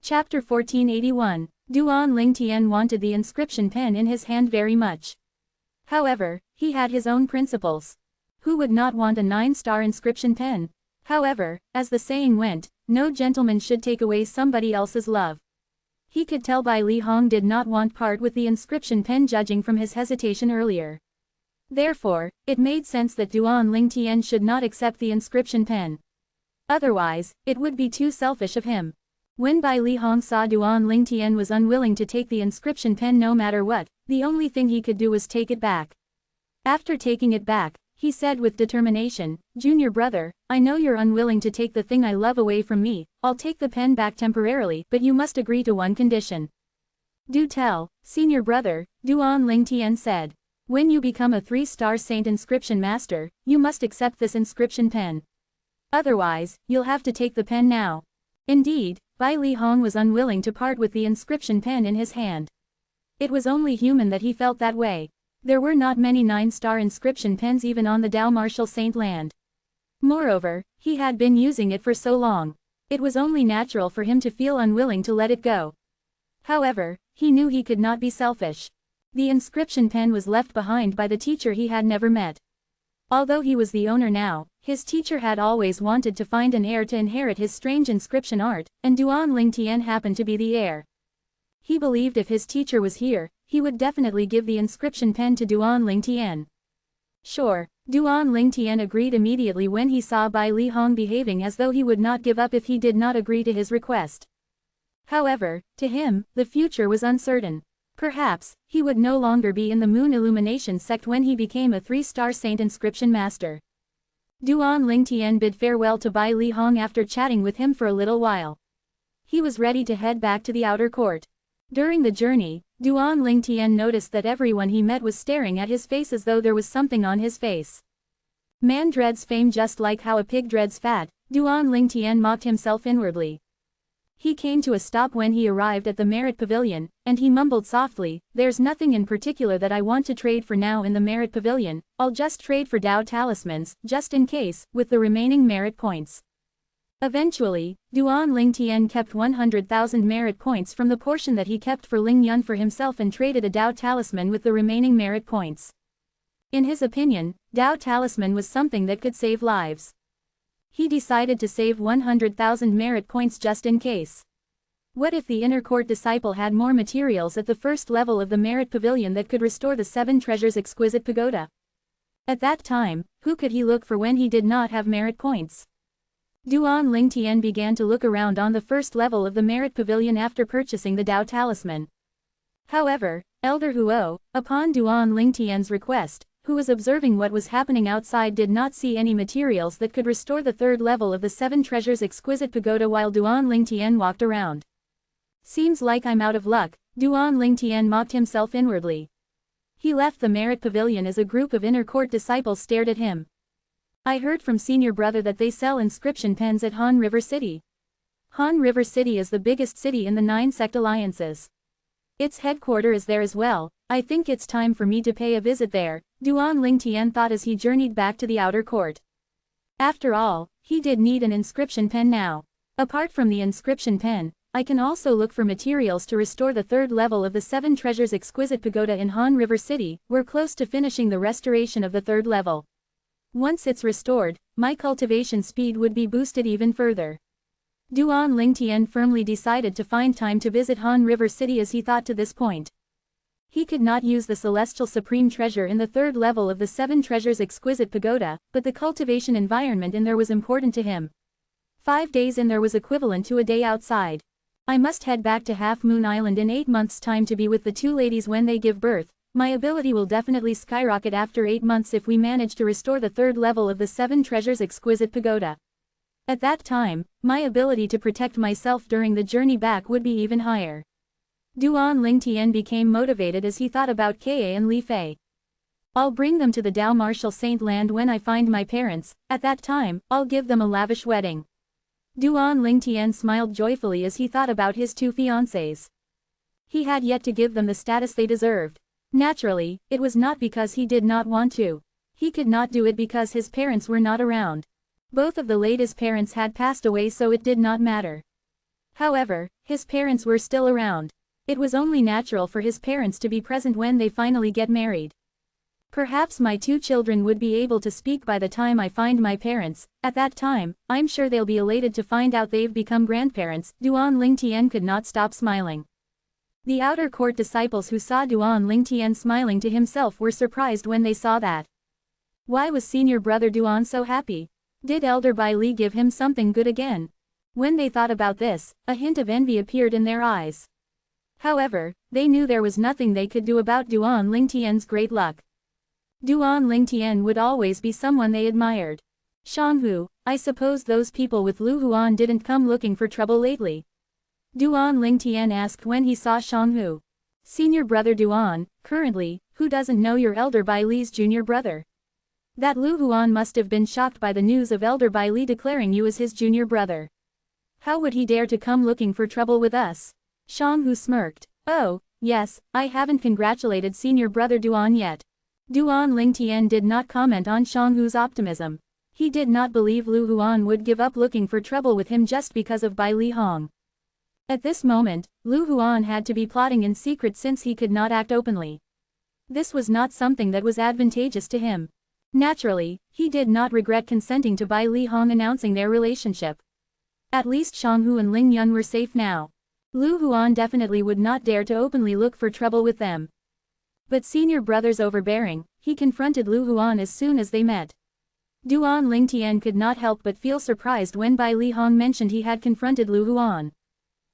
Chapter 1481. Duan Ling Tian wanted the inscription pen in his hand very much. However, he had his own principles. Who would not want a 9-star inscription pen? However, as the saying went, no gentleman should take away somebody else's love. He could tell Bai Li Hong did not want part with the inscription pen, judging from his hesitation earlier. Therefore, it made sense that Duan Ling Tian should not accept the inscription pen. Otherwise, it would be too selfish of him. When Bai Li Hong saw Duan Ling Tian was unwilling to take the inscription pen no matter what, the only thing he could do was take it back. After taking it back, he said with determination, "Junior brother, I know you're unwilling to take the thing I love away from me. I'll take the pen back temporarily, but you must agree to one condition." "Do tell, senior brother," Duan Ling Tian said. "When you become a 3-star saint inscription master, you must accept this inscription pen. Otherwise, you'll have to take the pen now." Indeed, Bai Li Hong was unwilling to part with the inscription pen in his hand. It was only human that he felt that way. There were not many 9-star inscription pens even on the Dao Martial Saint land. Moreover, he had been using it for so long. It was only natural for him to feel unwilling to let it go. However, he knew he could not be selfish. The inscription pen was left behind by the teacher he had never met. Although he was the owner now, his teacher had always wanted to find an heir to inherit his strange inscription art, and Duan Ling Tian happened to be the heir. He believed if his teacher was here, he would definitely give the inscription pen to Duan Ling Tian. Sure, Duan Ling Tian agreed immediately when he saw Bai Li Hong behaving as though he would not give up if he did not agree to his request. However, to him, the future was uncertain. Perhaps, he would no longer be in the Moon Illumination sect when he became a 3-star saint inscription master. Duan Ling Tian bid farewell to Bai Li Hong after chatting with him for a little while. He was ready to head back to the outer court. During the journey, Duan Ling Tian noticed that everyone he met was staring at his face as though there was something on his face. Man dreads fame just like how a pig dreads fat, Duan Ling Tian mocked himself inwardly. He came to a stop when he arrived at the Merit Pavilion, and he mumbled softly, "There's nothing in particular that I want to trade for now in the Merit Pavilion. I'll just trade for Dao talismans, just in case, with the remaining merit points." Eventually, Duan Ling Tian kept 100,000 merit points from the portion that he kept for Ling Yun for himself and traded a Dao talisman with the remaining merit points. In his opinion, Dao talisman was something that could save lives. He decided to save 100,000 merit points just in case. What if the inner court disciple had more materials at the first level of the Merit Pavilion that could restore the 7 treasures exquisite pagoda? At that time, who could he look for when he did not have merit points? Duan Ling Tian began to look around on the first level of the Merit Pavilion after purchasing the Dao talisman. However, Elder Huo, upon Duan Ling Tian's request, who was observing what was happening outside, did not see any materials that could restore the 3rd level of the 7 treasures exquisite pagoda while Duan Ling Tian walked around. "Seems like I'm out of luck," Duan Ling Tian mocked himself inwardly. He left the Merit Pavilion as a group of inner court disciples stared at him. "I heard from senior brother that they sell inscription pens at Han River City. Han River City is the biggest city in the 9 sect alliances. Its headquarters is there as well. I think it's time for me to pay a visit there," Duan Ling Tian thought as he journeyed back to the outer court. After all, he did need an inscription pen now. Apart from the inscription pen, I can also look for materials to restore the 3rd level of the 7 treasures exquisite pagoda in Han River City. We're close to finishing the restoration of the 3rd level. Once it's restored, my cultivation speed would be boosted even further. Duan Ling Tian firmly decided to find time to visit Han River City as he thought to this point. He could not use the Celestial Supreme Treasure in the 3rd level of the 7 treasures exquisite pagoda, but the cultivation environment in there was important to him. 5 days in there was equivalent to a day outside. I must head back to Half Moon Island in 8 months' time to be with the 2 ladies when they give birth. My ability will definitely skyrocket after 8 months if we manage to restore the 3rd level of the 7 treasures exquisite pagoda. At that time, my ability to protect myself during the journey back would be even higher. Duan Ling Tian became motivated as he thought about Ka and Li Fei. "I'll bring them to the Dao Martial Saint land when I find my parents. At that time, I'll give them a lavish wedding." Duan Ling Tian smiled joyfully as he thought about his 2 fiancés. He had yet to give them the status they deserved. Naturally, it was not because he did not want to. He could not do it because his parents were not around. Both of the ladies' parents had passed away, so it did not matter. However, his parents were still around. It was only natural for his parents to be present when they finally get married. Perhaps my two children would be able to speak by the time I find my parents. At that time, I'm sure they'll be elated to find out they've become grandparents. Duan Lingtian could not stop smiling. The outer court disciples who saw Duan Lingtian smiling to himself were surprised when they saw that. Why was senior brother Duan so happy? Did Elder Bai Li give him something good again? When they thought about this, a hint of envy appeared in their eyes. However, they knew there was nothing they could do about Duan Lingtian's great luck. Duan Lingtian would always be someone they admired. Shanghu, I suppose those people with Lu Huan didn't come looking for trouble lately? Duan Lingtian asked when he saw Shanghu. Senior brother Duan, currently, who doesn't know your Elder Bai Li's junior brother? That Lu Huan must have been shocked by the news of Elder Bai Li declaring you as his junior brother. How would he dare to come looking for trouble with us? Shanghu smirked. Oh, yes, I haven't congratulated senior brother Duan yet. Duan Lingtian did not comment on Shanghu's optimism. He did not believe Lu Huan would give up looking for trouble with him just because of Bai Li Hong. At this moment, Lu Huan had to be plotting in secret since he could not act openly. This was not something that was advantageous to him. Naturally, he did not regret consenting to Bai Li Hong announcing their relationship. At least Shanghu and Ling Yun were safe now. Lu Huan definitely would not dare to openly look for trouble with them. But senior brother's overbearing, he confronted Lu Huan as soon as they met. Duan Lingtian could not help but feel surprised when Bai Li Hong mentioned he had confronted Lu Huan.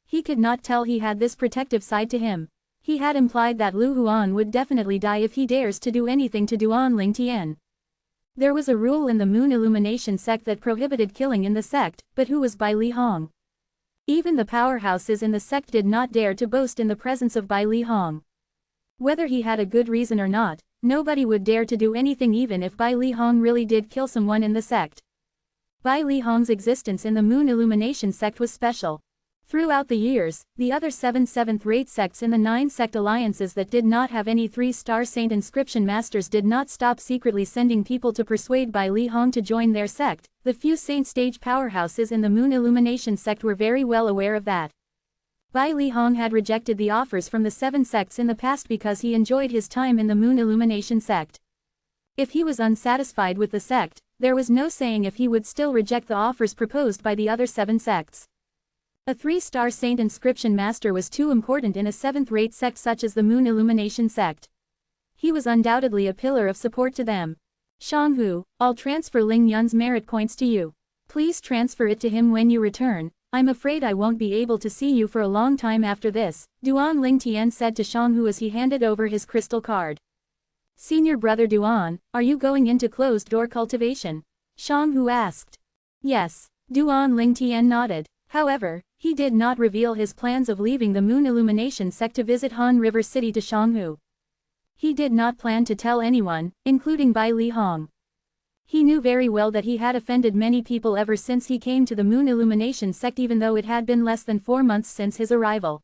He could not tell he had this protective side to him. He had implied that Lu Huan would definitely die if he dares to do anything to Duan Lingtian. There was a rule in the Moon Illumination sect that prohibited killing in the sect, but who was Bai Li Hong? Even the powerhouses in the sect did not dare to boast in the presence of Bai Li Hong. Whether he had a good reason or not, nobody would dare to do anything even if Bai Li Hong really did kill someone in the sect. Bai Li Hong's existence in the Moon Illumination sect was special. Throughout the years, the other 7 seventh-rate sects in the 9 sect alliances that did not have any 3-star saint inscription masters did not stop secretly sending people to persuade Bai Li Hong to join their sect. The few saint stage powerhouses in the Moon Illumination sect were very well aware of that. Bai Li Hong had rejected the offers from the 7 sects in the past because he enjoyed his time in the Moon Illumination sect. If he was unsatisfied with the sect, there was no saying if he would still reject the offers proposed by the other 7 sects. A 3-star saint inscription master was too important in a 7th-rate sect such as the Moon Illumination sect. He was undoubtedly a pillar of support to them. Shanghu, I'll transfer Ling Yun's merit points to you. Please transfer it to him when you return. I'm afraid I won't be able to see you for a long time after this, Duan Lingtian said to Shanghu as he handed over his crystal card. Senior brother Duan, are you going into closed-door cultivation? Shanghu asked. Yes, Duan Lingtian nodded. However, he did not reveal his plans of leaving the Moon Illumination sect to visit Han River City to Shanghu. He did not plan to tell anyone, including Bai Li Hong. He knew very well that he had offended many people ever since he came to the Moon Illumination sect, even though it had been less than 4 months since his arrival.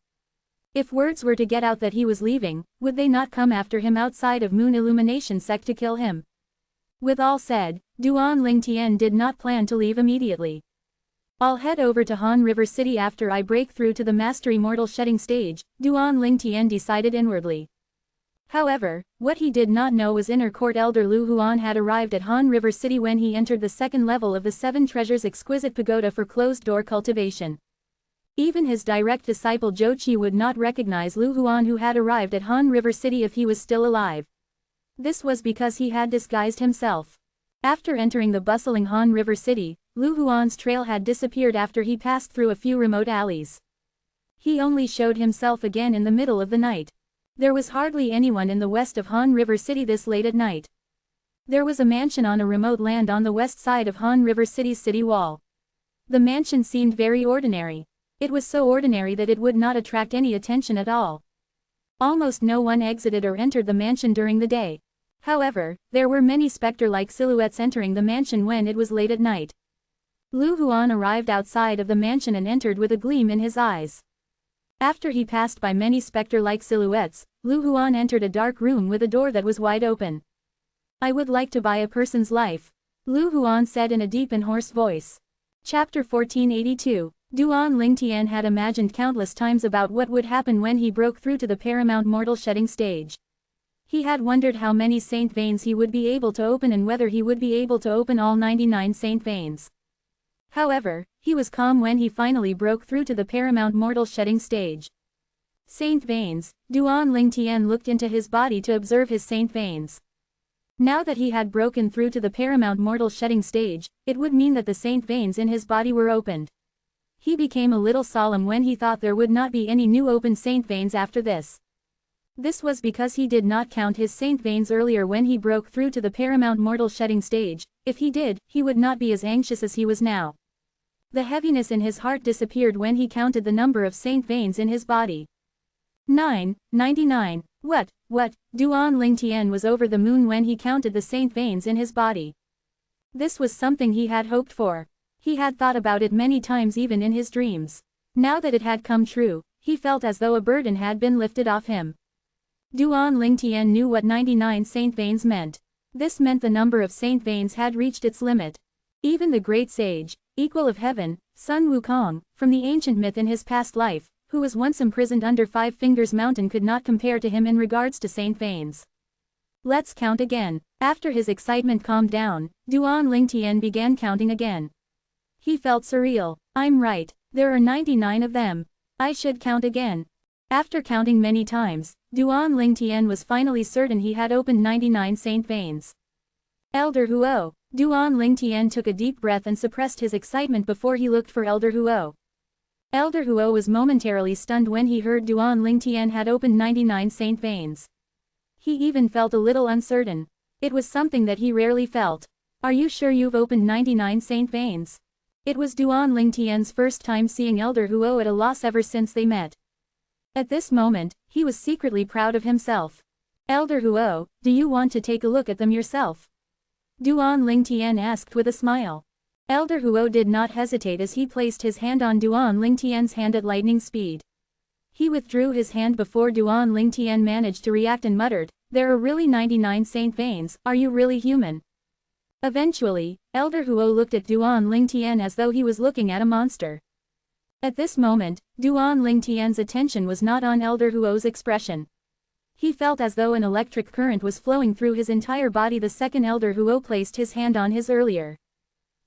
If words were to get out that he was leaving, would they not come after him outside of Moon Illumination sect to kill him? With all said, Duan Lingtian did not plan to leave immediately. I'll head over to Han River City after I break through to the Master Immortal shedding stage, Duan Lingtian decided inwardly. However, what he did not know was Inner Court Elder Lu Huan had arrived at Han River City when he entered the 2nd level of the 7 Treasures Exquisite Pagoda for closed-door cultivation. Even his direct disciple Zhou Qi would not recognize Lu Huan, who had arrived at Han River City, if he was still alive. This was because he had disguised himself. After entering the bustling Han River City, Lu Huan's trail had disappeared after he passed through a few remote alleys. He only showed himself again in the middle of the night. There was hardly anyone in the west of Han River City this late at night. There was a mansion on a remote land on the west side of Han River City's city wall. The mansion seemed very ordinary. It was so ordinary that it would not attract any attention at all. Almost no one exited or entered the mansion during the day. However, there were many specter-like silhouettes entering the mansion when it was late at night. Lu Huan arrived outside of the mansion and entered with a gleam in his eyes. After he passed by many specter-like silhouettes, Lu Huan entered a dark room with a door that was wide open. I would like to buy a person's life, Lu Huan said in a deep and hoarse voice. Chapter 1482, Duan Lingtian had imagined countless times about what would happen when he broke through to the paramount mortal shedding stage. He had wondered how many saint veins he would be able to open and whether he would be able to open all 99 saint veins. However, he was calm when he finally broke through to the paramount mortal shedding stage. Saint veins. Duan Lingtian looked into his body to observe his saint veins. Now that he had broken through to the paramount mortal shedding stage, it would mean that the saint veins in his body were opened. He became a little solemn when he thought there would not be any new open saint veins after this. This was because he did not count his saint veins earlier when he broke through to the paramount mortal shedding stage. If he did, he would not be as anxious as he was now. The heaviness in his heart disappeared when he counted the number of saint veins in his body. 99. What? Duan Lingtian was over the moon when he counted the saint veins in his body. This was something he had hoped for. He had thought about it many times even in his dreams. Now that it had come true, he felt as though a burden had been lifted off him. Duan Lingtian knew what 99 saint veins meant. This meant the number of saint veins had reached its limit. Even the great sage, equal of heaven, Sun Wukong, from the ancient myth in his past life, who was once imprisoned under Five Fingers Mountain, could not compare to him in regards to saint veins. Let's count again. After his excitement calmed down, Duan Lingtian began counting again. He felt surreal. I'm right, there are 99 of them. I should count again. After counting many times, Duan Lingtian was finally certain he had opened 99 saint veins. Elder Huo. Duan Lingtian took a deep breath and suppressed his excitement before he looked for Elder Huo. Elder Huo was momentarily stunned when he heard Duan Lingtian had opened 99 saint veins. He even felt a little uncertain. It was something that he rarely felt. Are you sure you've opened 99 saint veins? It was Duan Lingtian's first time seeing Elder Huo at a loss ever since they met. At this moment, he was secretly proud of himself. Elder Huo, do you want to take a look at them yourself? Duan Lingtian asked with a smile. Elder Huo did not hesitate as he placed his hand on Duan Lingtian's hand at lightning speed. He withdrew his hand before Duan Lingtian managed to react and muttered, "There are really 99 saint veins, are you really human?" Eventually, Elder Huo looked at Duan Lingtian as though he was looking at a monster. At this moment, Duan Lingtian's attention was not on Elder Huo's expression. He felt as though an electric current was flowing through his entire body the second Elder Huo placed his hand on his earlier.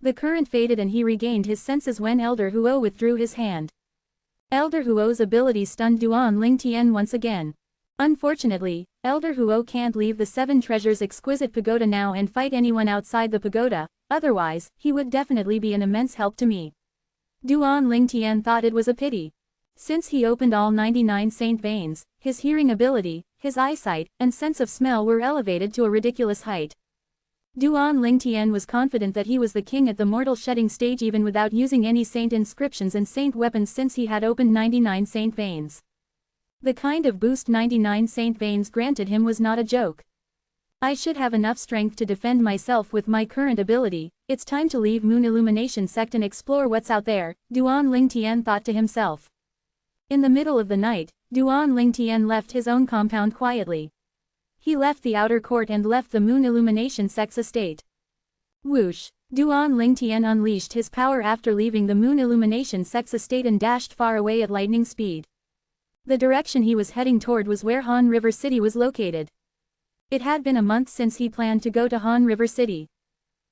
The current faded and he regained his senses when Elder Huo withdrew his hand. Elder Huo's ability stunned Duan Lingtian once again. Unfortunately, Elder Huo can't leave the Seven Treasures Exquisite Pagoda now and fight anyone outside the pagoda, otherwise, he would definitely be an immense help to me. Duan Lingtian thought it was a pity. Since he opened all 99 saint veins, his hearing ability, his eyesight, and sense of smell were elevated to a ridiculous height. Duan Lingtian was confident that he was the king at the mortal shedding stage even without using any saint inscriptions and saint weapons since he had opened 99 saint veins. The kind of boost 99 saint veins granted him was not a joke. I should have enough strength to defend myself with my current ability. It's time to leave Moon Illumination Sect and explore what's out there, Duan Lingtian thought to himself. In the middle of the night, Duan Lingtian left his own compound quietly. He left the outer court and left the Moon Illumination Sect's estate. Whoosh! Duan Lingtian unleashed his power after leaving the Moon Illumination Sect's estate and dashed far away at lightning speed. The direction he was heading toward was where Han River City was located. It had been a month since he planned to go to Han River City.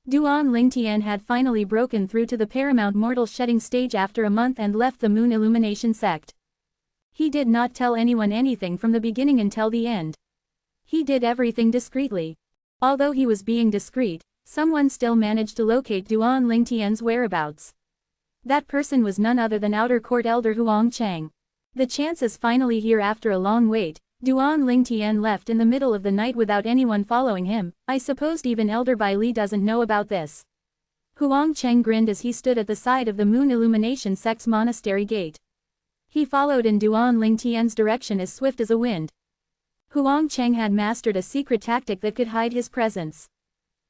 Duan Lingtian had finally broken through to the Paramount Mortal Shedding stage after a month and left the Moon Illumination Sect. He did not tell anyone anything from the beginning until the end. He did everything discreetly. Although he was being discreet, someone still managed to locate Duan Lingtian's whereabouts. That person was none other than Outer Court Elder Huang Chang. The chance is finally here after a long wait. Duan Lingtian left in the middle of the night without anyone following him. I supposed even Elder Bai Li doesn't know about this. Huang Cheng grinned as he stood at the side of the Moon Illumination Sect's monastery gate. He followed in Duan Lingtian's direction as swift as a wind. Huang Cheng had mastered a secret tactic that could hide his presence.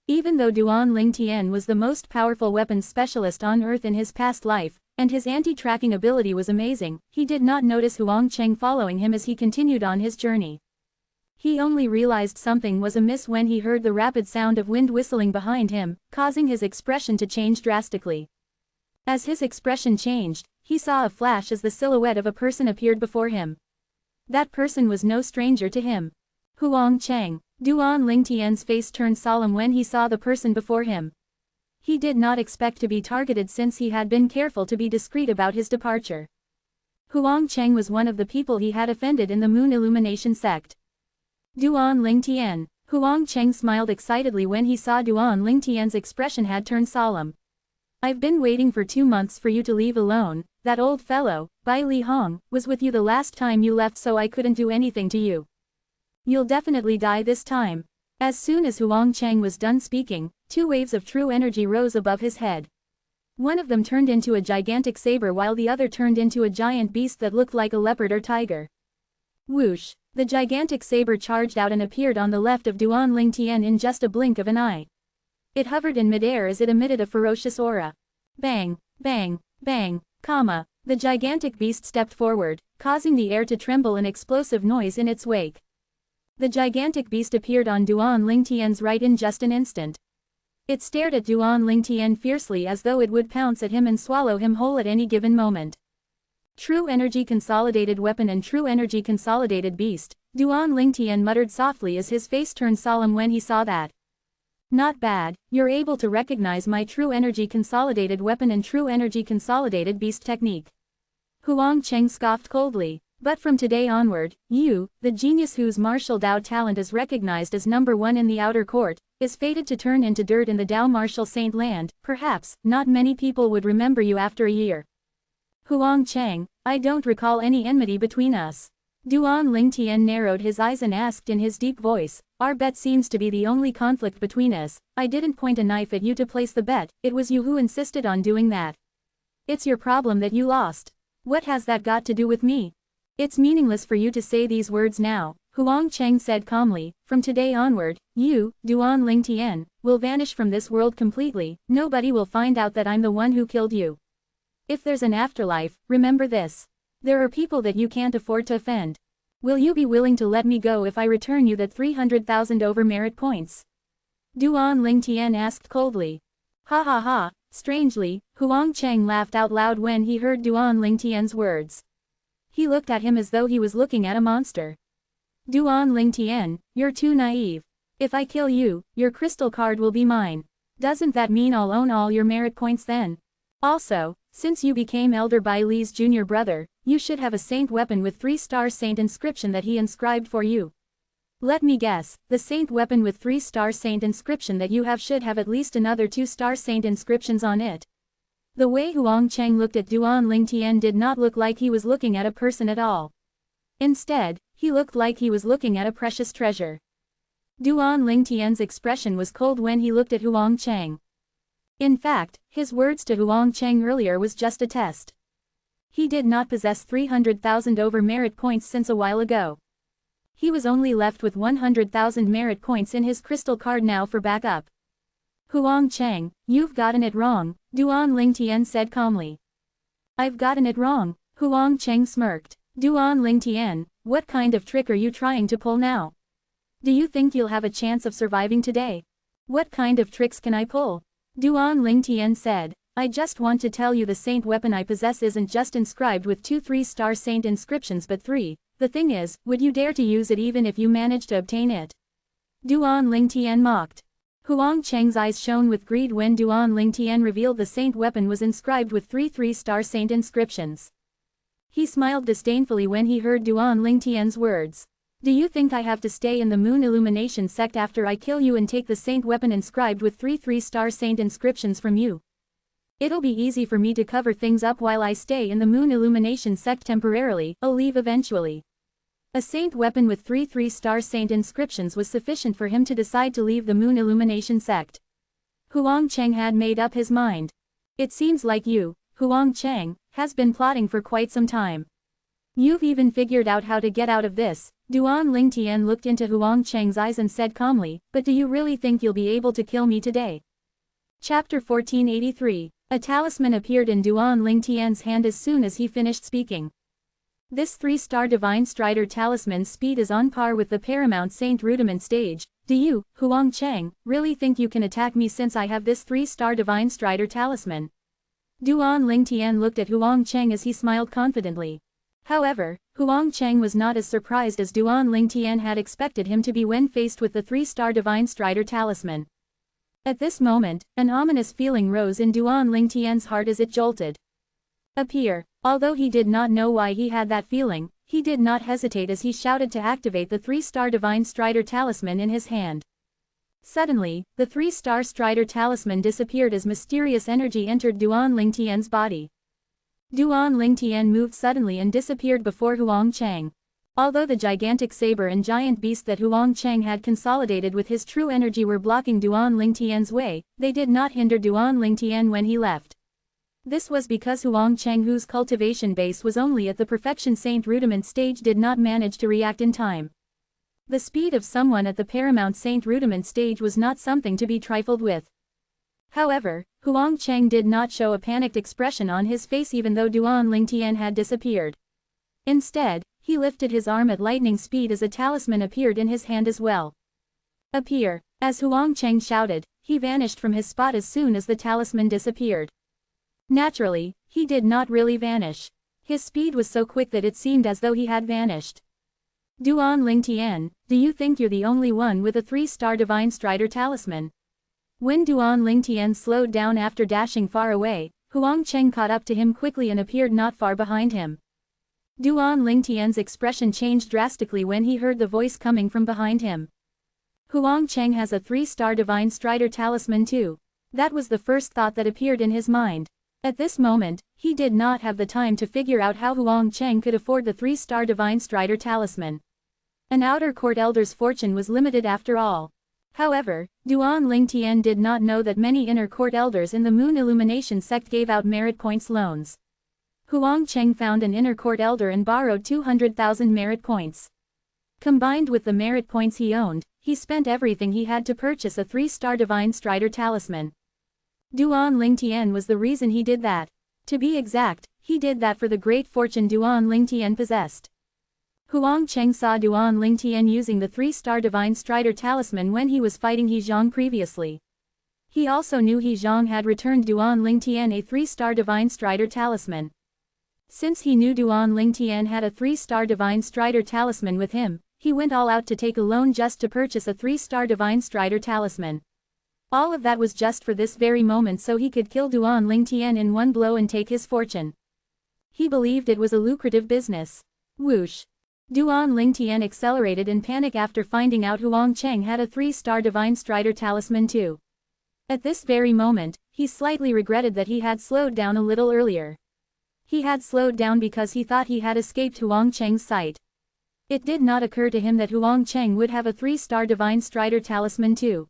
Even though Duan Lingtian was the most powerful weapons specialist on Earth in his past life, and his anti-tracking ability was amazing, he did not notice Huang Cheng following him as he continued on his journey. He only realized something was amiss when he heard the rapid sound of wind whistling behind him, causing his expression to change drastically. As his expression changed, He saw a flash as the silhouette of a person appeared before him. That person was no stranger to him. Huang Chang. Duan Lingtian's face turned solemn when he saw the person before him. He did not expect to be targeted since he had been careful to be discreet about his departure. Huang Chang was one of the people he had offended in the Moon Illumination sect. Duan Lingtian. Huang Chang smiled excitedly when he saw Duan Lingtian's expression had turned solemn. I've been waiting for 2 months for you to leave alone. That old fellow, Bai Li Hong, was with you the last time you left, so I couldn't do anything to you. You'll definitely die this time. As soon as Huang Chang was done speaking, 2 waves of true energy rose above his head. One of them turned into a gigantic saber while the other turned into a giant beast that looked like a leopard or tiger. Whoosh! The gigantic saber charged out and appeared on the left of Duan Lingtian in just a blink of an eye. It hovered in midair as it emitted a ferocious aura. Bang! Bang! Bang! The gigantic beast stepped forward, causing the air to tremble, an explosive noise in its wake. The gigantic beast appeared on Duan Lingtian's right in just an instant. It stared at Duan Lingtian fiercely as though it would pounce at him and swallow him whole at any given moment. True energy consolidated weapon and true energy consolidated beast, Duan Lingtian muttered softly as his face turned solemn when he saw that. Not bad, you're able to recognize my true energy consolidated weapon and true energy consolidated beast technique. Huang Cheng scoffed coldly. But from today onward, you, the genius whose martial Dao talent is recognized as #1 in the outer court, is fated to turn into dirt in the Dao martial saint land. Perhaps, not many people would remember you after a year. Huang Chang, I don't recall any enmity between us. Duan Lingtian narrowed his eyes and asked in his deep voice, our bet seems to be the only conflict between us. I didn't point a knife at you to place the bet, it was you who insisted on doing that. It's your problem that you lost. What has that got to do with me? It's meaningless for you to say these words now, Huang Cheng said calmly. From today onward, you, Duan Lingtian, will vanish from this world completely. Nobody will find out that I'm the one who killed you. If there's an afterlife, remember this. There are people that you can't afford to offend. Will you be willing to let me go if I return you that 300,000 over merit points? Duan Lingtian asked coldly. Ha ha ha. Strangely, Huang Cheng laughed out loud when he heard Duan Lingtian's words. He looked at him as though he was looking at a monster. Duan Lingtian, you're too naive. If I kill you, your crystal card will be mine. Doesn't that mean I'll own all your merit points then? Also, since you became Elder Bai Li's junior brother, you should have a saint weapon with 3-star saint inscription that he inscribed for you. Let me guess, the saint weapon with 3-star saint inscription that you have should have at least another 2-star saint inscriptions on it. The way Huang Cheng looked at Duan Lingtian did not look like he was looking at a person at all. Instead, he looked like he was looking at a precious treasure. Duan Lingtian's expression was cold when he looked at Huang Cheng. In fact, his words to Huang Cheng earlier was just a test. He did not possess 300,000 over merit points since a while ago. He was only left with 100,000 merit points in his crystal card now for backup. Huang Cheng, you've gotten it wrong, Duan Lingtian said calmly. I've gotten it wrong, Huang Cheng smirked. Duan Lingtian, what kind of trick are you trying to pull now? Do you think you'll have a chance of surviving today? What kind of tricks can I pull? Duan Lingtian said, I just want to tell you the saint weapon I possess isn't just inscribed with 2 3-star saint inscriptions but 3. The thing is, would you dare to use it even if you managed to obtain it? Duan Lingtian mocked. Huang Cheng's eyes shone with greed when Duan Lingtian revealed the saint weapon was inscribed with 3 3-star saint inscriptions. He smiled disdainfully when he heard Duan Lingtian's words. Do you think I have to stay in the Moon Illumination sect after I kill you and take the saint weapon inscribed with 3 3-star saint inscriptions from you? It'll be easy for me to cover things up while I stay in the Moon Illumination sect temporarily. I'll leave eventually. A saint weapon with 3 3-star saint inscriptions was sufficient for him to decide to leave the Moon Illumination sect. Huang Cheng had made up his mind. It seems like you, Huang Cheng, has been plotting for quite some time. You've even figured out how to get out of this. Duan Lingtian looked into Huang Cheng's eyes and said calmly, but do you really think you'll be able to kill me today? Chapter 1483. A talisman appeared in Duan Lingtian's hand as soon as he finished speaking. This 3-star Divine Strider talisman's speed is on par with the Paramount Saint Rudiment stage. Do you, Huang Cheng, really think you can attack me since I have this 3-star Divine Strider talisman? Duan Lingtian looked at Huang Cheng as he smiled confidently. However, Huang Cheng was not as surprised as Duan Lingtian had expected him to be when faced with the 3-star Divine Strider talisman. At this moment, an ominous feeling rose in Duan Lingtian's heart as it jolted. Although he did not know why he had that feeling, he did not hesitate as he shouted to activate the 3-star Divine Strider talisman in his hand. Suddenly, the 3-star Strider talisman disappeared as mysterious energy entered Duan Lingtian's body. Duan Lingtian moved suddenly and disappeared before Huang Cheng. Although the gigantic saber and giant beast that Huang Cheng had consolidated with his true energy were blocking Duan Lingtian's way, they did not hinder Duan Lingtian when he left. This was because Huang Cheng, whose cultivation base was only at the Perfection Saint Rudiment stage, did not manage to react in time. The speed of someone at the Paramount Saint Rudiment stage was not something to be trifled with. However, Huang Cheng did not show a panicked expression on his face even though Duan Lingtian had disappeared. Instead, he lifted his arm at lightning speed as a talisman appeared in his hand as well. As Huang Cheng shouted, he vanished from his spot as soon as the talisman disappeared. Naturally, he did not really vanish. His speed was so quick that it seemed as though he had vanished. Duan Lingtian, do you think you're the only one with a 3-star Divine Strider talisman? When Duan Lingtian slowed down after dashing far away, Huang Cheng caught up to him quickly and appeared not far behind him. Duan Lingtian's expression changed drastically when he heard the voice coming from behind him. Huang Cheng has a 3-star Divine Strider talisman too. That was the first thought that appeared in his mind. At this moment, he did not have the time to figure out how Huang Cheng could afford the 3-star Divine Strider talisman. An outer court elder's fortune was limited after all. However, Duan Lingtian did not know that many inner court elders in the Moon Illumination sect gave out merit points loans. Huang Cheng found an inner court elder and borrowed 200,000 merit points. Combined with the merit points he owned, he spent everything he had to purchase a 3-star Divine Strider talisman. Duan Lingtian was the reason he did that. To be exact, he did that for the great fortune Duan Lingtian possessed. Huang Cheng saw Duan Lingtian using the 3-star Divine Strider talisman when he was fighting He Zhang previously. He also knew He Zhang had returned Duan Lingtian a 3-star Divine Strider talisman. Since he knew Duan Lingtian had a 3-star Divine Strider talisman with him, he went all out to take a loan just to purchase a 3-star Divine Strider talisman. All of that was just for this very moment so he could kill Duan Lingtian in one blow and take his fortune. He believed it was a lucrative business. Whoosh! Duan Lingtian accelerated in panic after finding out Huang Cheng had a 3-star Divine Strider talisman too. At this very moment, he slightly regretted that he had slowed down a little earlier. He had slowed down because he thought he had escaped Huang Cheng's sight. It did not occur to him that Huang Cheng would have a 3-star Divine Strider talisman too.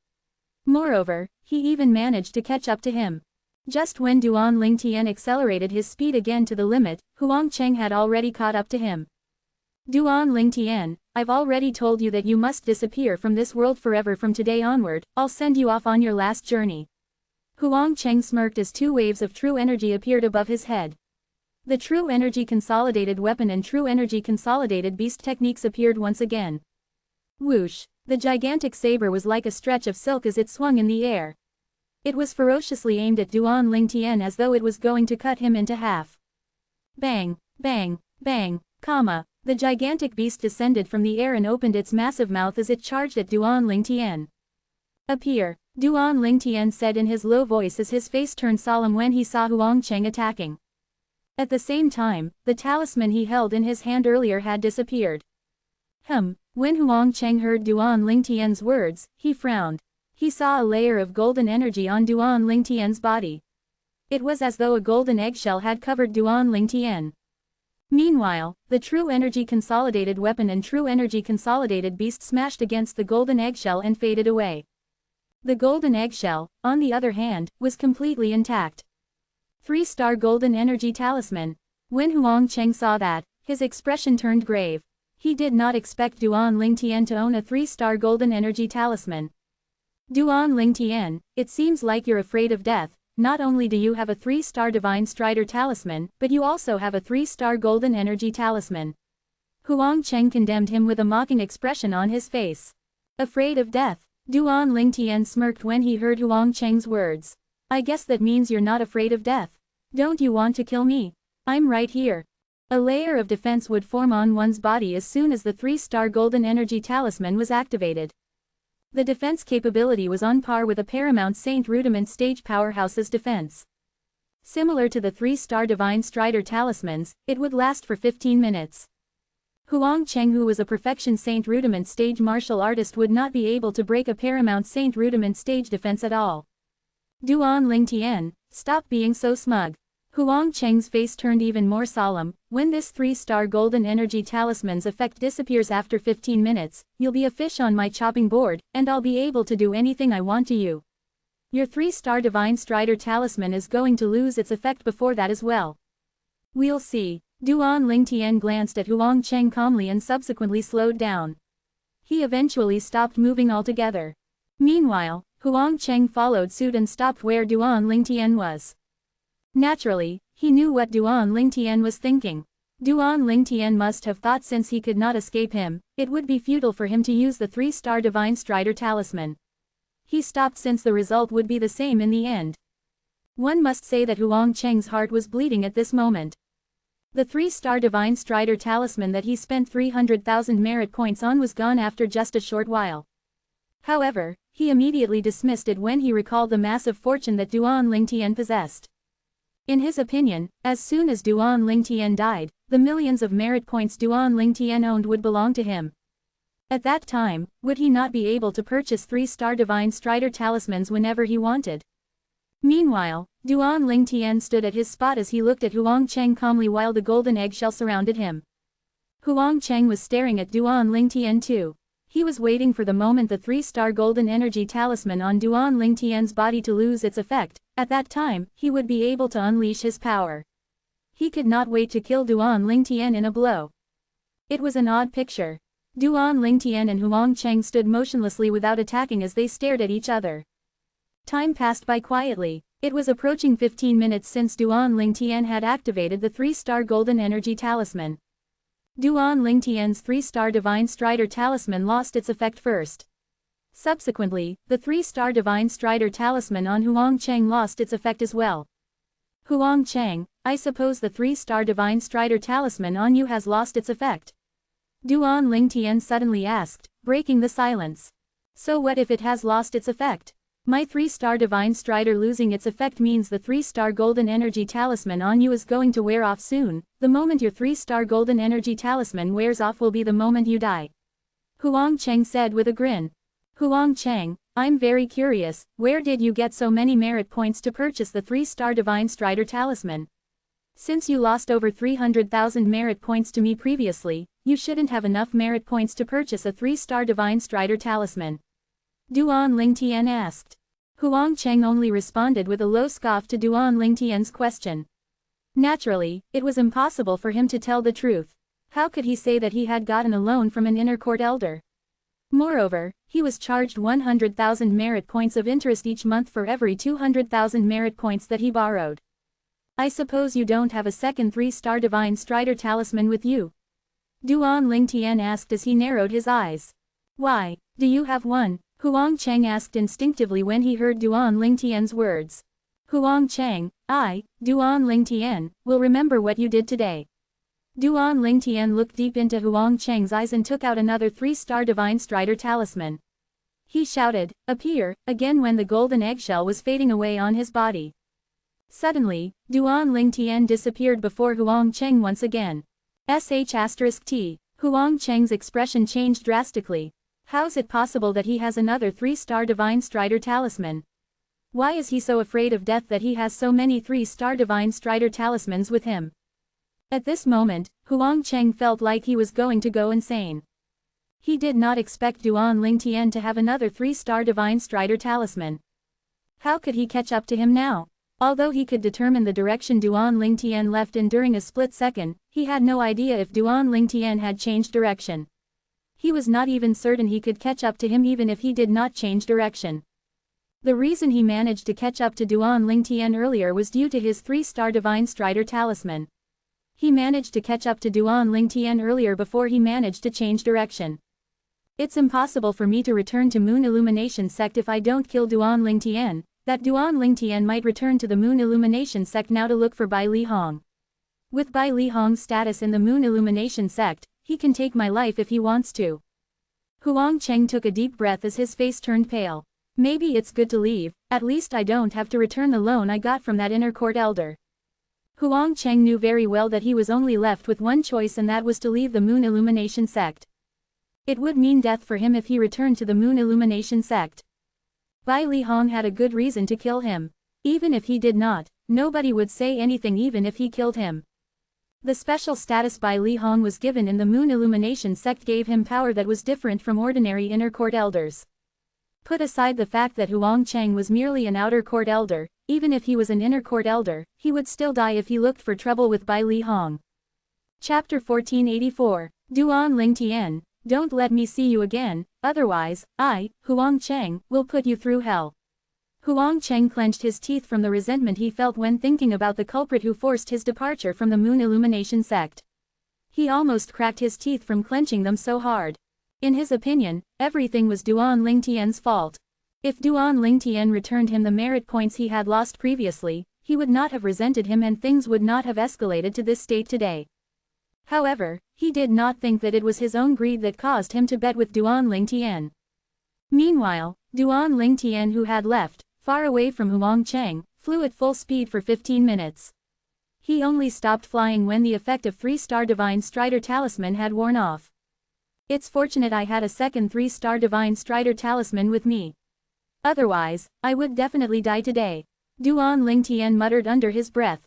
Moreover, he even managed to catch up to him. Just when Duan Lingtian accelerated his speed again to the limit, Huang Cheng had already caught up to him. Duan Lingtian, I've already told you that you must disappear from this world forever from today onward, I'll send you off on your last journey. Huang Cheng smirked as 2 waves of true energy appeared above his head. The True Energy Consolidated Weapon and True Energy Consolidated Beast techniques appeared once again. Whoosh! The gigantic saber was like a stretch of silk as it swung in the air. It was ferociously aimed at Duan Lingtian as though it was going to cut him into half. Bang, bang, bang, the gigantic beast descended from the air and opened its massive mouth as it charged at Duan Lingtian. Duan Lingtian said in his low voice as his face turned solemn when he saw Huang Cheng attacking. At the same time, the talisman he held in his hand earlier had disappeared. When Huang Cheng heard Duan Lingtian's words, he frowned. He saw a layer of golden energy on Duan Lingtian's body. It was as though a golden eggshell had covered Duan Lingtian. Meanwhile, the True Energy Consolidated Weapon and True Energy Consolidated Beast smashed against the golden eggshell and faded away. The golden eggshell, on the other hand, was completely intact. 3-star Golden Energy Talisman. When Huang Cheng saw that, his expression turned grave. He did not expect Duan Lingtian to own a 3-star Golden Energy Talisman. Duan Lingtian, it seems like you're afraid of death. Not only do you have a 3-star Divine Strider talisman, but you also have a 3-star Golden Energy talisman. Huang Cheng condemned him with a mocking expression on his face. Afraid of death? Duan Lingtian smirked when he heard Huang Cheng's words. I guess that means you're not afraid of death. Don't you want to kill me? I'm right here. A layer of defense would form on one's body as soon as the 3-star golden energy talisman was activated. The defense capability was on par with a Paramount Saint Rudiment stage powerhouse's defense. Similar to the 3-star Divine Strider talismans, it would last for 15 minutes. Huang Cheng, who was a Perfection Saint Rudiment stage martial artist, would not be able to break a Paramount Saint Rudiment stage defense at all. Duan Lingtian, stop being so smug. Huang Cheng's face turned even more solemn. When this 3-star golden energy talisman's effect disappears after 15 minutes, you'll be a fish on my chopping board, and I'll be able to do anything I want to you. Your 3-star Divine Strider talisman is going to lose its effect before that as well. We'll see. Duan Lingtian glanced at Huang Cheng calmly and subsequently slowed down. He eventually stopped moving altogether. Meanwhile, Huang Cheng followed suit and stopped where Duan Lingtian was. Naturally, he knew what Duan Lingtian was thinking. Duan Lingtian must have thought since he could not escape him, it would be futile for him to use the 3-star Divine Strider talisman. He stopped since the result would be the same in the end. One must say that Huang Cheng's heart was bleeding at this moment. The 3-star Divine Strider talisman that he spent 300,000 merit points on was gone after just a short while. However, he immediately dismissed it when he recalled the massive fortune that Duan Lingtian possessed. In his opinion, as soon as Duan Lingtian died, the millions of merit points Duan Lingtian owned would belong to him. At that time, would he not be able to purchase 3-star Divine Strider talismans whenever he wanted? Meanwhile, Duan Lingtian stood at his spot as he looked at Huang Cheng calmly while the golden eggshell surrounded him. Huang Cheng was staring at Duan Lingtian too. He was waiting for the moment the 3-star golden energy talisman on Duan Lingtian's body to lose its effect. At that time, he would be able to unleash his power. He could not wait to kill Duan Lingtian in a blow. It was an odd picture. Duan Lingtian and Huang Cheng stood motionlessly without attacking as they stared at each other. Time passed by quietly. It was approaching 15 minutes since Duan Lingtian had activated the 3-star golden energy talisman. Duan Lingtian's 3-star Divine Strider talisman lost its effect first. Subsequently, the 3-star Divine Strider talisman on Huang Cheng lost its effect as well. Huang Cheng, I suppose the 3-star Divine Strider talisman on you has lost its effect? Duan Lingtian suddenly asked, breaking the silence. So what if it has lost its effect? My 3-star Divine Strider losing its effect means the 3-star golden energy talisman on you is going to wear off soon. The moment your 3-star golden energy talisman wears off will be the moment you die. Huang Cheng said with a grin. Huang Cheng, I'm very curious, where did you get so many merit points to purchase the 3-star Divine Strider talisman? Since you lost over 300,000 merit points to me previously, you shouldn't have enough merit points to purchase a 3-star Divine Strider talisman. Duan Lingtian asked. Huang Cheng only responded with a low scoff to Duan Lingtian's question. Naturally, it was impossible for him to tell the truth. How could he say that he had gotten a loan from an inner court elder? Moreover, he was charged 100,000 merit points of interest each month for every 200,000 merit points that he borrowed. I suppose you don't have a second 3-star Divine Strider talisman with you? Duan Lingtian asked as he narrowed his eyes. Why, do you have one? Huang Cheng asked instinctively when he heard Duan Lingtian's words. Huang Cheng, Duan Lingtian, will remember what you did today. Duan Lingtian looked deep into Huang Cheng's eyes and took out another 3-star Divine Strider talisman. He shouted, appear, again when the golden eggshell was fading away on his body. Suddenly, Duan Lingtian disappeared before Huang Cheng once again. **T. Huang Cheng's expression changed drastically. How's it possible that he has another 3-star Divine Strider talisman? Why is he so afraid of death that he has so many 3-star Divine Strider talismans with him? At this moment, Huang Cheng felt like he was going to go insane. He did not expect Duan Lingtian to have another 3-star Divine Strider talisman. How could he catch up to him now? Although he could determine the direction Duan Lingtian left in during a split second, he had no idea if Duan Lingtian had changed direction. He was not even certain he could catch up to him even if he did not change direction. The reason he managed to catch up to Duan Lingtian earlier was due to his 3-star Divine Strider talisman. He managed to catch up to Duan Lingtian earlier before he managed to change direction. It's impossible for me to return to Moon Illumination Sect if I don't kill Duan Lingtian, that Duan Lingtian might return to the Moon Illumination sect now to look for Bai Li Hong. With Bai Li Hong's status in the Moon Illumination sect, he can take my life if he wants to. Huang Cheng took a deep breath as his face turned pale. Maybe it's good to leave, at least I don't have to return the loan I got from that inner court elder. Huang Cheng knew very well that he was only left with one choice, and that was to leave the Moon Illumination sect. It would mean death for him if he returned to the Moon Illumination sect. Bai Li Hong had a good reason to kill him. Even if he did not, nobody would say anything even if he killed him. The special status Bai Li Hong was given in the Moon Illumination sect gave him power that was different from ordinary inner court elders. Put aside the fact that Huang Cheng was merely an outer court elder, even if he was an inner court elder, he would still die if he looked for trouble with Bai Li Hong. Chapter 1484. Duan Lingtian, don't let me see you again, otherwise, I, Huang Cheng, will put you through hell. Huang Cheng clenched his teeth from the resentment he felt when thinking about the culprit who forced his departure from the Moon Illumination sect. He almost cracked his teeth from clenching them so hard. In his opinion, everything was Duan Lingtian's fault. If Duan Lingtian returned him the merit points he had lost previously, he would not have resented him and things would not have escalated to this state today. However, he did not think that it was his own greed that caused him to bet with Duan Lingtian. Meanwhile, Duan Lingtian, who had left, far away from Huang Cheng, flew at full speed for 15 minutes. He only stopped flying when the effect of 3-star Divine Strider Talisman had worn off. It's fortunate I had a second 3-star Divine Strider Talisman with me. Otherwise, I would definitely die today. Duan Lingtian muttered under his breath.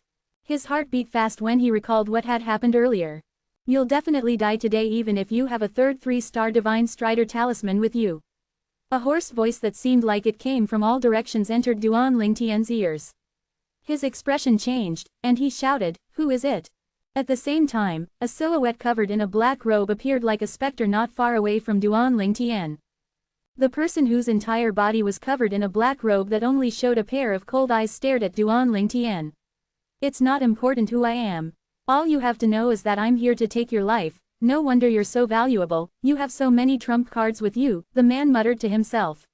His heart beat fast when he recalled what had happened earlier. You'll definitely die today even if you have a third 3-star Divine Strider Talisman with you. A hoarse voice that seemed like it came from all directions entered Duan Lingtian's ears. His expression changed, and he shouted, "Who is it?" At the same time, a silhouette covered in a black robe appeared like a specter not far away from Duan Lingtian. The person whose entire body was covered in a black robe that only showed a pair of cold eyes stared at Duan Lingtian. It's not important who I am. All you have to know is that I'm here to take your life. No wonder you're so valuable, you have so many trump cards with you, the man muttered to himself.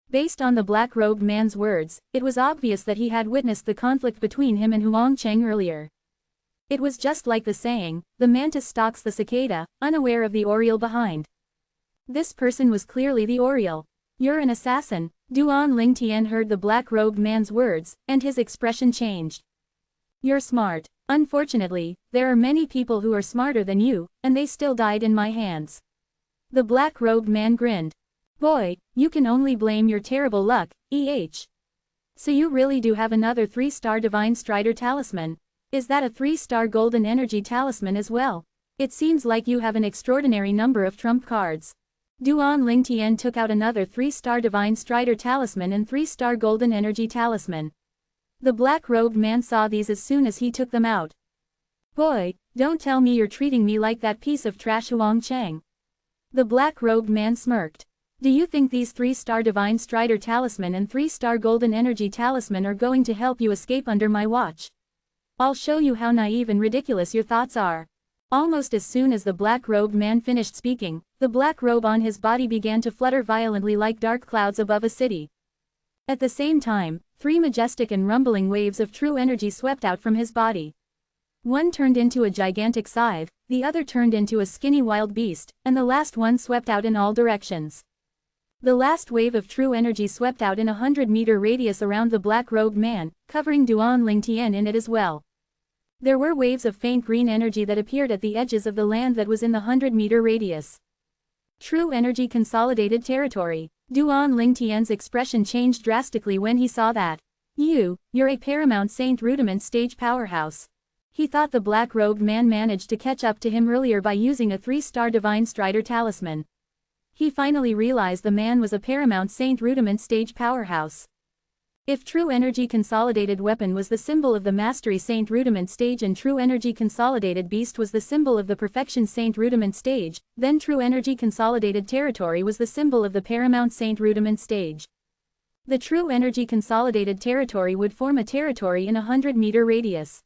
Based on the black-robed man's words, it was obvious that he had witnessed the conflict between him and Huang Cheng earlier. It was just like the saying, the mantis stalks the cicada, unaware of the oriole behind. This person was clearly the oriole. You're an assassin. Duan Lingtian heard the black-robed man's words, and his expression changed. You're smart. Unfortunately, there are many people who are smarter than you, and they still died in my hands. The black-robed man grinned. Boy, you can only blame your terrible luck, So you really do have another 3-star Divine Strider Talisman. Is that a 3-star Golden Energy Talisman as well? It seems like you have an extraordinary number of trump cards. Duan Lingtian took out another 3-star Divine Strider Talisman and 3-star Golden Energy Talisman. The black-robed man saw these as soon as he took them out. Boy, don't tell me you're treating me like that piece of trash Huang Cheng. The black-robed man smirked. Do you think these 3-star Divine Strider Talisman and 3-star Golden Energy Talisman are going to help you escape under my watch? I'll show you how naive and ridiculous your thoughts are. Almost as soon as the black-robed man finished speaking, the black robe on his body began to flutter violently like dark clouds above a city. At the same time, 3 majestic and rumbling waves of true energy swept out from his body. One turned into a gigantic scythe, the other turned into a skinny wild beast, and the last one swept out in all directions. The last wave of true energy swept out in a 100-meter radius around the black-robed man, covering Duan Lingtian in it as well. There were waves of faint green energy that appeared at the edges of the land that was in the 100-meter radius. True energy consolidated territory. Duan Lingtian's expression changed drastically when he saw that. You're a Paramount Saint Rudiment stage powerhouse. He thought the black-robed man managed to catch up to him earlier by using a 3-star Divine Strider Talisman. He finally realized the man was a Paramount Saint Rudiment stage powerhouse. If True Energy Consolidated Weapon was the symbol of the Mastery Saint Rudiment stage and True Energy Consolidated Beast was the symbol of the Perfection Saint Rudiment stage, then True Energy Consolidated Territory was the symbol of the Paramount Saint Rudiment stage. The True Energy Consolidated Territory would form a territory in a 100-meter radius.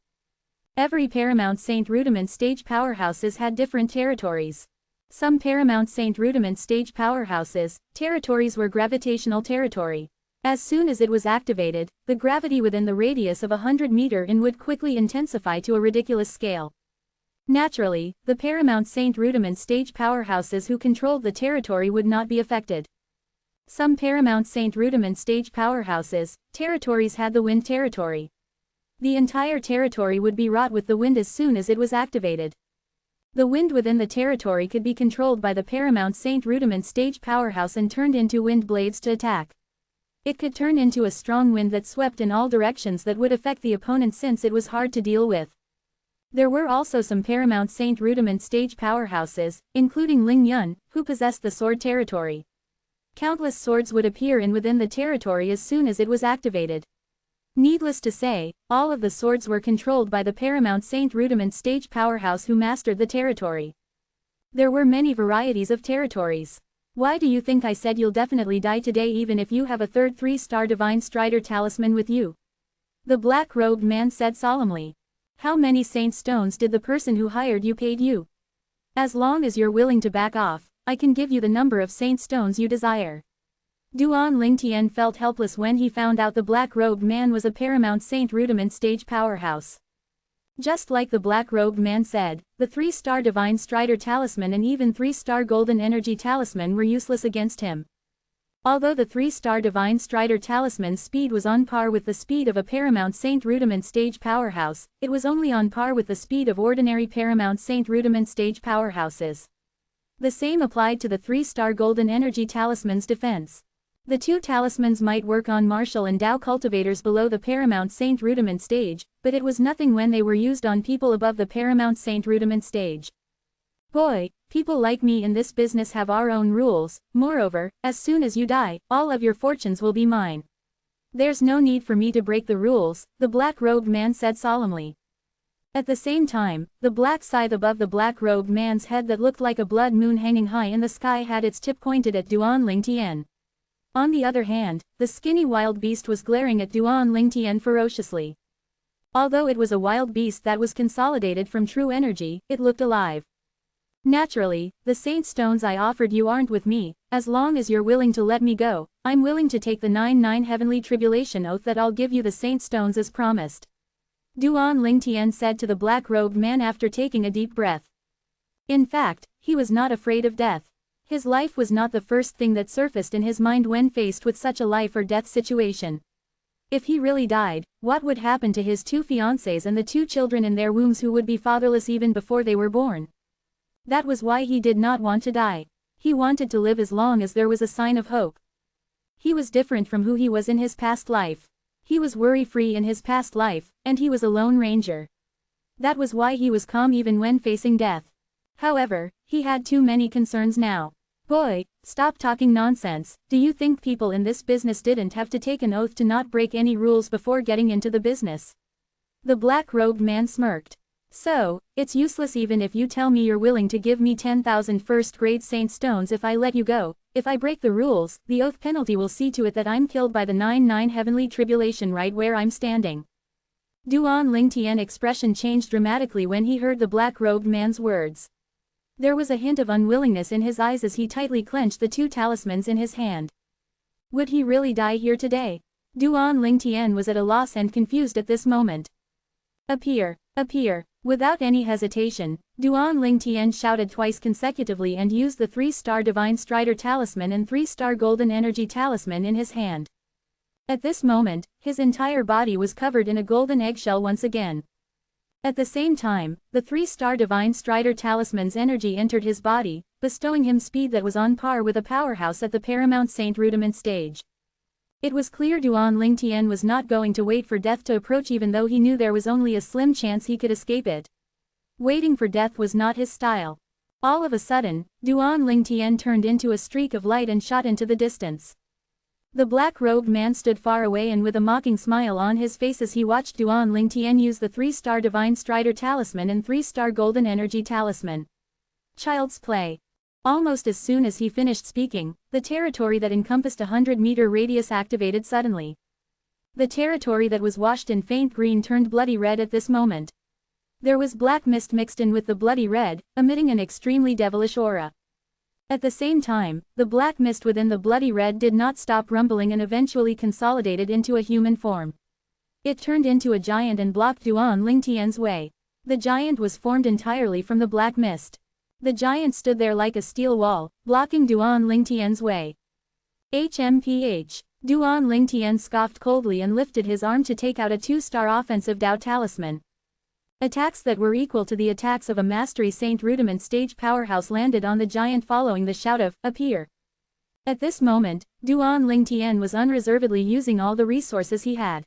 Every Paramount Saint Rudiment stage powerhouses had different territories. Some Paramount Saint Rudiment stage powerhouses, territories were gravitational territory. As soon as it was activated, the gravity within the radius of 100 meters would quickly intensify to a ridiculous scale. Naturally, the Paramount Saint Rudiment stage powerhouses who controlled the territory would not be affected. Some Paramount Saint Rudiment stage powerhouses, territories had the wind territory. The entire territory would be wrought with the wind as soon as it was activated. The wind within the territory could be controlled by the Paramount Saint Rudiment stage powerhouse and turned into wind blades to attack. It could turn into a strong wind that swept in all directions that would affect the opponent since it was hard to deal with. There were also some Paramount Saint Rudiment stage powerhouses, including Ling Yun, who possessed the sword territory. Countless swords would appear in within the territory as soon as it was activated. Needless to say, all of the swords were controlled by the Paramount Saint Rudiment stage powerhouse who mastered the territory. There were many varieties of territories. Why do you think I said you'll definitely die today even if you have a third 3-star Divine Strider talisman with you? The black-robed man said solemnly. How many saint stones did the person who hired you paid you? As long as you're willing to back off, I can give you the number of saint stones you desire. Duan Lingtian felt helpless when he found out the black-robed man was a Paramount Saint Rudiment stage powerhouse. Just like the black-robed man said, the 3-star Divine Strider talisman and even 3-star Golden Energy talisman were useless against him. Although the 3-star Divine Strider talisman's speed was on par with the speed of a Paramount Saint Rudiment stage powerhouse, it was only on par with the speed of ordinary Paramount Saint Rudiment stage powerhouses. The same applied to the 3-star Golden Energy talisman's defense. The two talismans might work on martial and Dao cultivators below the Paramount Saint Rudiment stage, but it was nothing when they were used on people above the Paramount Saint Rudiment stage. Boy, people like me in this business have our own rules. Moreover, as soon as you die, all of your fortunes will be mine. There's no need for me to break the rules, the black-robed man said solemnly. At the same time, the black scythe above the black-robed man's head that looked like a blood moon hanging high in the sky had its tip pointed at Duan Lingtian. On the other hand, the skinny wild beast was glaring at Duan Lingtian ferociously. Although it was a wild beast that was consolidated from true energy, it looked alive. Naturally, the saint stones I offered you aren't with me. As long as you're willing to let me go, I'm willing to take the 9 heavenly tribulation oath that I'll give you the saint stones as promised. Duan Lingtian said to the black-robed man after taking a deep breath. In fact, he was not afraid of death. His life was not the first thing that surfaced in his mind when faced with such a life or death situation. If he really died, what would happen to his 2 fiancées and the 2 children in their wombs who would be fatherless even before they were born? That was why he did not want to die. He wanted to live as long as there was a sign of hope. He was different from who he was in his past life. He was worry-free in his past life, and he was a lone ranger. That was why he was calm even when facing death. However, he had too many concerns now. Boy, stop talking nonsense. Do you think people in this business didn't have to take an oath to not break any rules before getting into the business? The black-robed man smirked. So, it's useless even if you tell me you're willing to give me 10,000 first-grade saint stones if I let you go. If I break the rules, the oath penalty will see to it that I'm killed by the 9 heavenly tribulation right where I'm standing. Duan Lingtian's expression changed dramatically when he heard the black-robed man's words. There was a hint of unwillingness in his eyes as he tightly clenched the 2 talismans in his hand. Would he really die here today? Duan Lingtian was at a loss and confused at this moment. Appear, appear. Without any hesitation, Duan Lingtian shouted twice consecutively and used the 3-star Divine Strider talisman and 3-star Golden Energy talisman in his hand. At this moment, his entire body was covered in a golden eggshell once again. At the same time, the 3-star Divine Strider talisman's energy entered his body, bestowing him speed that was on par with a powerhouse at the Paramount Saint Rudiment stage. It was clear Duan Lingtian was not going to wait for death to approach even though he knew there was only a slim chance he could escape it. Waiting for death was not his style. All of a sudden, Duan Lingtian turned into a streak of light and shot into the distance. The black-robed man stood far away and with a mocking smile on his face as he watched Duan Lingtian use the 3-star Divine Strider talisman and 3-star Golden Energy talisman. Child's play. Almost as soon as he finished speaking, the territory that encompassed a 100-meter radius activated suddenly. The territory that was washed in faint green turned bloody red at this moment. There was black mist mixed in with the bloody red, emitting an extremely devilish aura. At the same time, the black mist within the bloody red did not stop rumbling and eventually consolidated into a human form. It turned into a giant and blocked Duan Lingtian's way. The giant was formed entirely from the black mist. The giant stood there like a steel wall, blocking Duan Lingtian's way. HMPH. Duan Lingtian scoffed coldly and lifted his arm to take out a 2-star offensive Dao talisman. Attacks that were equal to the attacks of a Mastery Saint Rudiment stage powerhouse landed on the giant following the shout of, "Appear!" At this moment, Duan Lingtian was unreservedly using all the resources he had.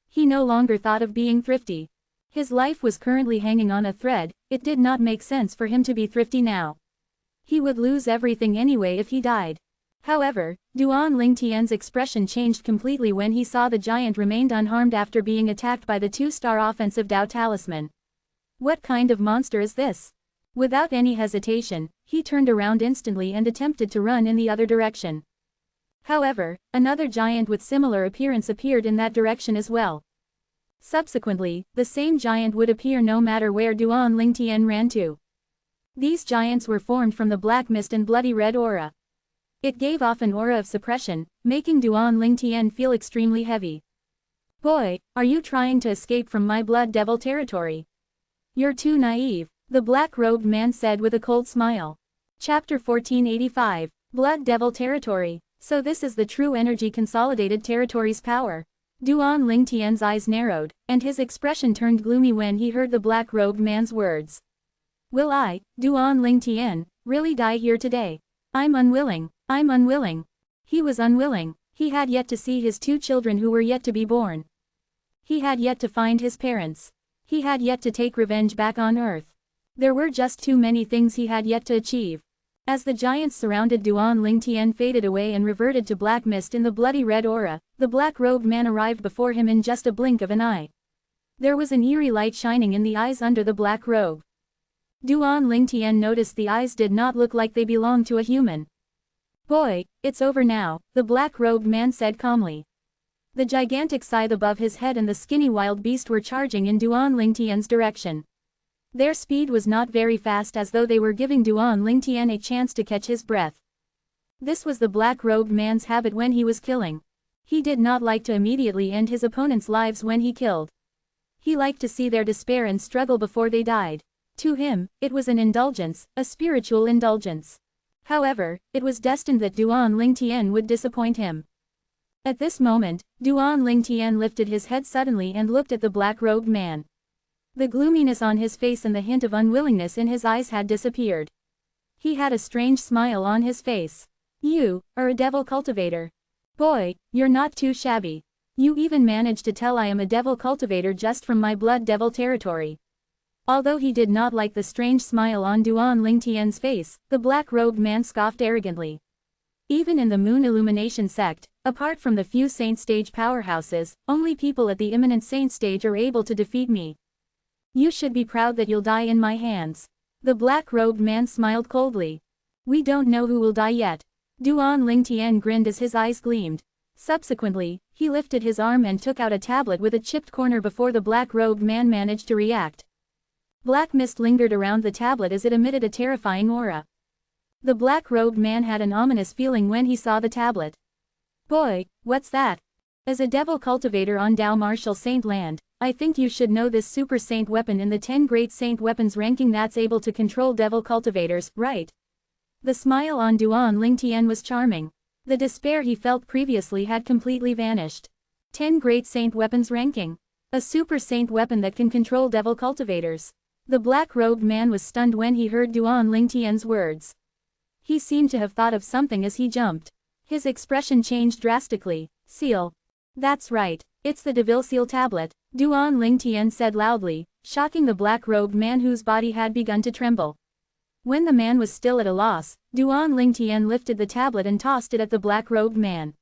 He no longer thought of being thrifty. His life was currently hanging on a thread, it did not make sense for him to be thrifty now. He would lose everything anyway if he died. However, Duan Lingtian's expression changed completely when he saw the giant remained unharmed after being attacked by the 2-star offensive Dao talisman. What kind of monster is this? Without any hesitation, he turned around instantly and attempted to run in the other direction. However, another giant with similar appearance appeared in that direction as well. Subsequently, the same giant would appear no matter where Duan Lingtian ran to. These giants were formed from the black mist and bloody red aura. It gave off an aura of suppression, making Duan Lingtian feel extremely heavy. "Boy, are you trying to escape from my blood devil territory? You're too naive," the black-robed man said with a cold smile. Chapter 1485, Blood Devil Territory. So this is the true energy consolidated territory's power. Duan Lingtian's eyes narrowed, and his expression turned gloomy when he heard the black-robed man's words. "Will I, Duan Lingtian, really die here today? I'm unwilling. I'm unwilling." He was unwilling. He had yet to see his 2 children who were yet to be born. He had yet to find his parents. He had yet to take revenge back on Earth. There were just too many things he had yet to achieve. As the giants surrounded Duan Lingtian faded away and reverted to black mist in the bloody red aura, the black-robed man arrived before him in just a blink of an eye. There was an eerie light shining in the eyes under the black robe. Duan Lingtian noticed the eyes did not look like they belonged to a human. "Boy, it's over now," the black-robed man said calmly. The gigantic scythe above his head and the skinny wild beast were charging in Duan Lingtian's direction. Their speed was not very fast, as though they were giving Duan Lingtian a chance to catch his breath. This was the black-robed man's habit when he was killing. He did not like to immediately end his opponent's lives when he killed. He liked to see their despair and struggle before they died. To him, it was an indulgence, a spiritual indulgence. However, it was destined that Duan Lingtian would disappoint him. At this moment, Duan Lingtian lifted his head suddenly and looked at the black-robed man. The gloominess on his face and the hint of unwillingness in his eyes had disappeared. He had a strange smile on his face. "You are a devil cultivator. Boy, you're not too shabby. You even managed to tell I am a devil cultivator just from my blood devil territory." Although he did not like the strange smile on Duan Lingtian's face, the black-robed man scoffed arrogantly. "Even in the Moon Illumination sect, apart from the few saint stage powerhouses, only people at the imminent saint stage are able to defeat me. You should be proud that you'll die in my hands." The black-robed man smiled coldly. "We don't know who will die yet." Duan Lingtian grinned as his eyes gleamed. Subsequently, he lifted his arm and took out a tablet with a chipped corner before the black-robed man managed to react. Black mist lingered around the tablet as it emitted a terrifying aura. The black-robed man had an ominous feeling when he saw the tablet. "Boy, what's that?" "As a devil cultivator on Dao Martial Saint Land, I think you should know this super saint weapon in the 10 great saint weapons ranking that's able to control devil cultivators, right?" The smile on Duan Lingtian was charming. The despair he felt previously had completely vanished. 10 great saint weapons ranking. A super saint weapon that can control devil cultivators. The black-robed man was stunned when he heard Duan Lingtian's words. He seemed to have thought of something as he jumped. His expression changed drastically. "Seal. That's right, it's the Devil Seal tablet," Duan Lingtian said loudly, shocking the black-robed man whose body had begun to tremble. When the man was still at a loss, Duan Lingtian lifted the tablet and tossed it at the black-robed man.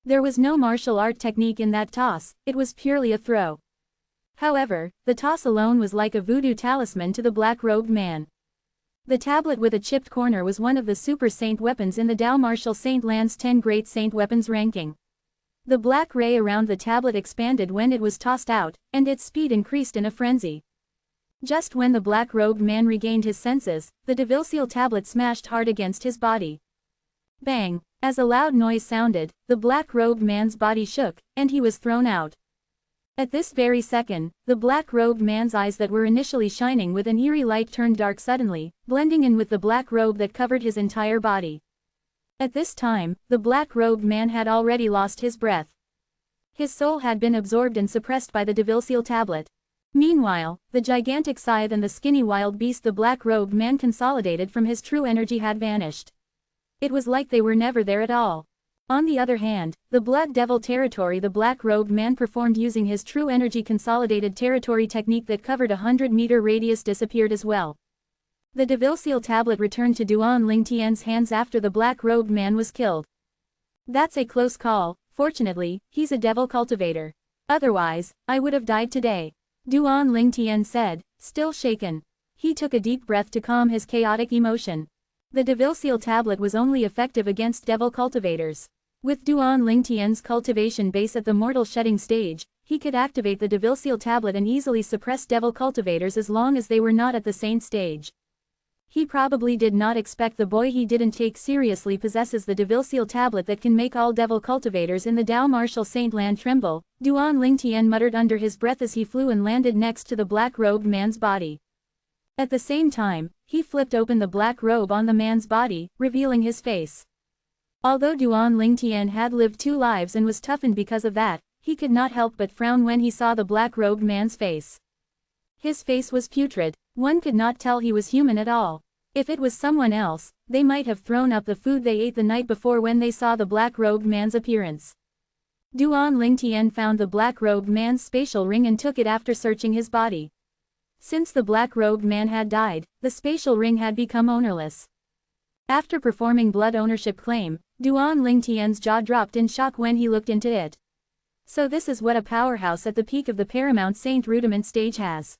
There was no martial art technique in that toss, it was purely a throw. However, the toss alone was like a voodoo talisman to the black-robed man. The tablet with a chipped corner was one of the super saint weapons in the Dao Martial Saint Land's 10 great saint weapons ranking. The black ray around the tablet expanded when it was tossed out, and its speed increased in a frenzy. Just when the black-robed man regained his senses, the Devilseal tablet smashed hard against his body. Bang! As a loud noise sounded, the black-robed man's body shook, and he was thrown out. At this very second, the black-robed man's eyes that were initially shining with an eerie light turned dark suddenly, blending in with the black robe that covered his entire body. At this time, the black-robed man had already lost his breath. His soul had been absorbed and suppressed by the Devilseal tablet. Meanwhile, the gigantic scythe and the skinny wild beast the black-robed man consolidated from his true energy had vanished. It was like they were never there at all. On the other hand, the blood devil territory the black-robed man performed using his true energy consolidated territory technique that covered a 100-meter radius disappeared as well. The Devilseal tablet returned to Duan Lingtian's hands after the black-robed man was killed. That's a close call. Fortunately, he's a devil cultivator. Otherwise, I would have died today. Duan Lingtian said, still shaken. He took a deep breath to calm his chaotic emotion. The Devilseal tablet was only effective against devil cultivators. With Duan Lingtian's cultivation base at the mortal shedding stage, he could activate the Devilseal tablet and easily suppress devil cultivators as long as they were not at the saint stage. He probably did not expect the boy he didn't take seriously possesses the Devilseal tablet that can make all devil cultivators in the Dao Martial Saint Land tremble, Duan Lingtian muttered under his breath as he flew and landed next to the black-robed man's body. At the same time, he flipped open the black robe on the man's body, revealing his face. Although Duan Lingtian had lived 2 lives and was toughened because of that, he could not help but frown when he saw the black-robed man's face. His face was putrid. One could not tell he was human at all. If it was someone else, they might have thrown up the food they ate the night before when they saw the black-robed man's appearance. Duan Lingtian found the black-robed man's spatial ring and took it after searching his body. Since the black-robed man had died, the spatial ring had become ownerless. After performing blood ownership claim, Duan Lingtian's jaw dropped in shock when he looked into it. So this is what a powerhouse at the peak of the Paramount Saint Rudiment stage has.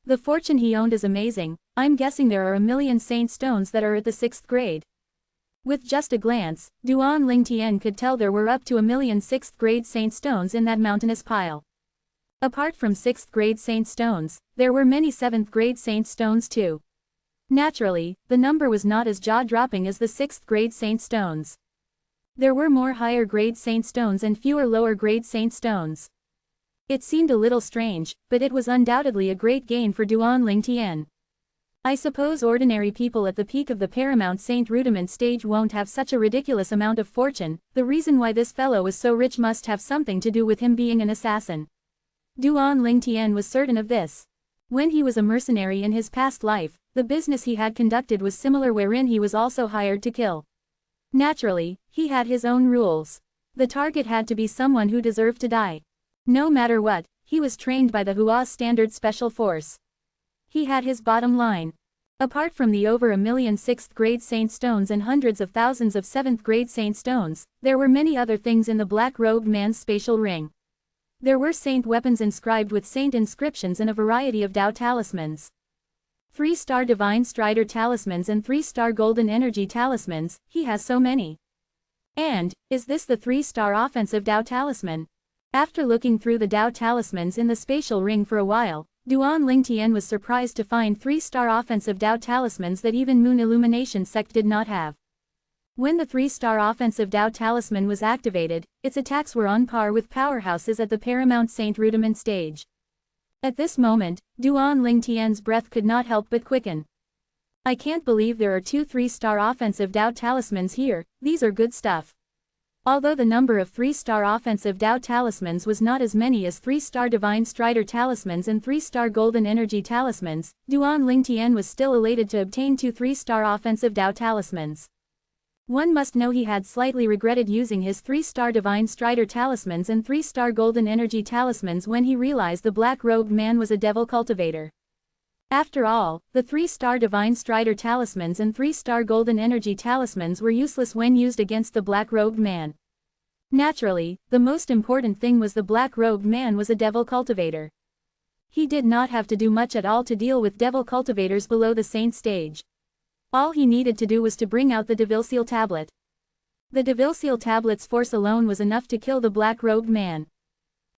The fortune he owned is amazing. I'm guessing there are 1,000,000 saint stones that are at the 6th grade. With just a glance, Duan Lingtian could tell there were up to 1,000,000 6th grade saint stones in that mountainous pile. Apart from 6th grade saint stones, there were many 7th grade saint stones too. Naturally, the number was not as jaw-dropping as the 6th grade saint stones. There were more higher grade saint stones and fewer lower grade saint stones. It seemed a little strange, but it was undoubtedly a great gain for Duan Lingtian. I suppose ordinary people at the peak of the Paramount Saint Rudiment stage won't have such a ridiculous amount of fortune. The reason why this fellow is so rich must have something to do with him being an assassin. Duan Lingtian was certain of this. When he was a mercenary in his past life, the business he had conducted was similar wherein he was also hired to kill. Naturally, he had his own rules. The target had to be someone who deserved to die. No matter what, he was trained by the Hua Standard Special Force. He had his bottom line. Apart from the over 1,000,000 6th grade saint stones and hundreds of thousands of 7th grade saint stones, there were many other things in the black-robed man's spatial ring. There were saint weapons inscribed with saint inscriptions and a variety of Dao talismans. 3-star Divine Strider talismans and 3-star Golden Energy talismans, he has so many. And, is this the 3-star offensive Dao talisman? After looking through the Dao talismans in the spatial ring for a while, Duan Lingtian was surprised to find 3-star offensive Dao talismans that even Moon Illumination sect did not have. When the 3-star offensive Dao talisman was activated, its attacks were on par with powerhouses at the Paramount Saint Rudiment stage. At this moment, Duan Lingtian's breath could not help but quicken. I can't believe there are 2 3-star offensive Dao talismans here. These are good stuff. Although the number of 3-star offensive Dao talismans was not as many as 3-star Divine Strider talismans and 3-star Golden Energy talismans, Duan Lingtian was still elated to obtain 2 3-star offensive Dao talismans. One must know he had slightly regretted using his 3-star Divine Strider talismans and 3-star Golden Energy talismans when he realized the black-robed man was a devil cultivator. After all, the 3-star Divine Strider talismans and 3-star Golden Energy talismans were useless when used against the black-robed man. Naturally, the most important thing was the black-robed man was a devil cultivator. He did not have to do much at all to deal with devil cultivators below the saint stage. All he needed to do was to bring out the Devilseal tablet. The Devilseal tablet's force alone was enough to kill the black-robed man.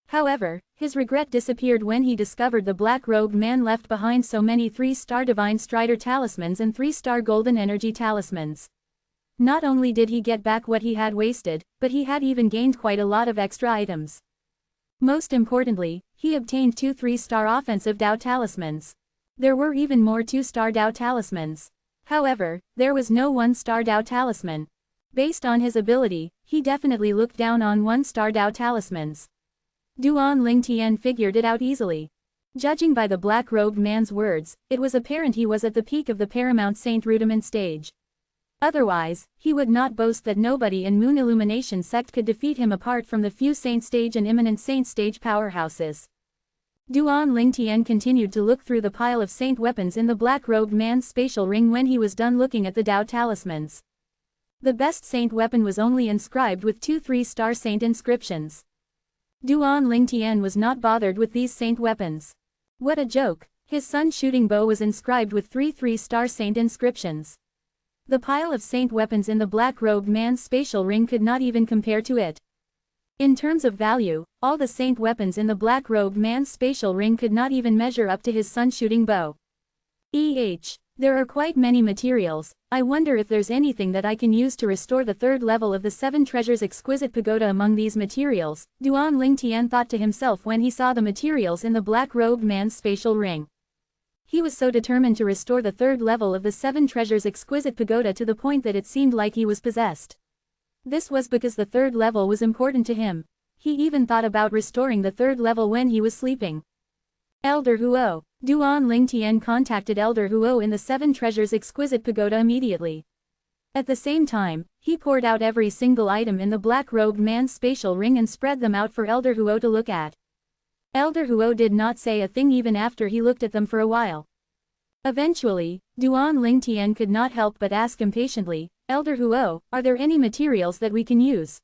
However, His regret disappeared when he discovered the black-robed man left behind so many 3-star Divine Strider talismans and 3-star Golden Energy talismans. Not only did he get back what he had wasted, but he had even gained quite a lot of extra items. Most importantly, he obtained 2 3-star offensive Dao talismans. There were even more 2-star Dao talismans. However, there was no 1-star Dao talisman. Based on his ability, he definitely looked down on 1-star Dao talismans. Duan Lingtian figured it out easily. Judging by the black-robed man's words, it was apparent he was at the peak of the Paramount Saint Rudiment stage. Otherwise, he would not boast that nobody in Moon Illumination sect could defeat him apart from the few Saint Stage and Imminent Saint Stage powerhouses. Duan Lingtian continued to look through the pile of Saint weapons in the black-robed man's spatial ring when he was done looking at the Dao talismans. The best Saint weapon was only inscribed with 2 3-star Saint inscriptions. Duan Lingtian was not bothered with these Saint weapons. What a joke! His sun's shooting bow was inscribed with 3 3-star Saint inscriptions. The pile of Saint weapons in the black-robed man's spatial ring could not even compare to it. In terms of value, all the Saint weapons in the black-robed man's spatial ring could not even measure up to his sun's shooting bow. There are quite many materials. I wonder if there's anything that I can use to restore the 3rd level of the 7 treasures exquisite pagoda among these materials, Duan Lingtian thought to himself when he saw the materials in the black-robed man's spatial ring. He was so determined to restore the 3rd level of the 7 treasures exquisite pagoda to the point that it seemed like he was possessed. This was because the 3rd level was important to him. He even thought about restoring the 3rd level when he was sleeping. Elder Huo. Duan Lingtian contacted Elder Huo in the 7 treasures exquisite pagoda immediately. At the same time, he poured out every single item in the black-robed man's spatial ring and spread them out for Elder Huo to look at. Elder Huo did not say a thing even after he looked at them for a while. Eventually, Duan Lingtian could not help but ask impatiently, Elder Huo, are there any materials that we can use?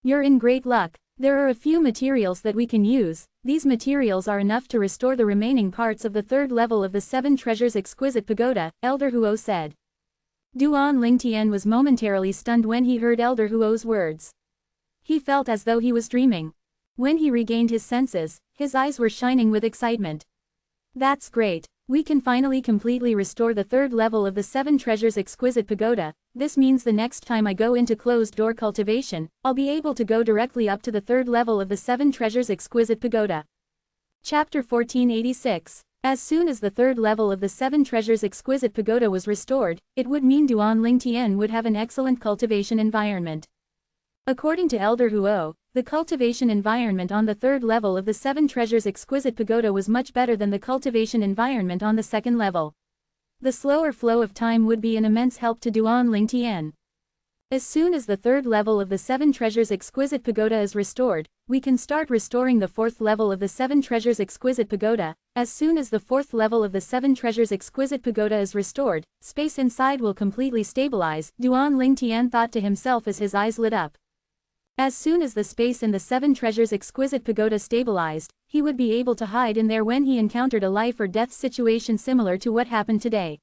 You're in great luck. There are a few materials that we can use. These materials are enough to restore the remaining parts of the 3rd level of the 7 treasures exquisite pagoda, Elder Huo said. Duan Lingtian was momentarily stunned when he heard Elder Huo's words. He felt as though he was dreaming. When he regained his senses, his eyes were shining with excitement. That's great. We can finally completely restore the 3rd level of the 7 treasures exquisite pagoda. This means the next time I go into closed-door cultivation, I'll be able to go directly up to the 3rd level of the 7 treasures exquisite pagoda. Chapter 1486. As soon as the 3rd level of the 7 treasures exquisite pagoda was restored, it would mean Duan Lingtian would have an excellent cultivation environment. According to Elder Huo, the cultivation environment on the 3rd level of the 7 treasures exquisite pagoda was much better than the cultivation environment on the 2nd level. The slower flow of time would be an immense help to Duan Lingtian. As soon as the 3rd level of the 7 treasures exquisite pagoda is restored, we can start restoring the 4th level of the 7 treasures exquisite pagoda. As soon as the 4th level of the 7 treasures exquisite pagoda is restored, space inside will completely stabilize, Duan Lingtian thought to himself as his eyes lit up. As soon as the space in the 7 treasures exquisite pagoda stabilized, he would be able to hide in there when he encountered a life or death situation similar to what happened today.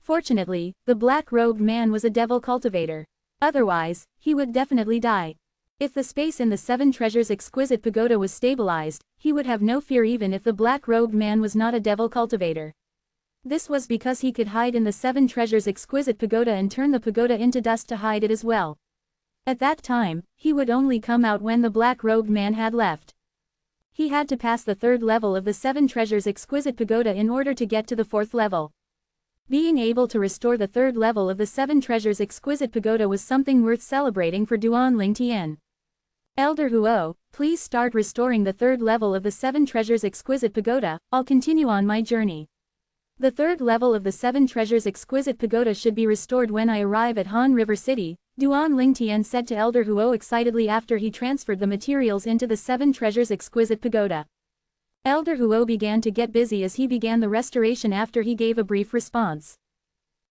Fortunately, the black-robed man was a devil cultivator. Otherwise, he would definitely die. If the space in the 7 treasures exquisite pagoda was stabilized, he would have no fear even if the black-robed man was not a devil cultivator. This was because he could hide in the 7 treasures exquisite pagoda and turn the pagoda into dust to hide it as well. At that time, he would only come out when the black-robed man had left. He had to pass the 3rd level of the 7 treasures exquisite pagoda in order to get to the 4th level. Being able to restore the 3rd level of the 7 treasures exquisite pagoda was something worth celebrating for Duan Lingtian. Elder Huo, please start restoring the 3rd level of the 7 treasures exquisite pagoda. I'll continue on my journey. The 3rd level of the 7 treasures exquisite pagoda should be restored when I arrive at Han River City, Duan Lingtian said to Elder Huo excitedly after he transferred the materials into the 7 treasures exquisite pagoda. Elder Huo began to get busy as he began the restoration after he gave a brief response.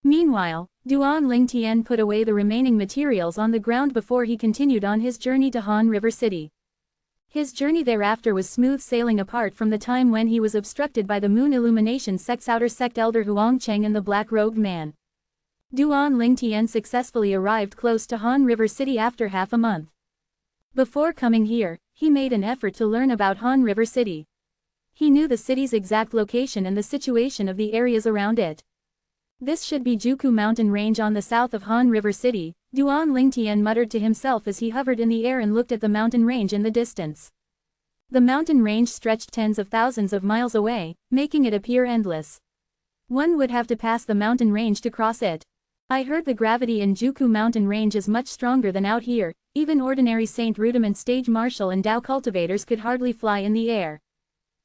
Meanwhile, Duan Lingtian put away the remaining materials on the ground before he continued on his journey to Han River City. His journey thereafter was smooth sailing apart from the time when he was obstructed by the Moon Illumination sect's outer sect Elder Huangcheng and the black-robed man. Duan Lingtian successfully arrived close to Han River City after half a month. Before coming here, he made an effort to learn about Han River City. He knew the city's exact location and the situation of the areas around it. This should be Juku Mountain Range on the south of Han River City, Duan Lingtian muttered to himself as he hovered in the air and looked at the mountain range in the distance. The mountain range stretched tens of thousands of miles away, making it appear endless. One would have to pass the mountain range to cross it. I heard the gravity in Juku Mountain Range is much stronger than out here, even ordinary Saint Rudiment Stage Martial and Dao cultivators could hardly fly in the air.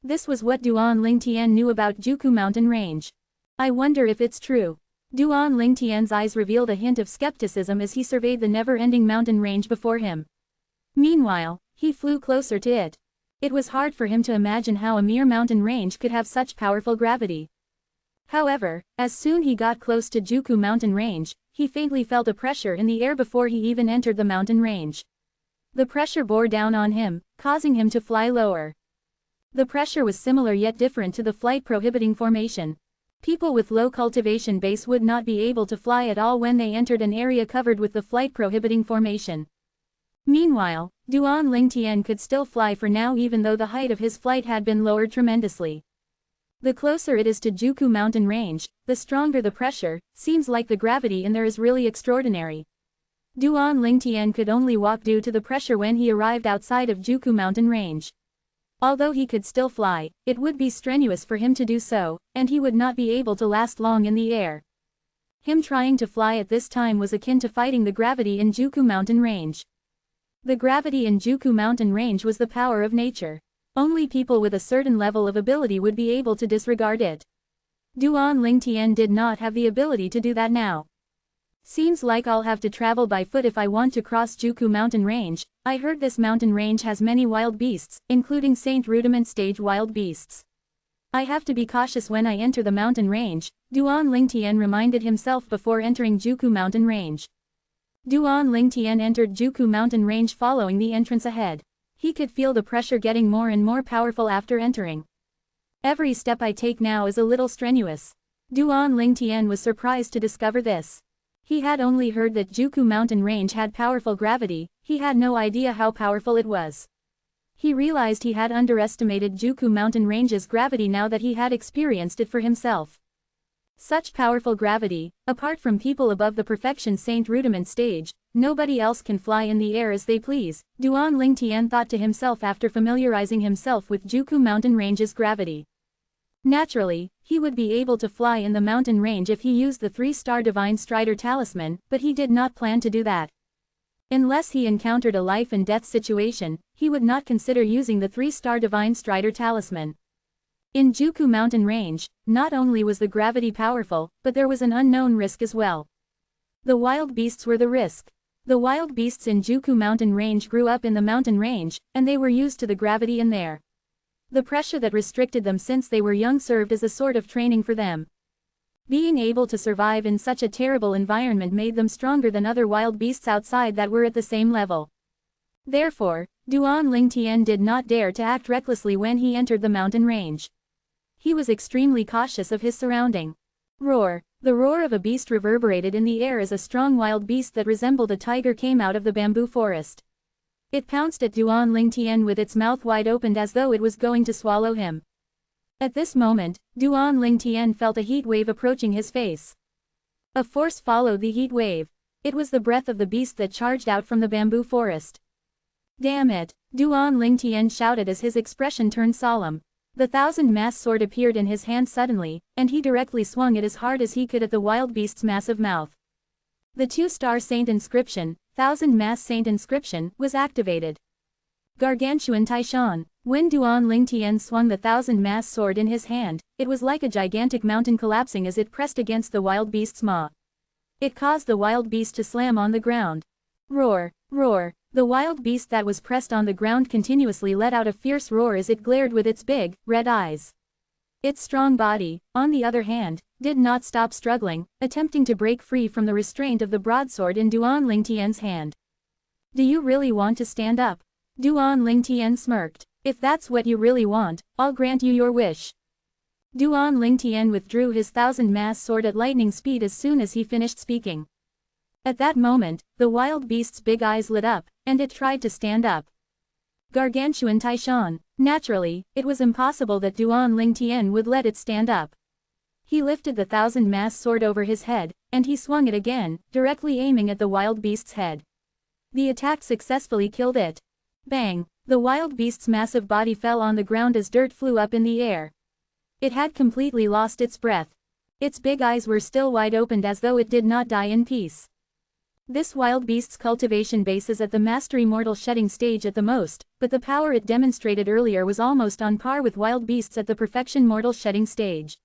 This was what Duan Lingtian knew about Juku Mountain Range. I wonder if it's true. Duan Lingtian's eyes revealed a hint of skepticism as he surveyed the never-ending mountain range before him. Meanwhile, he flew closer to it. It was hard for him to imagine how a mere mountain range could have such powerful gravity. However, as soon he got close to Juku Mountain Range, he faintly felt a pressure in the air before he even entered the mountain range. The pressure bore down on him, causing him to fly lower. The pressure was similar yet different to the flight-prohibiting formation. People with low cultivation base would not be able to fly at all when they entered an area covered with the flight-prohibiting formation. Meanwhile, Duan Lingtian could still fly for now even though the height of his flight had been lowered tremendously. The closer it is to Juku Mountain Range, the stronger the pressure. Seems like the gravity in there is really extraordinary. Duan Lingtian could only walk due to the pressure when he arrived outside of Juku Mountain Range. Although he could still fly, it would be strenuous for him to do so, and he would not be able to last long in the air. Him trying to fly at this time was akin to fighting the gravity in Juku Mountain Range. The gravity in Juku Mountain Range was the power of nature. Only people with a certain level of ability would be able to disregard it. Duan Lingtian did not have the ability to do that now. Seems like I'll have to travel by foot if I want to cross Juku Mountain Range. I heard this mountain range has many wild beasts, including Saint Rudiment Stage wild beasts. I have to be cautious when I enter the mountain range, Duan Lingtian reminded himself before entering Juku Mountain Range. Duan Lingtian entered Juku Mountain Range following the entrance ahead. He could feel the pressure getting more and more powerful after entering. Every step I take now is a little strenuous. Duan Lingtian was surprised to discover this. He had only heard that Juku Mountain Range had powerful gravity, he had no idea how powerful it was. He realized he had underestimated Juku Mountain Range's gravity now that he had experienced it for himself. Such powerful gravity, apart from people above the perfection Saint Rudiment Stage, nobody else can fly in the air as they please, Duan Lingtian thought to himself after familiarizing himself with Juku Mountain Range's gravity. Naturally, he would be able to fly in the mountain range if he used the 3-star Divine Strider talisman, but he did not plan to do that. Unless he encountered a life and death situation, he would not consider using the 3-star Divine Strider talisman. In Juku Mountain Range, not only was the gravity powerful, but there was an unknown risk as well. The wild beasts were the risk. The wild beasts in Juku Mountain Range grew up in the mountain range, and they were used to the gravity in there. The pressure that restricted them since they were young served as a sort of training for them. Being able to survive in such a terrible environment made them stronger than other wild beasts outside that were at the same level. Therefore, Duan Lingtian did not dare to act recklessly when he entered the mountain range. He was extremely cautious of his surrounding. Roar! The roar of a beast reverberated in the air as a strong wild beast that resembled a tiger came out of the bamboo forest. It pounced at Duan Lingtian with its mouth wide opened as though it was going to swallow him. At this moment, Duan Lingtian felt a heat wave approaching his face. A force followed the heat wave. It was the breath of the beast that charged out from the bamboo forest. Damn it! Duan Lingtian shouted as his expression turned solemn. The 1,000-mass sword appeared in his hand suddenly, and he directly swung it as hard as he could at the wild beast's massive mouth. The 2-star Saint inscription, 1,000-mass Saint inscription, was activated. Gargantuan Taishan. When Duan Lingtian swung the 1,000-mass sword in his hand, it was like a gigantic mountain collapsing as it pressed against the wild beast's maw. It caused the wild beast to slam on the ground. Roar! Roar! The wild beast that was pressed on the ground continuously let out a fierce roar as it glared with its big, red eyes. Its strong body, on the other hand, did not stop struggling, attempting to break free from the restraint of the broadsword in Duan Lingtian's hand. Do you really want to stand up? Duan Lingtian smirked. If that's what you really want, I'll grant you your wish. Duan Lingtian withdrew his 1,000-mass sword at lightning speed as soon as he finished speaking. At that moment, the wild beast's big eyes lit up, and it tried to stand up. Gargantuan Taishan. Naturally, it was impossible that Duan Lingtian would let it stand up. He lifted the 1,000-mass sword over his head, and he swung it again, directly aiming at the wild beast's head. The attack successfully killed it. Bang! The wild beast's massive body fell on the ground as dirt flew up in the air. It had completely lost its breath. Its big eyes were still wide opened as though it did not die in peace. This wild beast's cultivation base is at the Mastery Mortal Shedding stage at the most, but the power it demonstrated earlier was almost on par with wild beasts at the Perfection Mortal Shedding stage.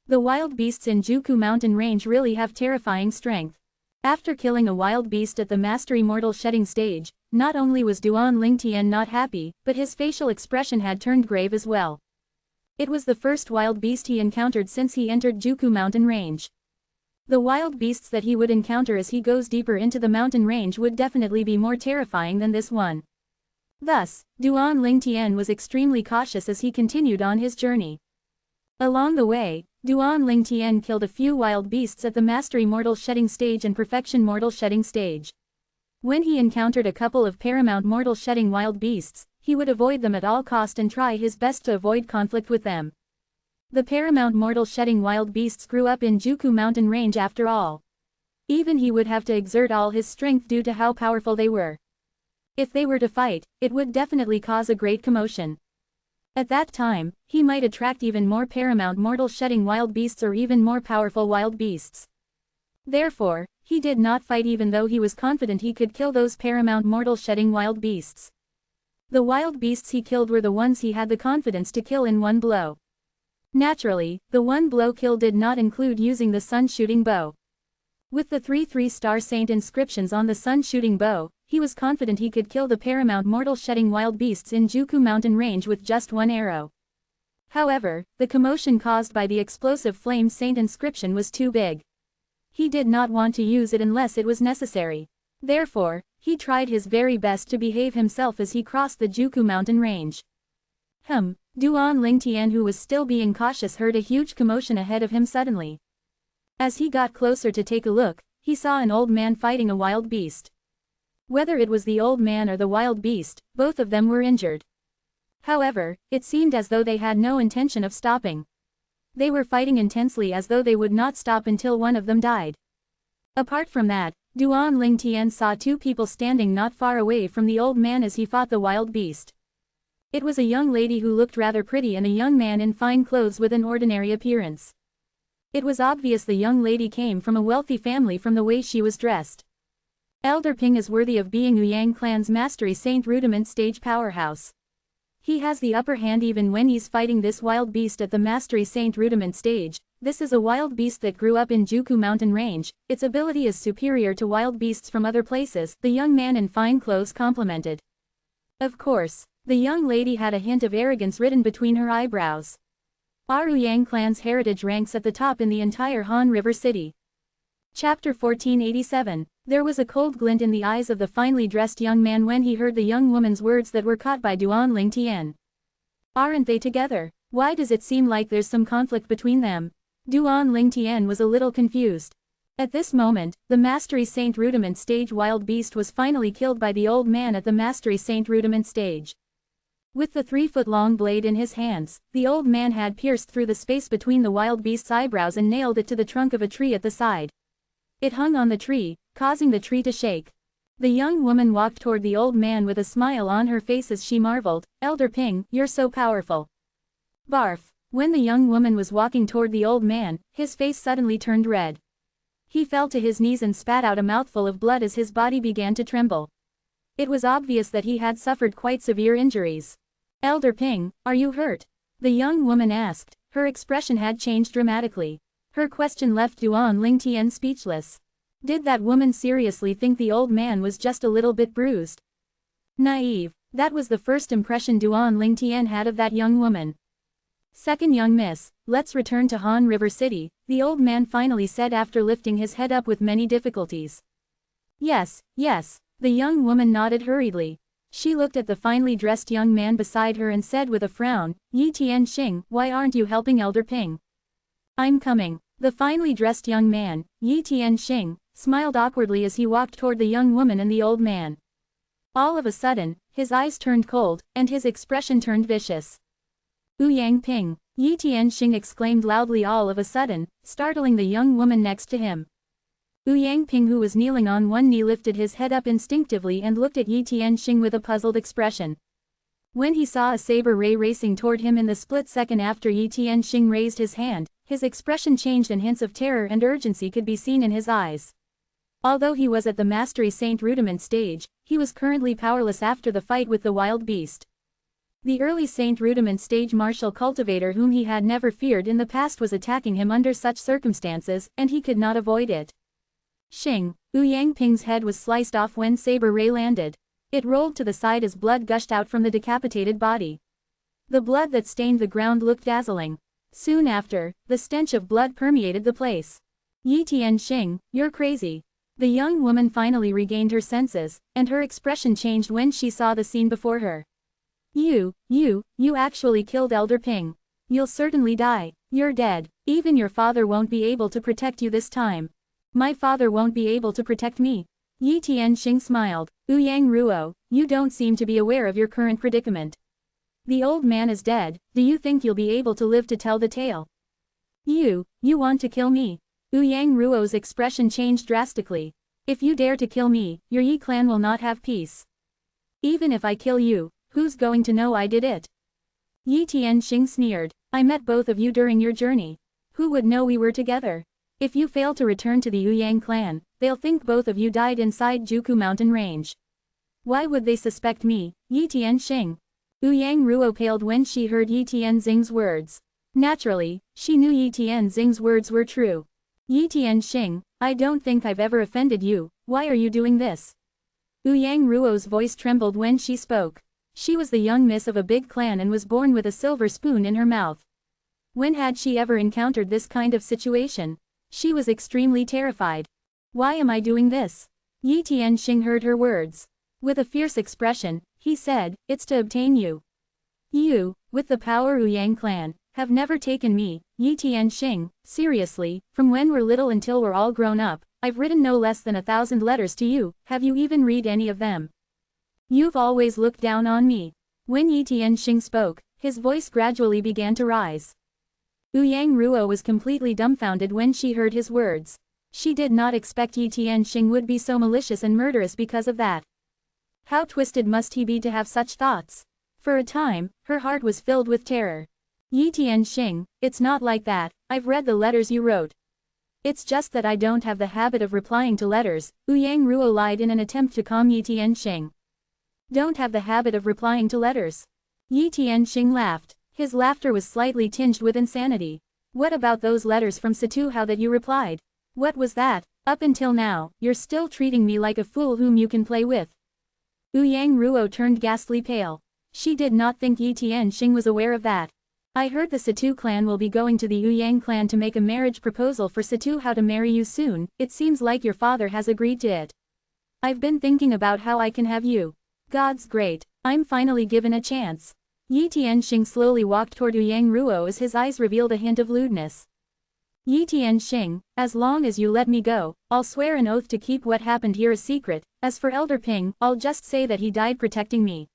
The wild beasts in Juku Mountain Range really have terrifying strength. After killing a wild beast at the Mastery Mortal Shedding stage, not only was Duan Lingtian not happy, but his facial expression had turned grave as well. It was the first wild beast he encountered since he entered Juku Mountain Range. The wild beasts that he would encounter as he goes deeper into the mountain range would definitely be more terrifying than this one. Thus, Duan Lingtian was extremely cautious as he continued on his journey. Along the way, Duan Lingtian killed a few wild beasts at the Mastery Mortal Shedding stage and Perfection Mortal Shedding stage. When he encountered a couple of Paramount Mortal Shedding wild beasts, he would avoid them at all cost and try his best to avoid conflict with them. The Paramount Mortal Shedding wild beasts grew up in Juku Mountain Range after all. Even he would have to exert all his strength due to how powerful they were. If they were to fight, it would definitely cause a great commotion. At that time, he might attract even more Paramount Mortal Shedding wild beasts or even more powerful wild beasts. Therefore, he did not fight even though he was confident he could kill those Paramount Mortal Shedding wild beasts. The wild beasts he killed were the ones he had the confidence to kill in one blow. Naturally, the one-blow kill did not include using the sun-shooting bow. With the 3 3-star saint inscriptions on the sun-shooting bow, he was confident he could kill the Paramount Mortal Shedding wild beasts in Juku Mountain Range with just one arrow. However, the commotion caused by the explosive flame saint inscription was too big. He did not want to use it unless it was necessary. Therefore, he tried his very best to behave himself as he crossed the Juku Mountain Range. Duan Lingtian, who was still being cautious, heard a huge commotion ahead of him suddenly. As he got closer to take a look, he saw an old man fighting a wild beast. Whether it was the old man or the wild beast, both of them were injured. However, it seemed as though they had no intention of stopping. They were fighting intensely as though they would not stop until one of them died. Apart from that, Duan Lingtian saw 2 people standing not far away from the old man as he fought the wild beast. It was a young lady who looked rather pretty and a young man in fine clothes with an ordinary appearance. It was obvious the young lady came from a wealthy family from the way she was dressed. Elder Ping is worthy of being Yang Clan's Mastery Saint Rudiment stage powerhouse. He has the upper hand even when he's fighting this wild beast at the Mastery Saint Rudiment stage. This is a wild beast that grew up in Juku Mountain Range. Its ability is superior to wild beasts from other places, the young man in fine clothes complimented. Of course, the young lady had a hint of arrogance written between her eyebrows. Yang Clan's heritage ranks at the top in the entire Han River City. Chapter 1487. There was a cold glint in the eyes of the finely dressed young man when he heard the young woman's words that were caught by Duan Lingtian. Aren't they together? Why does it seem like there's some conflict between them? Duan Lingtian was a little confused. At this moment, the Mastery Saint Rudiment stage wild beast was finally killed by the old man at the Mastery Saint Rudiment stage. With the 3-foot-long blade in his hands, the old man had pierced through the space between the wild beast's eyebrows and nailed it to the trunk of a tree at the side. It hung on the tree, causing the tree to shake. The young woman walked toward the old man with a smile on her face as she marveled, "Elder Ping, you're so powerful." Barf! When the young woman was walking toward the old man, his face suddenly turned red. He fell to his knees and spat out a mouthful of blood as his body began to tremble. It was obvious that he had suffered quite severe injuries. "Elder Ping, are you hurt?" the young woman asked. Her expression had changed dramatically. Her question left Duan Lingtian speechless. Did that woman seriously think the old man was just a little bit bruised? Naive. That was the first impression Duan Lingtian had of that young woman. "Second young miss, let's return to Han River City," the old man finally said after lifting his head up with many difficulties. Yes, the young woman nodded hurriedly. She looked at the finely dressed young man beside her and said with a frown, "Yi Tianxing, why aren't you helping Elder Ping?" "I'm coming." The finely dressed young man, Yi Tianxing, smiled awkwardly as he walked toward the young woman and the old man. All of a sudden, his eyes turned cold, and his expression turned vicious. Ouyang Ping, Yi Tianxing exclaimed loudly all of a sudden, startling the young woman next to him. Ouyang Ping, who was kneeling on one knee, lifted his head up instinctively and looked at Yi Tianxing with a puzzled expression. When he saw a saber ray racing toward him in the split second after Yi Tianxing raised his hand, his expression changed and hints of terror and urgency could be seen in his eyes. Although he was at the Mastery Saint Rudiment stage, he was currently powerless after the fight with the wild beast. The early Saint Rudiment stage martial cultivator whom he had never feared in the past was attacking him under such circumstances, and he could not avoid it. Shing, Ouyang Ping's head was sliced off when saber ray landed. It rolled to the side as blood gushed out from the decapitated body. The blood that stained the ground looked dazzling. Soon after, the stench of blood permeated the place. Yi Tianxing, you're crazy. The young woman finally regained her senses, and her expression changed when she saw the scene before her. You actually killed Elder Ping. You'll certainly die. You're dead. Even your father won't be able to protect you this time. My father won't be able to protect me. Yi Tianxing smiled. Ouyang Ruo, you don't seem to be aware of your current predicament. The old man is dead. Do you think you'll be able to live to tell the tale? You want to kill me? Ouyang Ruo's expression changed drastically. If you dare to kill me, your Yi clan will not have peace. Even if I kill you, who's going to know I did it? Yi Tianxing sneered. I met both of you during your journey. Who would know we were together? If you fail to return to the Ouyang clan, they'll think both of you died inside Juku mountain range. Why would they suspect me, Yi Tianxing? Ouyang Ruo paled when she heard Yi Tianxing's words. Naturally, she knew Yi Tianxing's words were true. Yi Tianxing, I don't think I've ever offended you. Why are you doing this? Ouyang Ruo's voice trembled when she spoke. She was the young miss of a big clan and was born with a silver spoon in her mouth. When had she ever encountered this kind of situation? She was extremely terrified. Why am I doing this? Yi Tianxing heard her words. With a fierce expression, he said, it's to obtain you. You, with the power Ouyang clan, have never taken me, Yi Tianxing, seriously. From when we're little until we're all grown up, I've written no less than 1,000 letters to you. Have you even read any of them? You've always looked down on me. When Yi Tianxing spoke, his voice gradually began to rise. Ouyang Ruo was completely dumbfounded when she heard his words. She did not expect Yi Tianxing would be so malicious and murderous because of that. How twisted must he be to have such thoughts? For a time, her heart was filled with terror. Yi Tianxing, it's not like that. I've read the letters you wrote. It's just that I don't have the habit of replying to letters. Ouyang Ruo lied in an attempt to calm Yi Tianxing. Don't have the habit of replying to letters. Yi Tianxing laughed. His laughter was slightly tinged with insanity. What about those letters from Satuhao that you replied? What was that? Up until now, you're still treating me like a fool whom you can play with. Ouyang Ruo turned ghastly pale. She did not think Yi Tianxing was aware of that. I heard the Satu clan will be going to the Ouyang clan to make a marriage proposal for Satuhao to marry you soon. It seems like your father has agreed to it. I've been thinking about how I can have you. God's great. I'm finally given a chance. Yi Tianxing slowly walked toward Ouyang Ruo as his eyes revealed a hint of lewdness. Yi Tianxing, as long as you let me go, I'll swear an oath to keep what happened here a secret. As for Elder Ping, I'll just say that he died protecting me.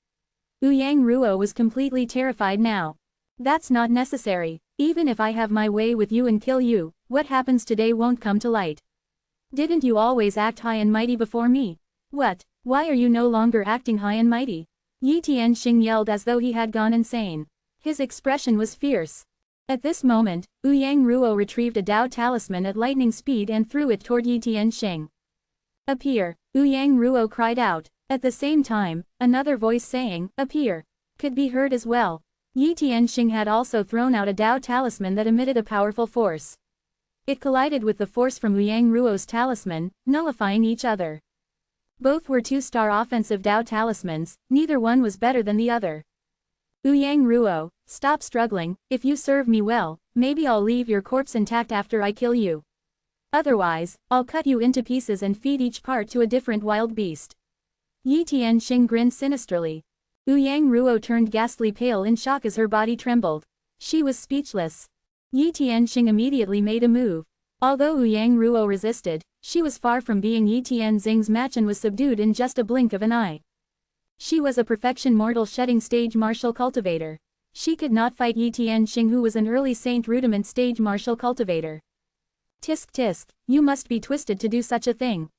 Ouyang Ruo was completely terrified now. That's not necessary. Even if I have my way with you and kill you, what happens today won't come to light. Didn't you always act high and mighty before me? What? Why are you no longer acting high and mighty? Yi Tianxing yelled as though he had gone insane. His expression was fierce. At this moment, Ouyang Ruo retrieved a Dao talisman at lightning speed and threw it toward Yi Tianxing. Appear! Ouyang Ruo cried out. At the same time, another voice saying, appear, could be heard as well. Yi Tianxing had also thrown out a Dao talisman that emitted a powerful force. It collided with the force from Ouyang Ruo's talisman, nullifying each other. Both were 2-star offensive Dao talismans, neither one was better than the other. Ouyang Ruo, stop struggling. If you serve me well, maybe I'll leave your corpse intact after I kill you. Otherwise, I'll cut you into pieces and feed each part to a different wild beast. Yi Tianxing grinned sinisterly. Ouyang Ruo turned ghastly pale in shock as her body trembled. She was speechless. Yi Tianxing immediately made a move. Although Ouyang Ruo resisted, she was far from being Yi Tianxing's match and was subdued in just a blink of an eye. She was a perfection mortal shedding stage martial cultivator. She could not fight Yi Tianxing, who was an early saint rudiment stage martial cultivator. Tisk tisk, you must be twisted to do such a thing.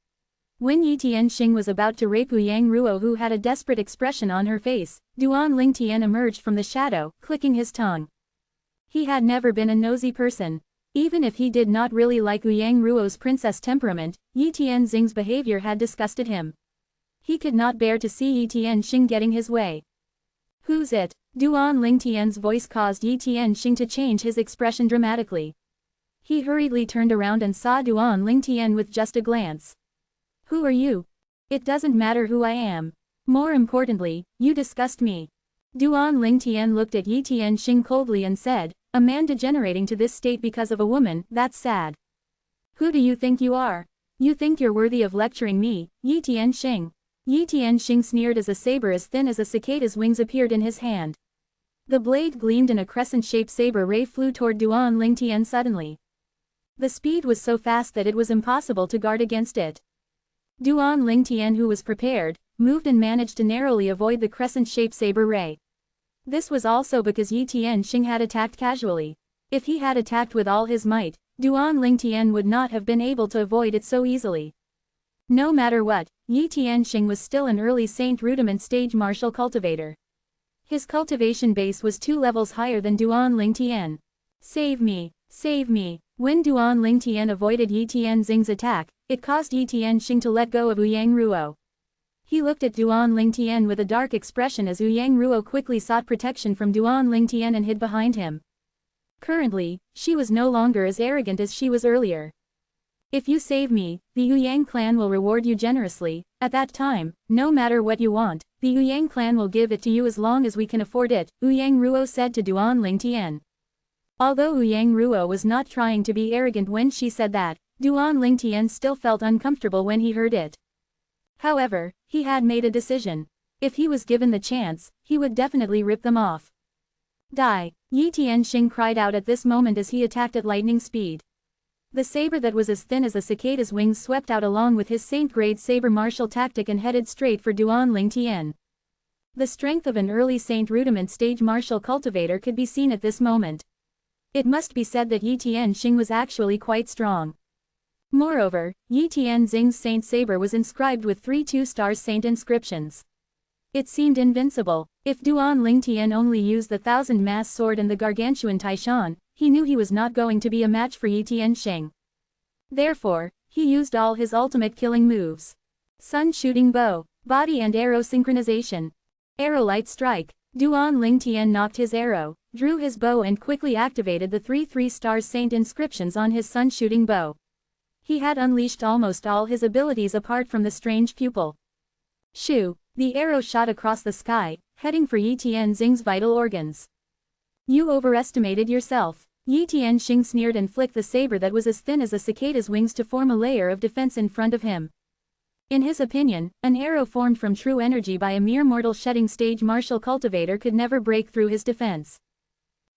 When Yi Tianxing was about to rape Yang Ruo, who had a desperate expression on her face, Duan Lingtian emerged from the shadow, clicking his tongue. He had never been a nosy person. Even if he did not really like Yang Ruo's princess temperament, Yi Tianxing's behavior had disgusted him. He could not bear to see Yi Tianxing getting his way. Who's it? Duan Lingtian's voice caused Yi Tianxing to change his expression dramatically. He hurriedly turned around and saw Duan Lingtian with just a glance. Who are you? It doesn't matter who I am. More importantly, you disgust me. Duan Lingtian looked at Yi Tianxing coldly and said, a man degenerating to this state because of a woman, that's sad. Who do you think you are? You think you're worthy of lecturing me, Yi Tianxing? Yi Tianxing sneered as a saber as thin as a cicada's wings appeared in his hand. The blade gleamed and a crescent-shaped saber ray flew toward Duan Lingtian suddenly. The speed was so fast that it was impossible to guard against it. Duan Lingtian, who was prepared, moved and managed to narrowly avoid the crescent-shaped saber ray. This was also because Yi Tianxing had attacked casually. If he had attacked with all his might, Duan Lingtian would not have been able to avoid it so easily. No matter what, Yi Tianxing was still an early saint rudiment stage martial cultivator. His cultivation base was 2 levels higher than Duan Lingtian. Save me, save me. When Duan Lingtian avoided Yi Tianxing's attack, it caused Yi Tianxing to let go of Yang Ruo. He looked at Duan Lingtian with a dark expression as Yang Ruo quickly sought protection from Duan Lingtian and hid behind him. Currently, she was no longer as arrogant as she was earlier. If you save me, the Yang clan will reward you generously. At that time, no matter what you want, the Yang clan will give it to you as long as we can afford it, Yang Ruo said to Duan Lingtian. Although Yang Ruo was not trying to be arrogant when she said that, Duan Lingtian still felt uncomfortable when he heard it. However, he had made a decision. If he was given the chance, he would definitely rip them off. Die! Yi Tianxing cried out at this moment as he attacked at lightning speed. The saber that was as thin as a cicada's wings swept out along with his saint-grade saber martial tactic and headed straight for Duan Lingtian. The strength of an early saint rudiment stage martial cultivator could be seen at this moment. It must be said that Yi Tianxing was actually quite strong. Moreover, Yi Tianxing's saint saber was inscribed with 3 2-star saint inscriptions. It seemed invincible. If Duan Lingtian only used the 1000-mass sword and the gargantuan Taishan, he knew he was not going to be a match for Yi Tianxing. Therefore, he used all his ultimate killing moves. Sun shooting bow, body and arrow synchronization. Arrow light strike. Duan Lingtian knocked his arrow, drew his bow and quickly activated the 3 3-star saint inscriptions on his sun shooting bow. He had unleashed almost all his abilities apart from the strange pupil. Shoo! The arrow shot across the sky, heading for Yi Tianxing's vital organs. You overestimated yourself. Yi Tianxing sneered and flicked the saber that was as thin as a cicada's wings to form a layer of defense in front of him. In his opinion, an arrow formed from true energy by a mere mortal shedding stage martial cultivator could never break through his defense.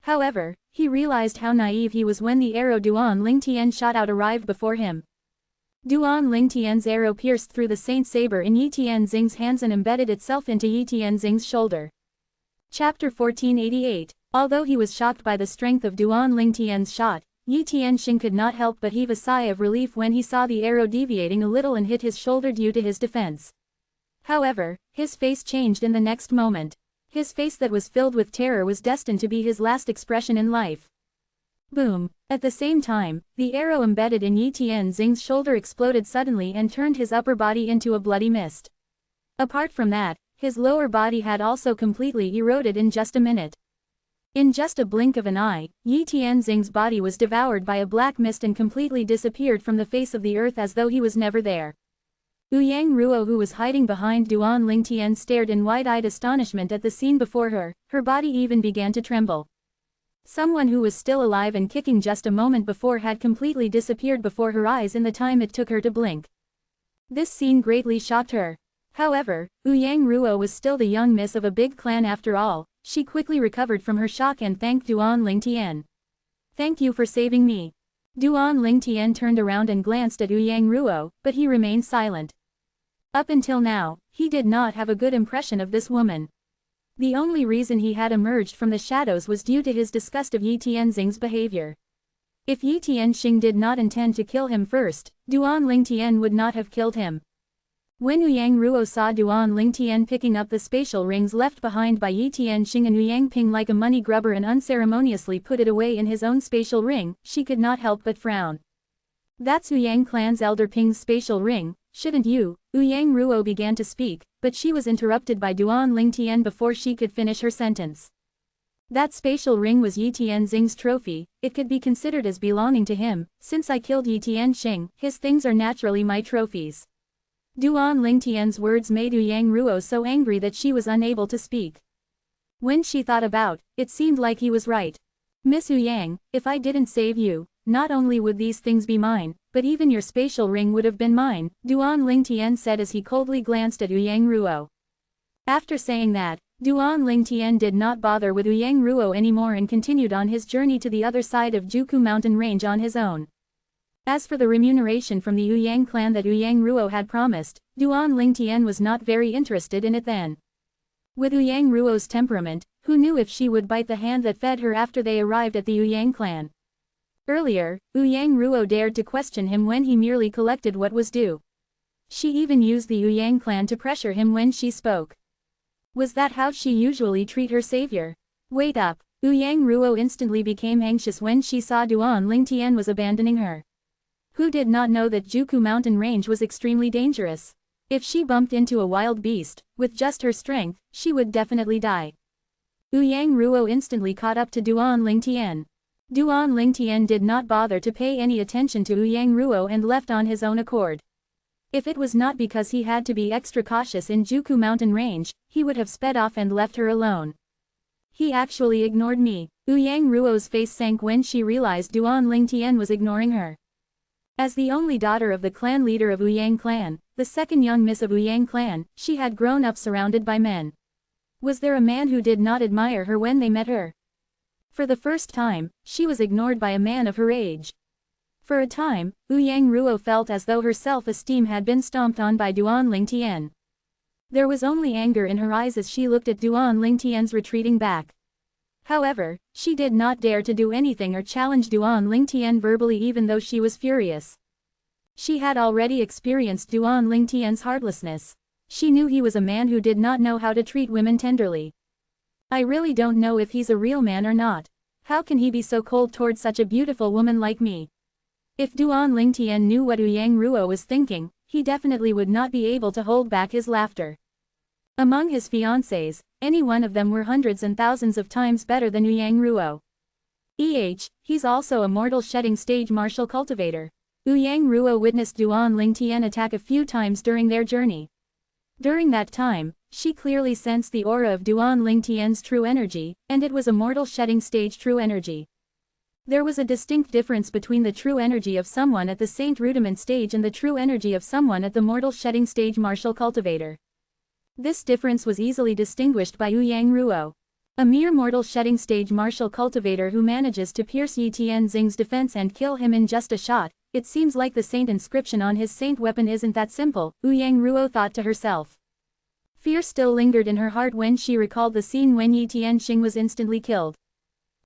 However, he realized how naive he was when the arrow Duan Lingtian shot out arrived before him. Duan Lingtian's arrow pierced through the saint saber in Yi Tianxing's hands and embedded itself into Yi Tianxing's shoulder. Chapter 1488. Although he was shocked by the strength of Duan Lingtian's shot, Yi Tianxing could not help but heave a sigh of relief when he saw the arrow deviating a little and hit his shoulder due to his defense. However, his face changed in the next moment. His face that was filled with terror was destined to be his last expression in life. Boom! At the same time, the arrow embedded in Yi Tianxing's shoulder exploded suddenly and turned his upper body into a bloody mist. Apart from that, his lower body had also completely eroded in just a minute. In just a blink of an eye, Yi Tianxing's body was devoured by a black mist and completely disappeared from the face of the earth as though he was never there. Yang Ruo, who was hiding behind Duan Lingtian, stared in wide-eyed astonishment at the scene before her. Her body even began to tremble. Someone who was still alive and kicking just a moment before had completely disappeared before her eyes in the time it took her to blink. This scene greatly shocked her. However, Yang Ruo was still the young miss of a big clan after all. She quickly recovered from her shock and thanked Duan Lingtian. Thank you for saving me. Duan Lingtian turned around and glanced at Yang Ruo, but he remained silent. Up until now, he did not have a good impression of this woman. The only reason he had emerged from the shadows was due to his disgust of Yi Tianxing's behavior. If Yi Tianxing did not intend to kill him first, Duan Lingtian would not have killed him. When Ouyang Ruo saw Duan Lingtian picking up the spatial rings left behind by Yi Tianxing and Ouyang Ping like a money grubber and unceremoniously put it away in his own spatial ring, she could not help but frown. That's Ouyang clan's elder Ping's spatial ring, shouldn't you? Ouyang Ruo began to speak, but she was interrupted by Duan Lingtian before she could finish her sentence. That spatial ring was Yi Tianxing's trophy, it could be considered as belonging to him, since I killed Yi Tianxing, his things are naturally my trophies. Duan Lingtian's words made Ouyang Ruo so angry that she was unable to speak. When she thought about, it seemed like he was right. Miss Ouyang, if I didn't save you, not only would these things be mine, but even your spatial ring would have been mine, Duan Lingtian said as he coldly glanced at Ouyang Ruo. After saying that, Duan Lingtian did not bother with Ouyang Ruo anymore and continued on his journey to the other side of Juku mountain range on his own. As for the remuneration from the Ouyang clan that Ouyang Ruo had promised, Duan Lingtian was not very interested in it then. With Ouyang Ruo's temperament, who knew if she would bite the hand that fed her after they arrived at the Ouyang clan? Earlier, Ouyang Ruo dared to question him when he merely collected what was due. She even used the Ouyang clan to pressure him when she spoke. Was that how she usually treat her savior? Wait up. Ouyang Ruo instantly became anxious when she saw Duan Lingtian was abandoning her. Who did not know that Juku mountain range was extremely dangerous? If she bumped into a wild beast, with just her strength, she would definitely die. Ouyang Ruo instantly caught up to Duan Lingtian. Duan Lingtian did not bother to pay any attention to Ouyang Ruo and left on his own accord. If it was not because he had to be extra cautious in Juku mountain range, he would have sped off and left her alone. He actually ignored me. Ouyang Ruo's face sank when she realized Duan Lingtian was ignoring her. As the only daughter of the clan leader of Ouyang clan, the second young miss of Ouyang clan, she had grown up surrounded by men. Was there a man who did not admire her when they met her? For the first time, she was ignored by a man of her age. For a time, Ouyang Ruo felt as though her self-esteem had been stomped on by Duan Lingtian. There was only anger in her eyes as she looked at Duan Lingtian's retreating back. However, she did not dare to do anything or challenge Duan Lingtian verbally even though she was furious. She had already experienced Duan Lingtian's heartlessness. She knew he was a man who did not know how to treat women tenderly. I really don't know if he's a real man or not. How can he be so cold towards such a beautiful woman like me? If Duan Lingtian knew what Ouyang Ruo was thinking, he definitely would not be able to hold back his laughter. Among his fiancés, any one of them were hundreds and thousands of times better than Ouyang Ruo. He's also a mortal shedding stage martial cultivator. Ouyang Ruo witnessed Duan Lingtian attack a few times during their journey. During that time, she clearly sensed the aura of Duan Lingtian's true energy, and it was a mortal shedding stage true energy. There was a distinct difference between the true energy of someone at the Saint Rudiment stage and the true energy of someone at the mortal shedding stage martial cultivator. This difference was easily distinguished by Ouyang Ruo. A mere mortal shedding stage martial cultivator who manages to pierce Yi Tianxing's defense and kill him in just a shot, it seems like the saint inscription on his saint weapon isn't that simple, Ouyang Ruo thought to herself. Fear still lingered in her heart when she recalled the scene when Yi Tianxing was instantly killed.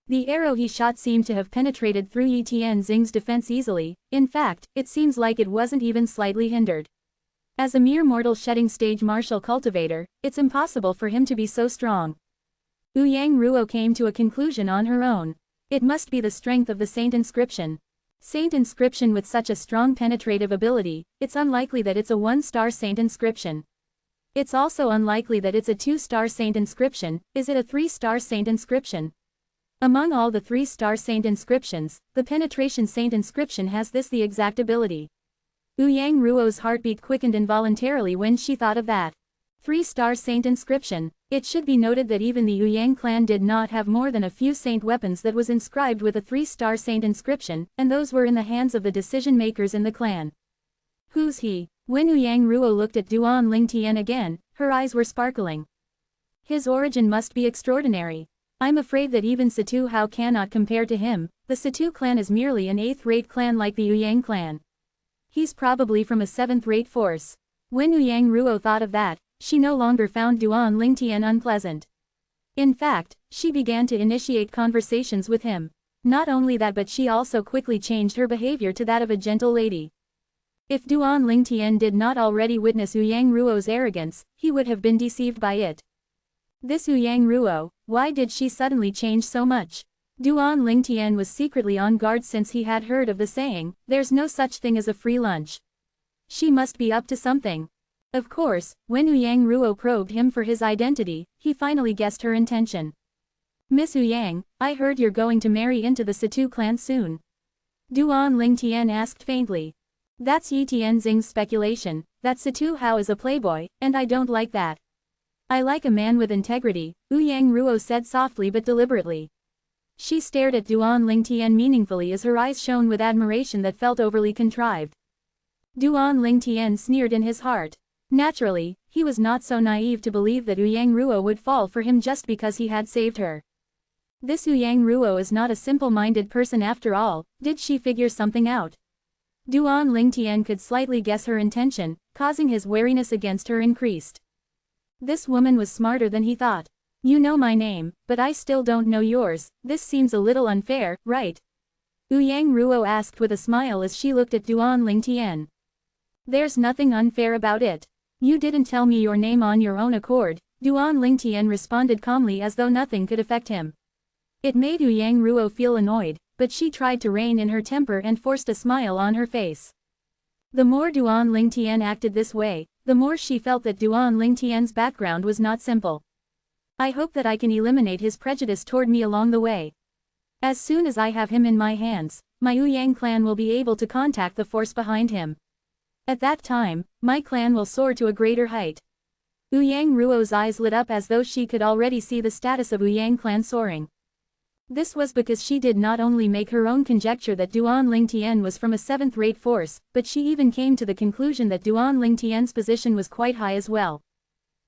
The arrow he shot seemed to have penetrated through Yi Tianxing's defense easily, in fact, it seems like it wasn't even slightly hindered. As a mere mortal shedding stage martial cultivator, it's impossible for him to be so strong. Ouyang Ruo came to a conclusion on her own. It must be the strength of the saint inscription. Saint inscription with such a strong penetrative ability, it's unlikely that it's a 1-star saint inscription. It's also unlikely that it's a 2-star saint inscription. Is it a 3-star saint inscription? Among all the 3-star saint inscriptions, the penetration saint inscription has the exact ability. Ouyang Ruo's heartbeat quickened involuntarily when she thought of that. 3-star saint inscription. It should be noted that even the Ouyang clan did not have more than a few saint weapons that was inscribed with a 3-star saint inscription, and those were in the hands of the decision makers in the clan. Who's he? When Ouyang Ruo looked at Duan Lingtian again, her eyes were sparkling. His origin must be extraordinary. I'm afraid that even Situ Hao cannot compare to him. The Situ clan is merely an 8th-rate clan like the Ouyang clan. He's probably from a 7th-rate force. When Yang Ruo thought of that, she no longer found Duan Lingtian unpleasant. In fact, she began to initiate conversations with him. Not only that, but she also quickly changed her behavior to that of a gentle lady. If Duan Lingtian did not already witness Yang Ruo's arrogance, he would have been deceived by it. This Yang Ruo, why did she suddenly change so much? Duan Lingtian was secretly on guard since he had heard of the saying, "There's no such thing as a free lunch." She must be up to something. Of course, when Yang Ruo probed him for his identity, he finally guessed her intention. "Miss Yang, I heard you're going to marry into the Situ clan soon." Duan Lingtian asked faintly. "That's Yi Tianxing's speculation, that Situ Hao is a playboy, and I don't like that. I like a man with integrity," Yang Ruo said softly but deliberately. She stared at Duan Lingtian meaningfully as her eyes shone with admiration that felt overly contrived. Duan Lingtian sneered in his heart. Naturally, he was not so naive to believe that Yang Ruo would fall for him just because he had saved her. This Yang Ruo is not a simple-minded person after all, did she figure something out? Duan Lingtian could slightly guess her intention, causing his wariness against her increased. This woman was smarter than he thought. "You know my name, but I still don't know yours, this seems a little unfair, right?" Yang Ruo asked with a smile as she looked at Duan Lingtian. "There's nothing unfair about it. You didn't tell me your name on your own accord," Duan Lingtian responded calmly as though nothing could affect him. It made Yang Ruo feel annoyed, but she tried to rein in her temper and forced a smile on her face. The more Duan Lingtian acted this way, the more she felt that Duan Lingtian's background was not simple. "I hope that I can eliminate his prejudice toward me along the way. As soon as I have him in my hands, my Yang clan will be able to contact the force behind him. At that time, my clan will soar to a greater height." Yang Ruo's eyes lit up as though she could already see the status of Yang clan soaring. This was because she did not only make her own conjecture that Duan Lingtian was from a seventh-rate force, but she even came to the conclusion that Duan Lingtian's position was quite high as well.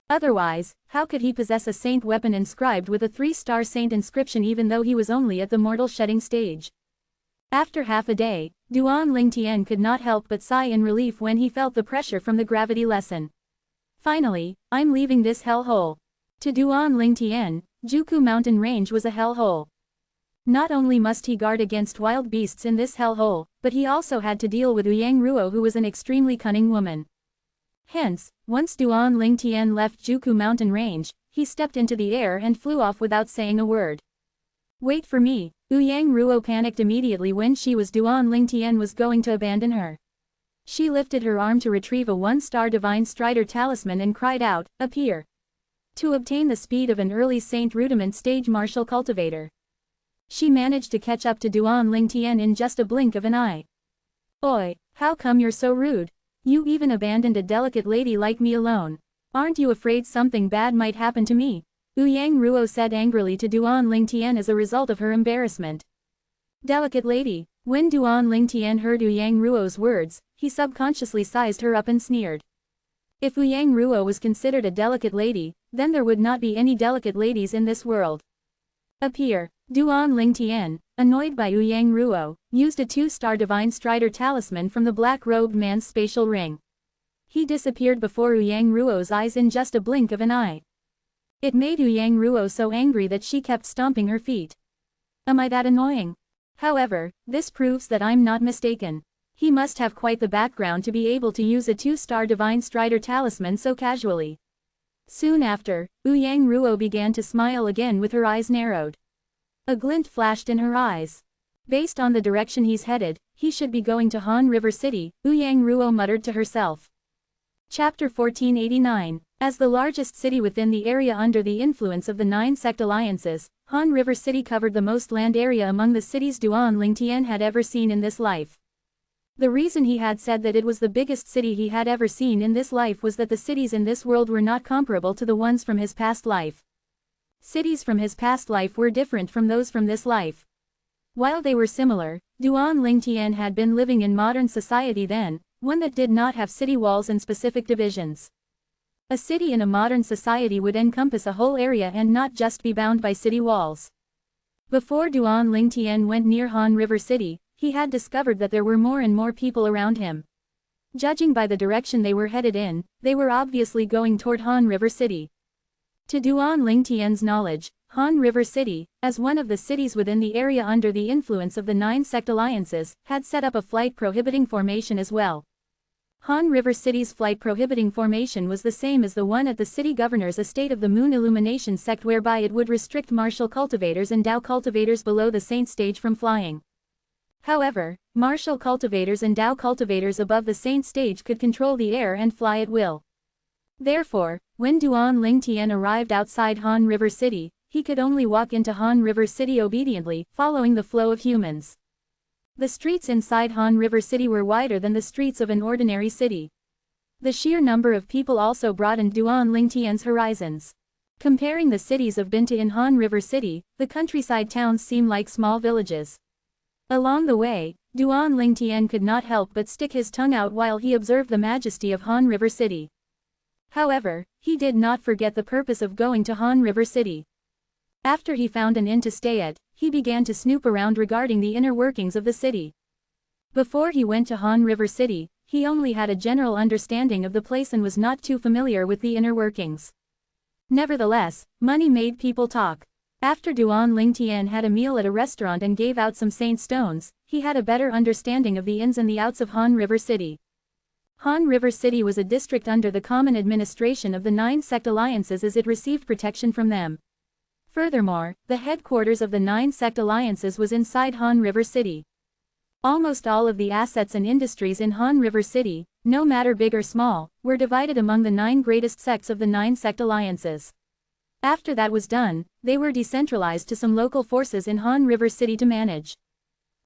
Otherwise, how could he possess a saint weapon inscribed with a 3-star saint inscription even though he was only at the mortal shedding stage? After half a day, Duan Lingtian could not help but sigh in relief when he felt the pressure from the gravity lessen. "Finally, I'm leaving this hellhole." To Duan Lingtian, Juku mountain range was a hellhole. Not only must he guard against wild beasts in this hellhole, but he also had to deal with Yang Ruo, who was an extremely cunning woman. Hence, once Duan Lingtian left Juku mountain range, he stepped into the air and flew off without saying a word. "Wait for me." Yang Ruo panicked immediately when she was Duan Lingtian was going to abandon her. She lifted her arm to retrieve a 1-star Divine Strider talisman and cried out, "Appear!" to obtain the speed of an early Saint Rudiment stage martial cultivator. She managed to catch up to Duan Lingtian in just a blink of an eye. "Oi, how come you're so rude? You even abandoned a delicate lady like me alone. Aren't you afraid something bad might happen to me?" Yang Ruo said angrily to Duan Lingtian as a result of her embarrassment. Delicate lady. When Duan Lingtian heard Yang Ruo's words, he subconsciously sized her up and sneered. If Yang Ruo was considered a delicate lady, then there would not be any delicate ladies in this world. "Appear." Duan Lingtian, annoyed by Yang Ruo, used a 2-star Divine Strider talisman from the black-robed man's spatial ring. He disappeared before Yang Ruo's eyes in just a blink of an eye. It made Yang Ruo so angry that she kept stomping her feet. "Am I that annoying? However, this proves that I'm not mistaken. He must have quite the background to be able to use a 2-star Divine Strider talisman so casually." Soon after, Yang Ruo began to smile again with her eyes narrowed. A glint flashed in her eyes. Based on the direction he's headed, he should be going to Han River City, Yang Ruo muttered to herself. Chapter 1489. As the largest city within the area under the influence of the 9 sect alliances, Han River City covered the most land area among the cities Duan Lingtian had ever seen in this life. The reason he had said that it was the biggest city he had ever seen in this life was that the cities in this world were not comparable to the ones from his past life. Cities from his past life were different from those from this life. While they were similar, Duan Lingtian had been living in modern society then, one that did not have city walls and specific divisions. A city in a modern society would encompass a whole area and not just be bound by city walls. Before Duan Lingtian went near Han River City, he had discovered that there were more and more people around him. Judging by the direction they were headed in, they were obviously going toward Han River City. To Duan Lingtian's knowledge, Han River City, as one of the cities within the area under the influence of the 9 sect alliances, had set up a flight prohibiting formation as well. Han River City's flight prohibiting formation was the same as the one at the city governor's estate of the Moon Illumination sect, whereby it would restrict martial cultivators and Dao cultivators below the Saint stage from flying. However, martial cultivators and Dao cultivators above the Saint stage could control the air and fly at will. Therefore, when Duan Lingtian arrived outside Han River City, he could only walk into Han River City obediently, following the flow of humans. The streets inside Han River City were wider than the streets of an ordinary city. The sheer number of people also broadened Duan Lingtian's horizons. Comparing the cities of Binta and Han River City, the countryside towns seem like small villages. Along the way, Duan Lingtian could not help but stick his tongue out while he observed the majesty of Han River City. However, he did not forget the purpose of going to Han River City. After he found an inn to stay at, he began to snoop around regarding the inner workings of the city. Before he went to Han River City, he only had a general understanding of the place and was not too familiar with the inner workings. Nevertheless, money made people talk. After Duan Lingtian had a meal at a restaurant and gave out some saint stones, he had a better understanding of the ins and the outs of Han River City. Han River City was a district under the common administration of the 9 sect alliances as it received protection from them. Furthermore, the headquarters of the 9 sect alliances was inside Han River City. Almost all of the assets and industries in Han River City, no matter big or small, were divided among the 9 greatest sects of the 9 sect alliances. After that was done, they were decentralized to some local forces in Han River City to manage.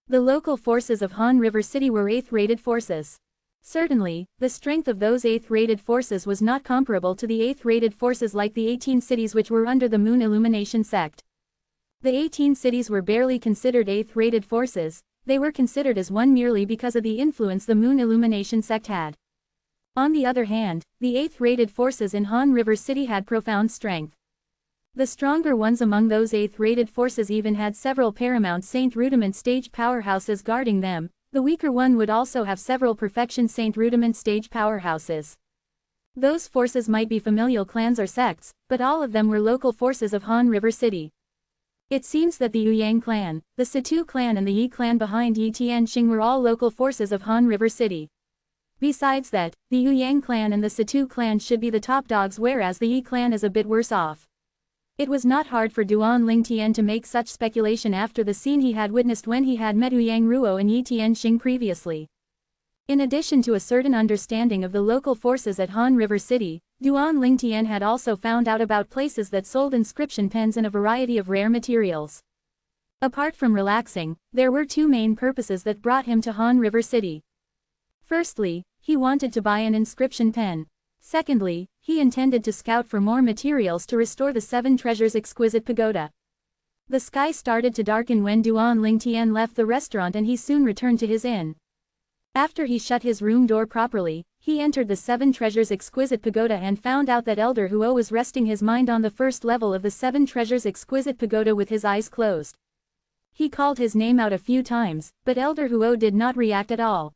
The local forces of Han River City were 8th-rated forces. Certainly, the strength of those 8th-rated forces was not comparable to the 8th-rated forces like the 18 cities which were under the Moon Illumination sect. The 18 cities were barely considered 8th-rated forces, they were considered as one merely because of the influence the Moon Illumination sect had. On the other hand, the 8th-rated forces in Han River City had profound strength. The stronger ones among those 8th-rated forces even had several paramount Saint Rudiment stage powerhouses guarding them. The weaker one would also have several Perfection Saint Rudiment stage powerhouses. Those forces might be familial clans or sects, but all of them were local forces of Han River City. It seems that the Yuyang clan, the Situ clan and the Yi clan behind Yi Tianxing were all local forces of Han River City. Besides that, the Yuyang clan and the Situ clan should be the top dogs, whereas the Yi clan is a bit worse off. It was not hard for Duan Lingtian to make such speculation after the scene he had witnessed when he had met Yang Ruo and Yi Tianxing previously. In addition to a certain understanding of the local forces at Han River City, Duan Lingtian had also found out about places that sold inscription pens and a variety of rare materials. Apart from relaxing, there were 2 main purposes that brought him to Han River City. Firstly, he wanted to buy an inscription pen. Secondly, he intended to scout for more materials to restore the 7 Treasures Exquisite Pagoda. The sky started to darken when Duan Lingtian left the restaurant and he soon returned to his inn. After he shut his room door properly, he entered the 7 Treasures Exquisite Pagoda and found out that Elder Huo was resting his mind on the first level of the 7 Treasures Exquisite Pagoda with his eyes closed. He called his name out a few times, but Elder Huo did not react at all.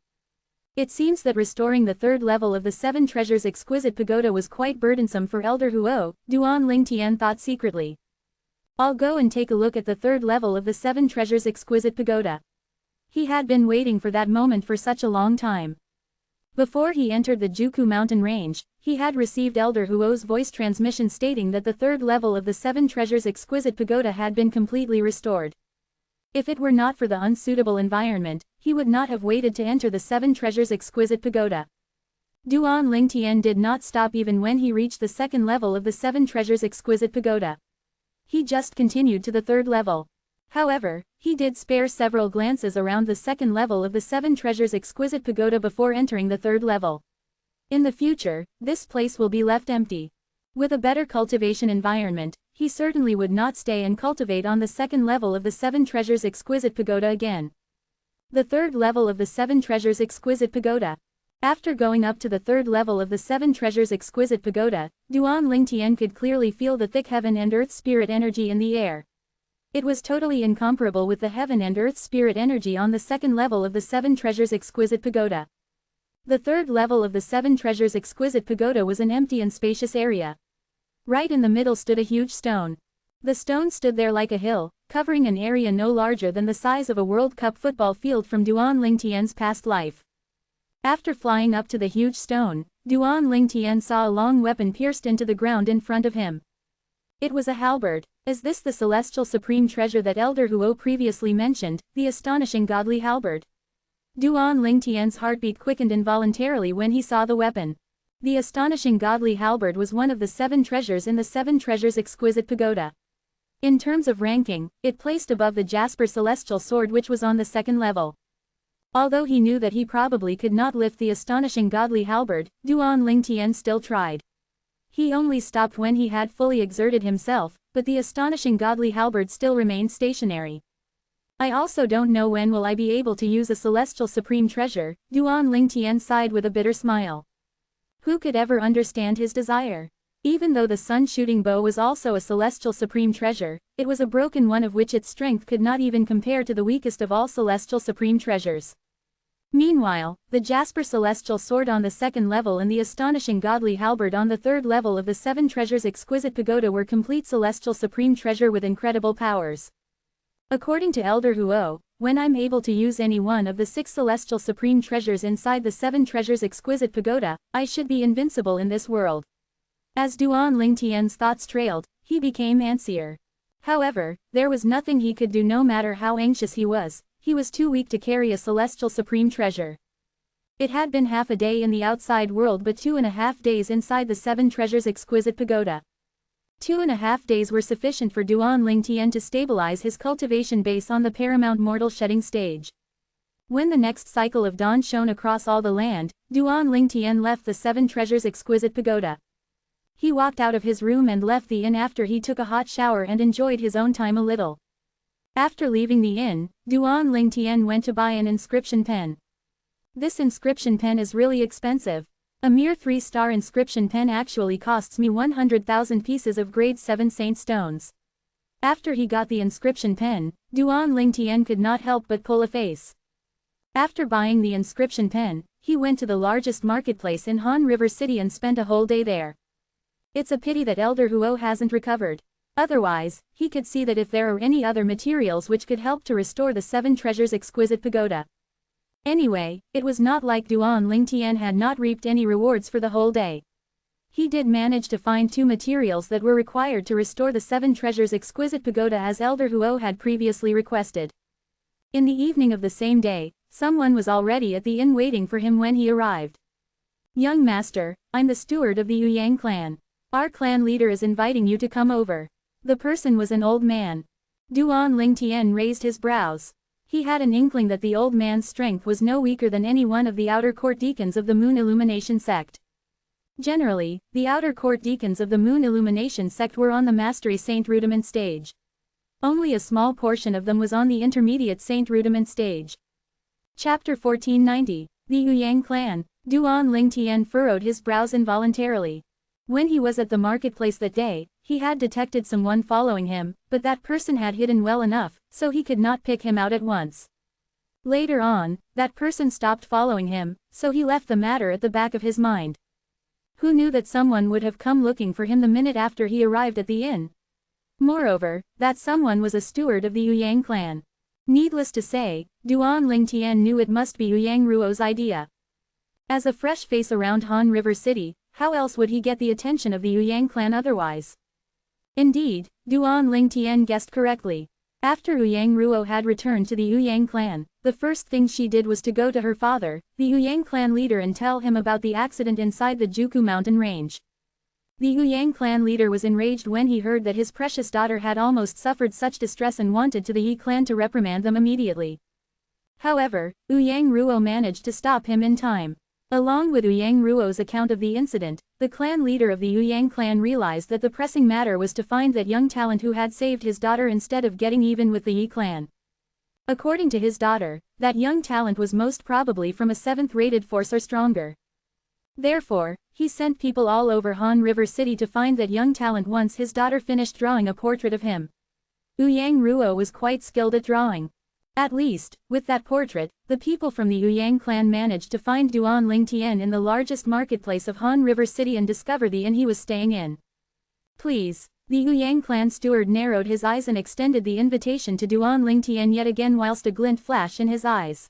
It seems that restoring the 3rd level of the 7 Treasures Exquisite Pagoda was quite burdensome for Elder Huo, Duan Lingtian thought secretly. I'll go and take a look at the 3rd level of the 7 Treasures Exquisite Pagoda. He had been waiting for that moment for such a long time. Before he entered the Juku mountain range, he had received Elder Huo's voice transmission stating that the 3rd level of the 7 Treasures Exquisite Pagoda had been completely restored. If it were not for the unsuitable environment, he would not have waited to enter the 7 Treasures Exquisite Pagoda. Duan Lingtian did not stop even when he reached the 2nd level of the 7 Treasures Exquisite Pagoda. He just continued to the 3rd level. However, he did spare several glances around the 2nd level of the 7 Treasures Exquisite Pagoda before entering the 3rd level. In the future, this place will be left empty. With a better cultivation environment, he certainly would not stay and cultivate on the 2nd level of the 7 Treasures Exquisite Pagoda again. The 3rd level of the 7 Treasures Exquisite Pagoda. After going up to the 3rd level of the 7 Treasures Exquisite Pagoda, Duan Lingtian could clearly feel the thick heaven and earth spirit energy in the air. It was totally incomparable with the heaven and earth spirit energy on the 2nd level of the 7 Treasures Exquisite Pagoda. The third level of the Seven Treasures exquisite pagoda was an empty and spacious area. Right in the middle stood a huge stone. The stone stood there like a hill, covering an area no larger than the size of a World Cup football field from Duan Lingtian's past life. After flying up to the huge stone, Duan Lingtian saw a long weapon pierced into the ground in front of him. It was a halberd. Is this the celestial supreme treasure that Elder Huo previously mentioned, the astonishing godly halberd? Duan Lingtian's heartbeat quickened involuntarily when he saw the weapon. The astonishing godly halberd was one of the 7 treasures in the 7 treasures exquisite pagoda. In terms of ranking, it placed above the Jasper celestial sword which was on the 2nd level. Although he knew that he probably could not lift the astonishing godly halberd, Duan Lingtian still tried. He only stopped when he had fully exerted himself, but the astonishing godly halberd still remained stationary. I also don't know when will I be able to use a celestial supreme treasure, Duan Lingtian sighed with a bitter smile. Who could ever understand his desire? Even though the sun-shooting bow was also a celestial supreme treasure, it was a broken one of which its strength could not even compare to the weakest of all celestial supreme treasures. Meanwhile, the Jasper celestial sword on the 2nd level and the astonishing godly halberd on the 3rd level of the 7 treasures exquisite pagoda were complete celestial supreme treasure with incredible powers. According to Elder Huo, when I'm able to use any one of the 6 celestial supreme treasures inside the 7 treasures exquisite pagoda, I should be invincible in this world. As Duan Lingtian's thoughts trailed, he became anxious. However, there was nothing he could do no matter how anxious he was too weak to carry a celestial supreme treasure. It had been half a day in the outside world but 2.5 days inside the 7 treasures exquisite pagoda. 2.5 days were sufficient for Duan Lingtian to stabilize his cultivation base on the paramount mortal shedding stage. When the next cycle of dawn shone across all the land, Duan Lingtian left the 7 treasures exquisite pagoda. He walked out of his room and left the inn after he took a hot shower and enjoyed his own time a little. After leaving the inn, Duan Lingtian went to buy an inscription pen. This inscription pen is really expensive. A mere 3-star inscription pen actually costs me 100,000 pieces of grade 7 saint stones. After he got the inscription pen, Duan Lingtian could not help but pull a face. After buying the inscription pen, he went to the largest marketplace in Han River City and spent a whole day there. It's a pity that Elder Huo hasn't recovered. Otherwise, he could see that if there are any other materials which could help to restore the 7 treasures exquisite pagoda. Anyway, it was not like Duan Lingtian had not reaped any rewards for the whole day. He did manage to find 2 materials that were required to restore the 7 treasures exquisite pagoda as Elder Huo had previously requested. In the evening of the same day, someone was already at the inn waiting for him when he arrived. "Young master, I'm the steward of the Yang clan. Our clan leader is inviting you to come over." The person was an old man. Duan Lingtian raised his brows. He had an inkling that the old man's strength was no weaker than any one of the outer court deacons of the Moon Illumination sect. Generally, the outer court deacons of the Moon Illumination sect were on the Mastery Saint Rudiment stage. Only a small portion of them was on the Intermediate Saint Rudiment stage. Chapter 1490, The Yang Clan. Duan Lingtian furrowed his brows involuntarily. When he was at the marketplace that day, he had detected someone following him, but that person had hidden well enough, so he could not pick him out at once. Later on, that person stopped following him, so he left the matter at the back of his mind. Who knew that someone would have come looking for him the minute after he arrived at the inn? Moreover, that someone was a steward of the Yang clan. Needless to say, Duan Lingtian knew it must be Yang Ruo's idea. As a fresh face around Han River City, how else would he get the attention of the Yang clan otherwise? Indeed, Duan Lingtian guessed correctly. After Yang Ruo had returned to the Yang clan, the first thing she did was to go to her father, the Yang clan leader, and tell him about the accident inside the Juku mountain range. The Yang clan leader was enraged when he heard that his precious daughter had almost suffered such distress and wanted to the Yi clan to reprimand them immediately. However, Yang Ruo managed to stop him in time. Along with Yang Ruo's account of the incident, the clan leader of the Yang clan realized that the pressing matter was to find that young talent who had saved his daughter instead of getting even with the Yi clan. According to his daughter, that young talent was most probably from a 7th-rated force or stronger. Therefore, he sent people all over Han River City to find that young talent once his daughter finished drawing a portrait of him. Yang Ruo was quite skilled at drawing. At least, with that portrait, the people from the Yang clan managed to find Duan Lingtian in the largest marketplace of Han River City and discover the inn he was staying in. Please. The Yang clan steward narrowed his eyes and extended the invitation to Duan Lingtian yet again whilst a glint flashed in his eyes.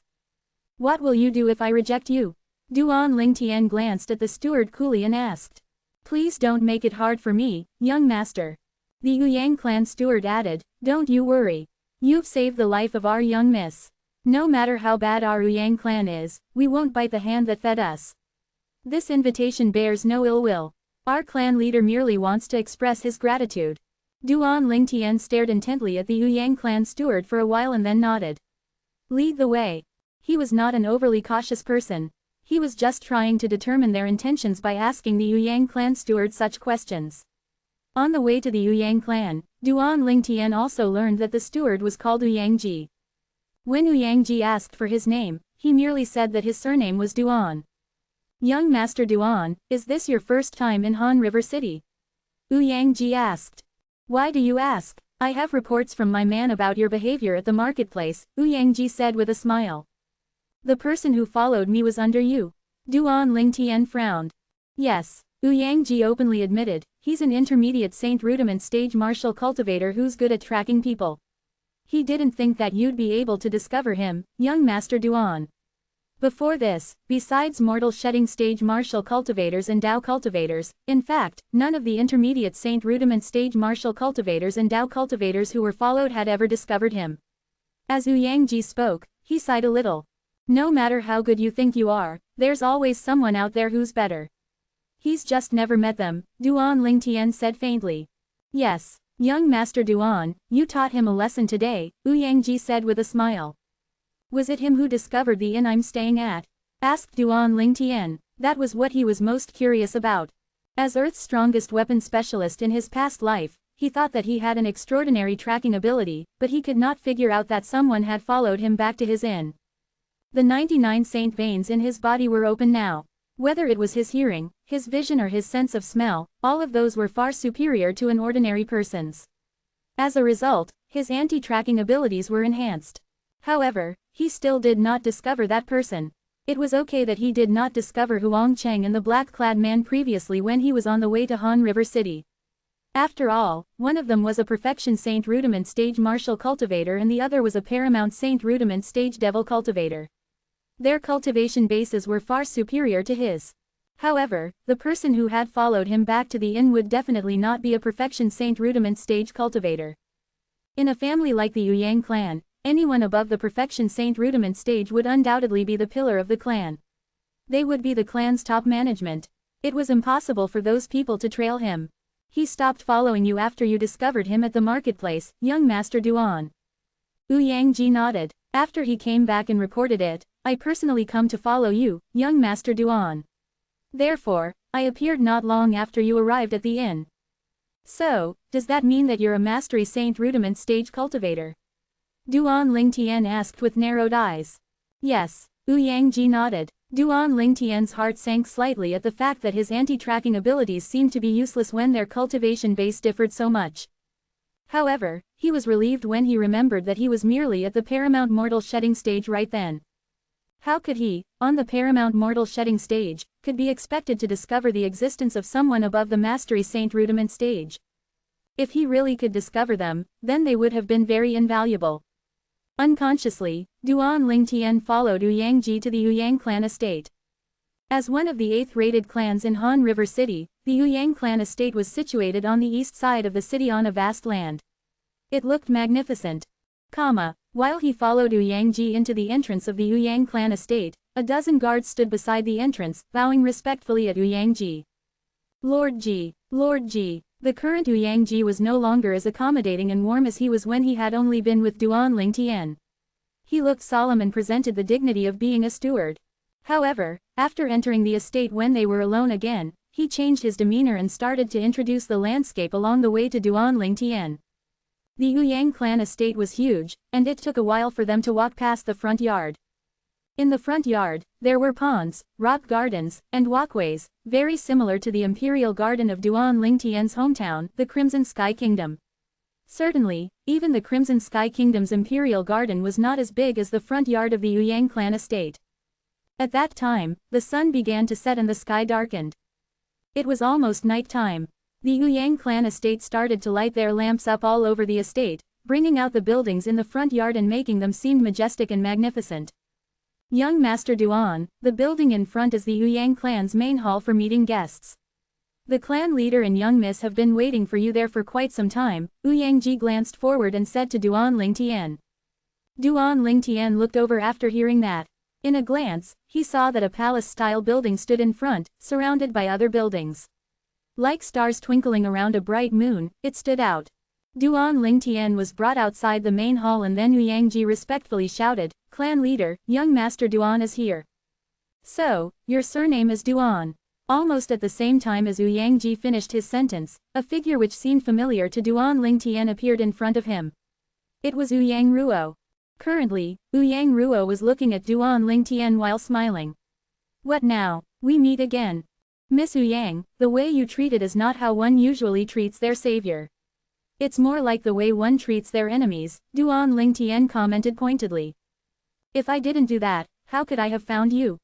What will you do if I reject you? Duan Lingtian glanced at the steward coolly and asked. Please don't make it hard for me, young master. The Yang clan steward added, don't you worry. You've saved the life of our young miss. No matter how bad our Yang clan is, we won't bite the hand that fed us. This invitation bears no ill will. Our clan leader merely wants to express his gratitude. Duan Lingtian stared intently at the Yang clan steward for a while and then nodded. Lead the way. He was not an overly cautious person. He was just trying to determine their intentions by asking the Yang clan steward such questions. On the way to the Yang clan, Duan Lingtian also learned that the steward was called Yang. When Yang asked for his name, he merely said that his surname was Duan. Young Master Duan, is this your first time in Han River City? Yang asked. Why do you ask? I have reports from my man about your behavior at the marketplace, Yang said with a smile. The person who followed me was under you. Duan Lingtian frowned. Yes, Yang openly admitted, he's an intermediate Saint Rudiment stage martial cultivator who's good at tracking people. He didn't think that you'd be able to discover him, young Master Duan. Before this, besides mortal shedding stage martial cultivators and Dao cultivators, in fact, none of the intermediate Saint Rudiment stage martial cultivators and Dao cultivators who were followed had ever discovered him. As Yang spoke, he sighed a little. No matter how good you think you are, there's always someone out there who's better. He's just never met them, Duan Lingtian said faintly. Yes, young Master Duan, you taught him a lesson today, Yang said with a smile. Was it him who discovered the inn I'm staying at? Asked Duan Lingtian. That was what he was most curious about. As Earth's strongest weapon specialist in his past life, he thought that he had an extraordinary tracking ability, but he could not figure out that someone had followed him back to his inn. The 99 saint veins in his body were open now. Whether it was his hearing, his vision or his sense of smell, all of those were far superior to an ordinary person's. As a result, his anti-tracking abilities were enhanced. However, he still did not discover that person. It was okay that he did not discover Huang Cheng and the black-clad man previously when he was on the way to Han River City. After all, one of them was a Perfection Saint Rudiment stage martial cultivator and the other was a Paramount Saint Rudiment stage devil cultivator. Their cultivation bases were far superior to his. However, the person who had followed him back to the inn would definitely not be a Perfection Saint Rudiment stage cultivator. In a family like the Yang clan, anyone above the Perfection Saint Rudiment stage would undoubtedly be the pillar of the clan. They would be the clan's top management. It was impossible for those people to trail him. He stopped following you after you discovered him at the marketplace, young Master Duan. Yang nodded. After he came back and reported it, I personally come to follow you, young Master Duan. Therefore, I appeared not long after you arrived at the inn. So, does that mean that you're a Mastery Saint Rudiment stage cultivator? Duan Lingtian asked with narrowed eyes. Yes, Yang nodded. Duan Lingtian's heart sank slightly at the fact that his anti-tracking abilities seemed to be useless when their cultivation base differed so much. However, he was relieved when he remembered that he was merely at the Paramount Mortal Shedding stage right then. How could he, on the Paramount Mortal Shedding stage, could be expected to discover the existence of someone above the Mastery Saint Rudiment stage? If he really could discover them, then they would have been very invaluable. Unconsciously, Duan Lingtian followed Yang to the Yang clan estate. As one of the 8th-rated clans in Han River City, the Yang clan estate was situated on the east side of the city on a vast land. It looked magnificent. While he followed Yang into the entrance of the Yang clan estate, a dozen guards stood beside the entrance, bowing respectfully at Yang. Lord Ji. The current Yang was no longer as accommodating and warm as he was when he had only been with Duan Lingtian. He looked solemn and presented the dignity of being a steward. However, after entering the estate when they were alone again, he changed his demeanor and started to introduce the landscape along the way to Duan Lingtian. The Yang clan estate was huge, and it took a while for them to walk past the front yard. In the front yard, there were ponds, rock gardens, and walkways, very similar to the imperial garden of Duan Lingtian's hometown, the Crimson Sky Kingdom. Certainly, even the Crimson Sky Kingdom's imperial garden was not as big as the front yard of the Yang clan estate. At that time, the sun began to set and the sky darkened. It was almost night time. The Yang clan estate started to light their lamps up all over the estate, bringing out the buildings in the front yard and making them seem majestic and magnificent. Young Master Duan, the building in front is the Yang clan's main hall for meeting guests. The clan leader and young miss have been waiting for you there for quite some time. Yang Ji glanced forward and said to Duan Lingtian. Duan Lingtian looked over after hearing that. In a glance, he saw that a palace-style building stood in front, surrounded by other buildings. Like stars twinkling around a bright moon, it stood out. Duan Lingtian was brought outside the main hall and then Yang Ji respectfully shouted, "Clan leader, young Master Duan is here." "So, your surname is Duan." Almost at the same time as Yang Ji finished his sentence, a figure which seemed familiar to Duan Lingtian appeared in front of him. It was Yang Ruo. Currently, Yang Ruo was looking at Duan Lingtian while smiling. "What now? We meet again. Miss Yang, the way you treat it is not how one usually treats their savior. It's more like the way one treats their enemies," Duan Lingtian commented pointedly. "If I didn't do that, how could I have found you?"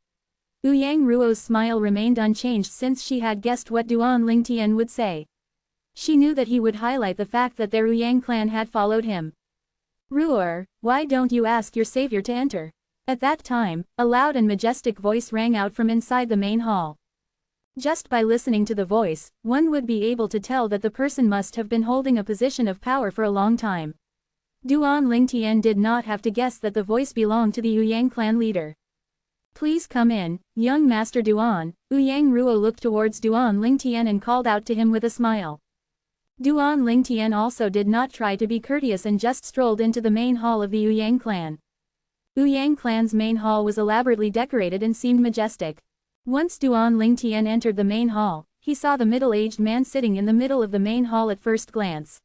Yang Ruo's smile remained unchanged since she had guessed what Duan Lingtian would say. She knew that he would highlight the fact that their Yang clan had followed him. "Ruo, why don't you ask your savior to enter?" At that time, a loud and majestic voice rang out from inside the main hall. Just by listening to the voice, one would be able to tell that the person must have been holding a position of power for a long time. Duan Lingtian did not have to guess that the voice belonged to the Yang clan leader. "Please come in, young Master Duan." Yang Ruo looked towards Duan Lingtian and called out to him with a smile. Duan Lingtian also did not try to be courteous and just strolled into the main hall of the Yang clan. Yang clan's main hall was elaborately decorated and seemed majestic. Once Duan Lingtian entered the main hall, he saw the middle-aged man sitting in the middle of the main hall at first glance.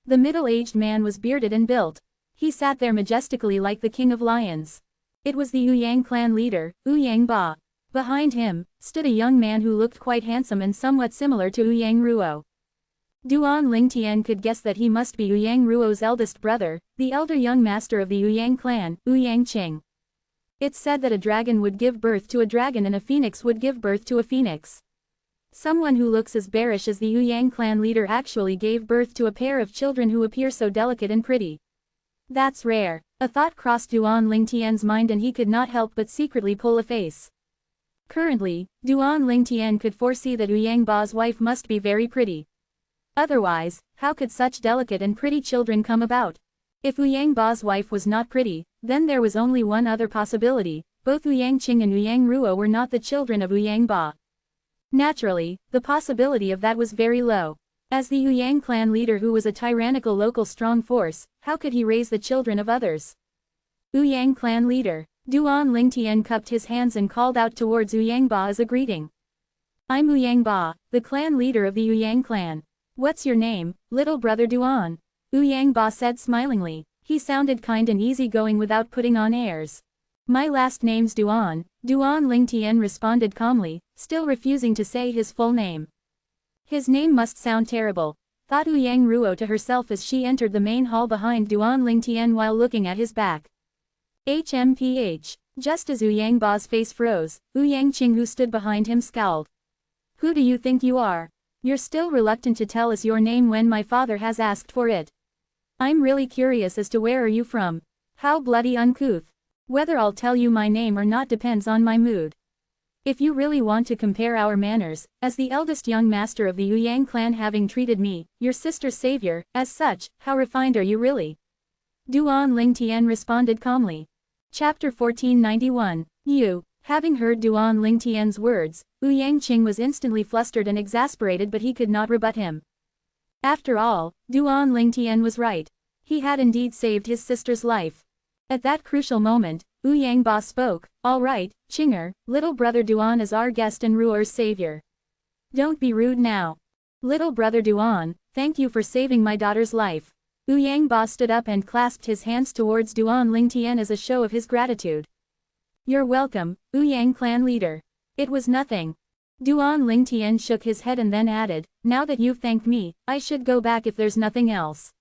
The middle-aged man was bearded and built. He sat there majestically like the king of lions. It was the Yang clan leader, Yang Ba. Behind him, stood a young man who looked quite handsome and somewhat similar to Yang Ruo. Duan Lingtian could guess that he must be Yang Ruo's eldest brother, the elder young master of the Yang clan, Yang Qing. It's said that a dragon would give birth to a dragon and a phoenix would give birth to a phoenix. Someone who looks as bearish as the Yang clan leader actually gave birth to a pair of children who appear so delicate and pretty. That's rare. A thought crossed Duan Lingtian's mind and he could not help but secretly pull a face. Currently, Duan Lingtian could foresee that Yang Ba's wife must be very pretty. Otherwise, how could such delicate and pretty children come about? If Yang Ba's wife was not pretty, then there was only one other possibility: both Yang Qing and Yang Ruo were not the children of Yang Ba. Naturally, the possibility of that was very low. As the Yang clan leader who was a tyrannical local strong force, how could he raise the children of others? Yang clan leader. Duan Lingtian cupped his hands and called out towards Yang Ba as a greeting. "I'm Yang Ba, the clan leader of the Yang clan. What's your name, little brother Duan?" Yang Ba said smilingly. He sounded kind and easygoing without putting on airs. "My last name's Duan," Duan Lingtian responded calmly, still refusing to say his full name. His name must sound terrible, thought Yang Ruo to herself as she entered the main hall behind Duan Lingtian while looking at his back. HMPH. Just as Yang Ba's face froze, Yang Qing who stood behind him scowled. "Who do you think you are? You're still reluctant to tell us your name when my father has asked for it. I'm really curious as to where are you from. How bloody uncouth. Whether I'll tell you my name or not depends on my mood. If you really want to compare our manners, as the eldest young master of the Yang clan having treated me, your sister's savior, as such, how refined are you really?" Duan Lingtian responded calmly. Chapter 1491. You. Having heard Duan Lingtian's words, Yang Qing was instantly flustered and exasperated, but he could not rebut him. After all, Duan Lingtian was right. He had indeed saved his sister's life. At that crucial moment, Yang Ba spoke. "All right, Qinger, little brother Duan is our guest and Ruo's savior. Don't be rude now. Little brother Duan, thank you for saving my daughter's life." Yang Ba stood up and clasped his hands towards Duan Lingtian as a show of his gratitude. "You're welcome, Yang clan leader. It was nothing." Duan Lingtian shook his head and then added, "Now that you've thanked me, I should go back if there's nothing else."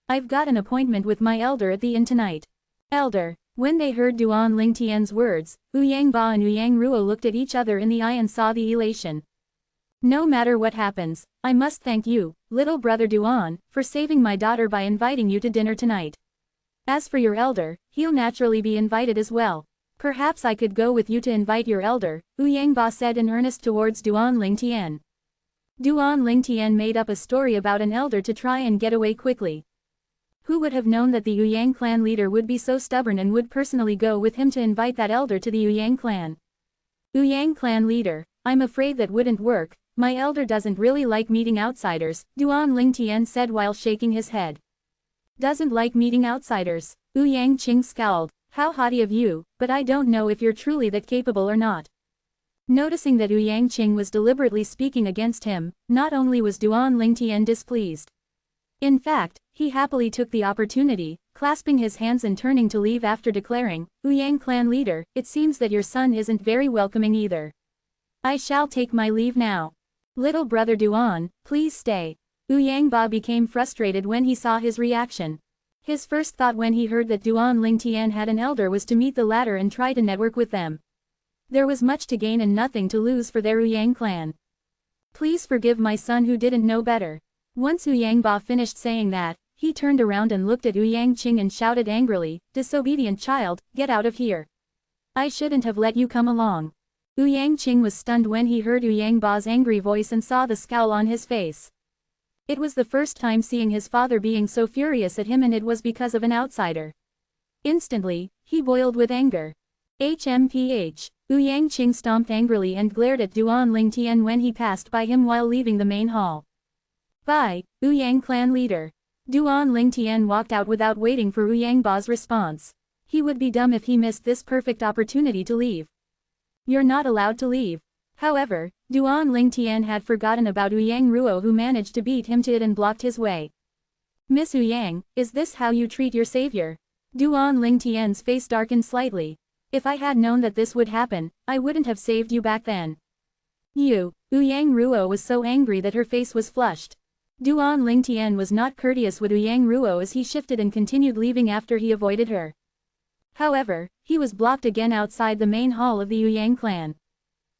I've got an appointment with my elder at the inn tonight. Elder. When they heard Duan Lingtian's words, Ouyang Ba and Ouyang Ruo looked at each other in the eye and saw the elation. No matter what happens, I must thank you, little brother Duan, for saving my daughter by inviting you to dinner tonight. As for your elder, he'll naturally be invited as well. Perhaps I could go with you to invite your elder, Ouyang Ba said in earnest towards Duan Lingtian. Duan Lingtian made up a story about an elder to try and get away quickly. Who would have known that the Ouyang clan leader would be so stubborn and would personally go with him to invite that elder to the Ouyang clan? Ouyang clan leader, I'm afraid that wouldn't work. My elder doesn't really like meeting outsiders, Duan Lingtian said while shaking his head. Doesn't like meeting outsiders? Ouyang Qing scowled. How haughty of you, but I don't know if you're truly that capable or not. Noticing that Ouyang Qing was deliberately speaking against him, not only was Duan Lingtian displeased. In fact, he happily took the opportunity, clasping his hands and turning to leave after declaring, Ouyang clan leader, it seems that your son isn't very welcoming either. I shall take my leave now. Little brother Duan, please stay. Ouyang Ba became frustrated when he saw his reaction. His first thought when he heard that Duan Lingtian had an elder was to meet the latter and try to network with them. There was much to gain and nothing to lose for their Ouyang clan. Please forgive my son who didn't know better. Once Ouyang Ba finished saying that, he turned around and looked at Ouyang Qing and shouted angrily, disobedient child, get out of here. I shouldn't have let you come along. Ouyang Qing was stunned when he heard Ouyang Ba's angry voice and saw the scowl on his face. It was the first time seeing his father being so furious at him, and it was because of an outsider. Instantly, he boiled with anger. HMPH. Ouyang Qing stomped angrily and glared at Duan Lingtian when he passed by him while leaving the main hall. Bye, Ouyang clan leader. Duan Lingtian walked out without waiting for Ouyang Ba's response. He would be dumb if he missed this perfect opportunity to leave. You're not allowed to leave. However, Duan Lingtian had forgotten about Ouyang Ruo, who managed to beat him to it and blocked his way. Miss Ouyang, is this how you treat your savior? Duan Lingtian's face darkened slightly. If I had known that this would happen, I wouldn't have saved you back then. Ouyang Ruo was so angry that her face was flushed. Duan Lingtian was not courteous with Ouyang Ruo as he shifted and continued leaving after he avoided her. However, he was blocked again outside the main hall of the Ouyang clan.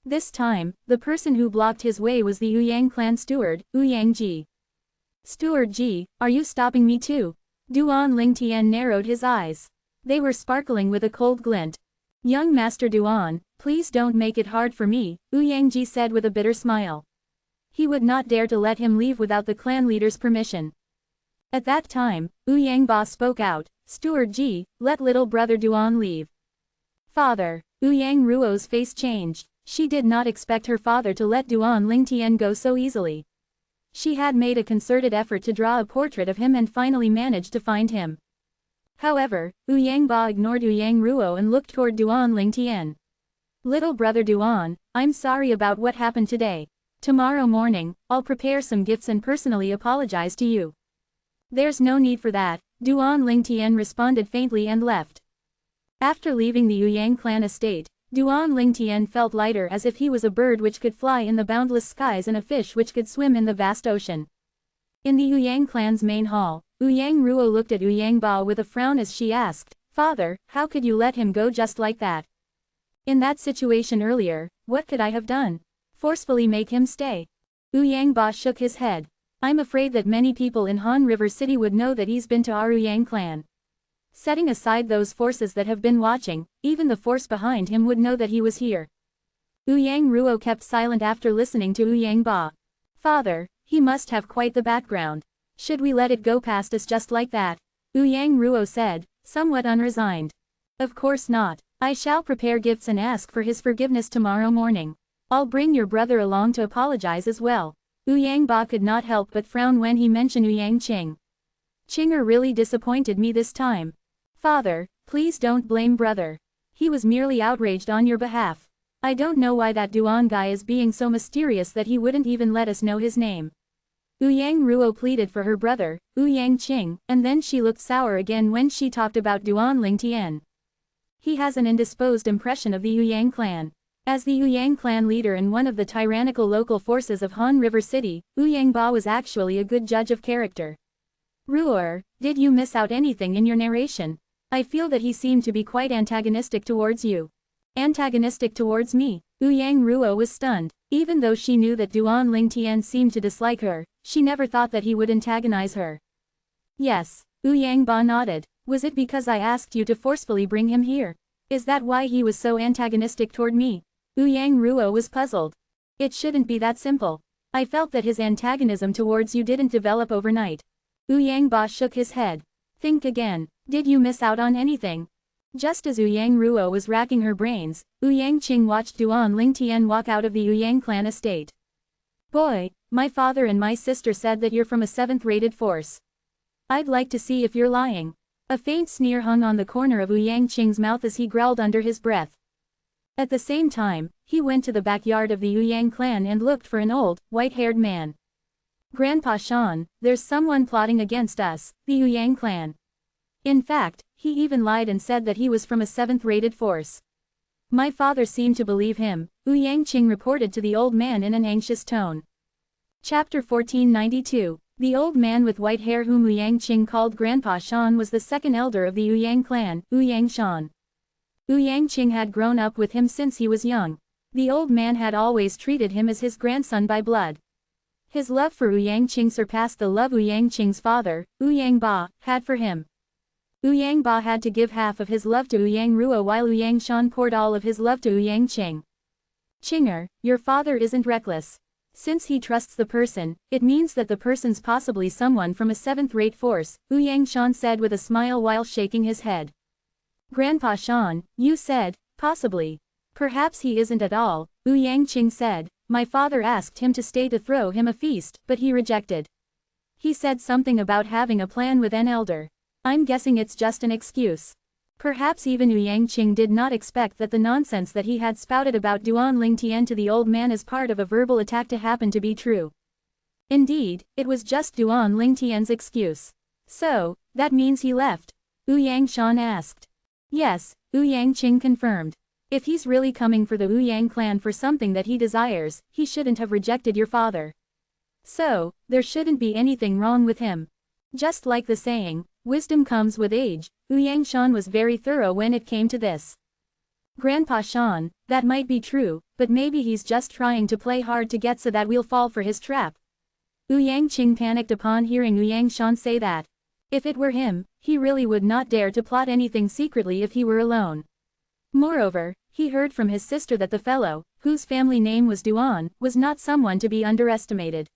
This time, the person who blocked his way was the Ouyang clan steward, Ouyang Ji. Steward Ji, are you stopping me too? Duan Lingtian narrowed his eyes. They were sparkling with a cold glint. Young Master Duan, please don't make it hard for me, Ouyang Ji said with a bitter smile. He would not dare to let him leave without the clan leader's permission. At that time, Ouyang Ba spoke out, Steward Ji, let little brother Duan leave. Father, Ouyang Ruo's face changed. She did not expect her father to let Duan Lingtian go so easily. She had made a concerted effort to draw a portrait of him and finally managed to find him. However, Ouyang Ba ignored Ouyang Ruo and looked toward Duan Lingtian. Little brother Duan, I'm sorry about what happened today. Tomorrow morning, I'll prepare some gifts and personally apologize to you. There's no need for that, Duan Lingtian responded faintly and left. After leaving the Ouyang clan estate, Duan Lingtian felt lighter, as if he was a bird which could fly in the boundless skies and a fish which could swim in the vast ocean. In the Ouyang clan's main hall, Ouyang Ruo looked at Ouyang Ba with a frown as she asked, Father, how could you let him go just like that? In that situation earlier, what could I have done? Forcefully make him stay? Ouyang Ba shook his head. I'm afraid that many people in Han River City would know that he's been to our Ouyang clan. Setting aside those forces that have been watching, even the force behind him would know that he was here. Ouyang Ruo kept silent after listening to Ouyang Ba. Father, he must have quite the background. Should we let it go past us just like that? Ouyang Ruo said, somewhat unresigned. Of course not. I shall prepare gifts and ask for his forgiveness tomorrow morning. I'll bring your brother along to apologize as well. Ouyang Ba could not help but frown when he mentioned Ouyang Qing. Qinger really disappointed me this time. Father, please don't blame brother. He was merely outraged on your behalf. I don't know why that Duan guy is being so mysterious that he wouldn't even let us know his name. Ouyang Ruo pleaded for her brother, Ouyang Qing, and then she looked sour again when she talked about Duan Lingtian. He has an indisposed impression of the Ouyang clan. As the Ouyang clan leader and one of the tyrannical local forces of Han River City, Ouyang Ba was actually a good judge of character. Ruor, did you miss out anything in your narration? I feel that he seemed to be quite antagonistic towards you. Antagonistic towards me? Ouyang Ruo was stunned. Even though she knew that Duan Lingtian seemed to dislike her, she never thought that he would antagonize her. Yes, Ouyang Ba nodded. Was it because I asked you to forcefully bring him here? Is that why he was so antagonistic toward me? Ouyang Ruo was puzzled. It shouldn't be that simple. I felt that his antagonism towards you didn't develop overnight. Ouyang Ba shook his head. Think again. Did you miss out on anything? Just as Ouyang Ruo was racking her brains, Ouyang Qing watched Duan Lingtian walk out of the Ouyang clan estate. Boy, my father and my sister said that you're from a 7th-rated force. I'd like to see if you're lying. A faint sneer hung on the corner of Ouyang Qing's mouth as he growled under his breath. At the same time, he went to the backyard of the Ouyang clan and looked for an old, white-haired man. Grandpa Shan, there's someone plotting against us, the Ouyang clan. In fact, he even lied and said that he was from a 7th-rated force. My father seemed to believe him, Ouyang Qing reported to the old man in an anxious tone. Chapter 1492. The old man with white hair whom Ouyang Qing called Grandpa Shan was the second elder of the Ouyang clan, Ouyang Shan. Ouyang Qing had grown up with him since he was young. The old man had always treated him as his grandson by blood. His love for Ouyang Qing surpassed the love Ouyang Qing's father, Ouyang Ba, had for him. Ouyang Ba had to give half of his love to Ouyang Ruo while Ouyang Shan poured all of his love to Ouyang Qing. Qinger, your father isn't reckless. Since he trusts the person, it means that the person's possibly someone from a 7th-rate force, Ouyang Shan said with a smile while shaking his head. Grandpa Shan, you said, possibly. Perhaps he isn't at all, Ouyang Qing said. My father asked him to stay to throw him a feast, but he rejected. He said something about having a plan with an elder. I'm guessing it's just an excuse. Perhaps even Ouyang Qing did not expect that the nonsense that he had spouted about Duan Lingtian to the old man as part of a verbal attack to happen to be true. Indeed, it was just Duan Lingtian's excuse. So, that means he left? Ouyang Shan asked. Yes, Ouyang Qing confirmed. If he's really coming for the Ouyang clan for something that he desires, he shouldn't have rejected your father. So, there shouldn't be anything wrong with him. Just like the saying, wisdom comes with age, Ouyang Shan was very thorough when it came to this. Grandpa Shan, that might be true, but maybe he's just trying to play hard to get so that we'll fall for his trap. Ouyang Qing panicked upon hearing Ouyang Shan say that. If it were him, he really would not dare to plot anything secretly if he were alone. Moreover, he heard from his sister that the fellow, whose family name was Duan, was not someone to be underestimated.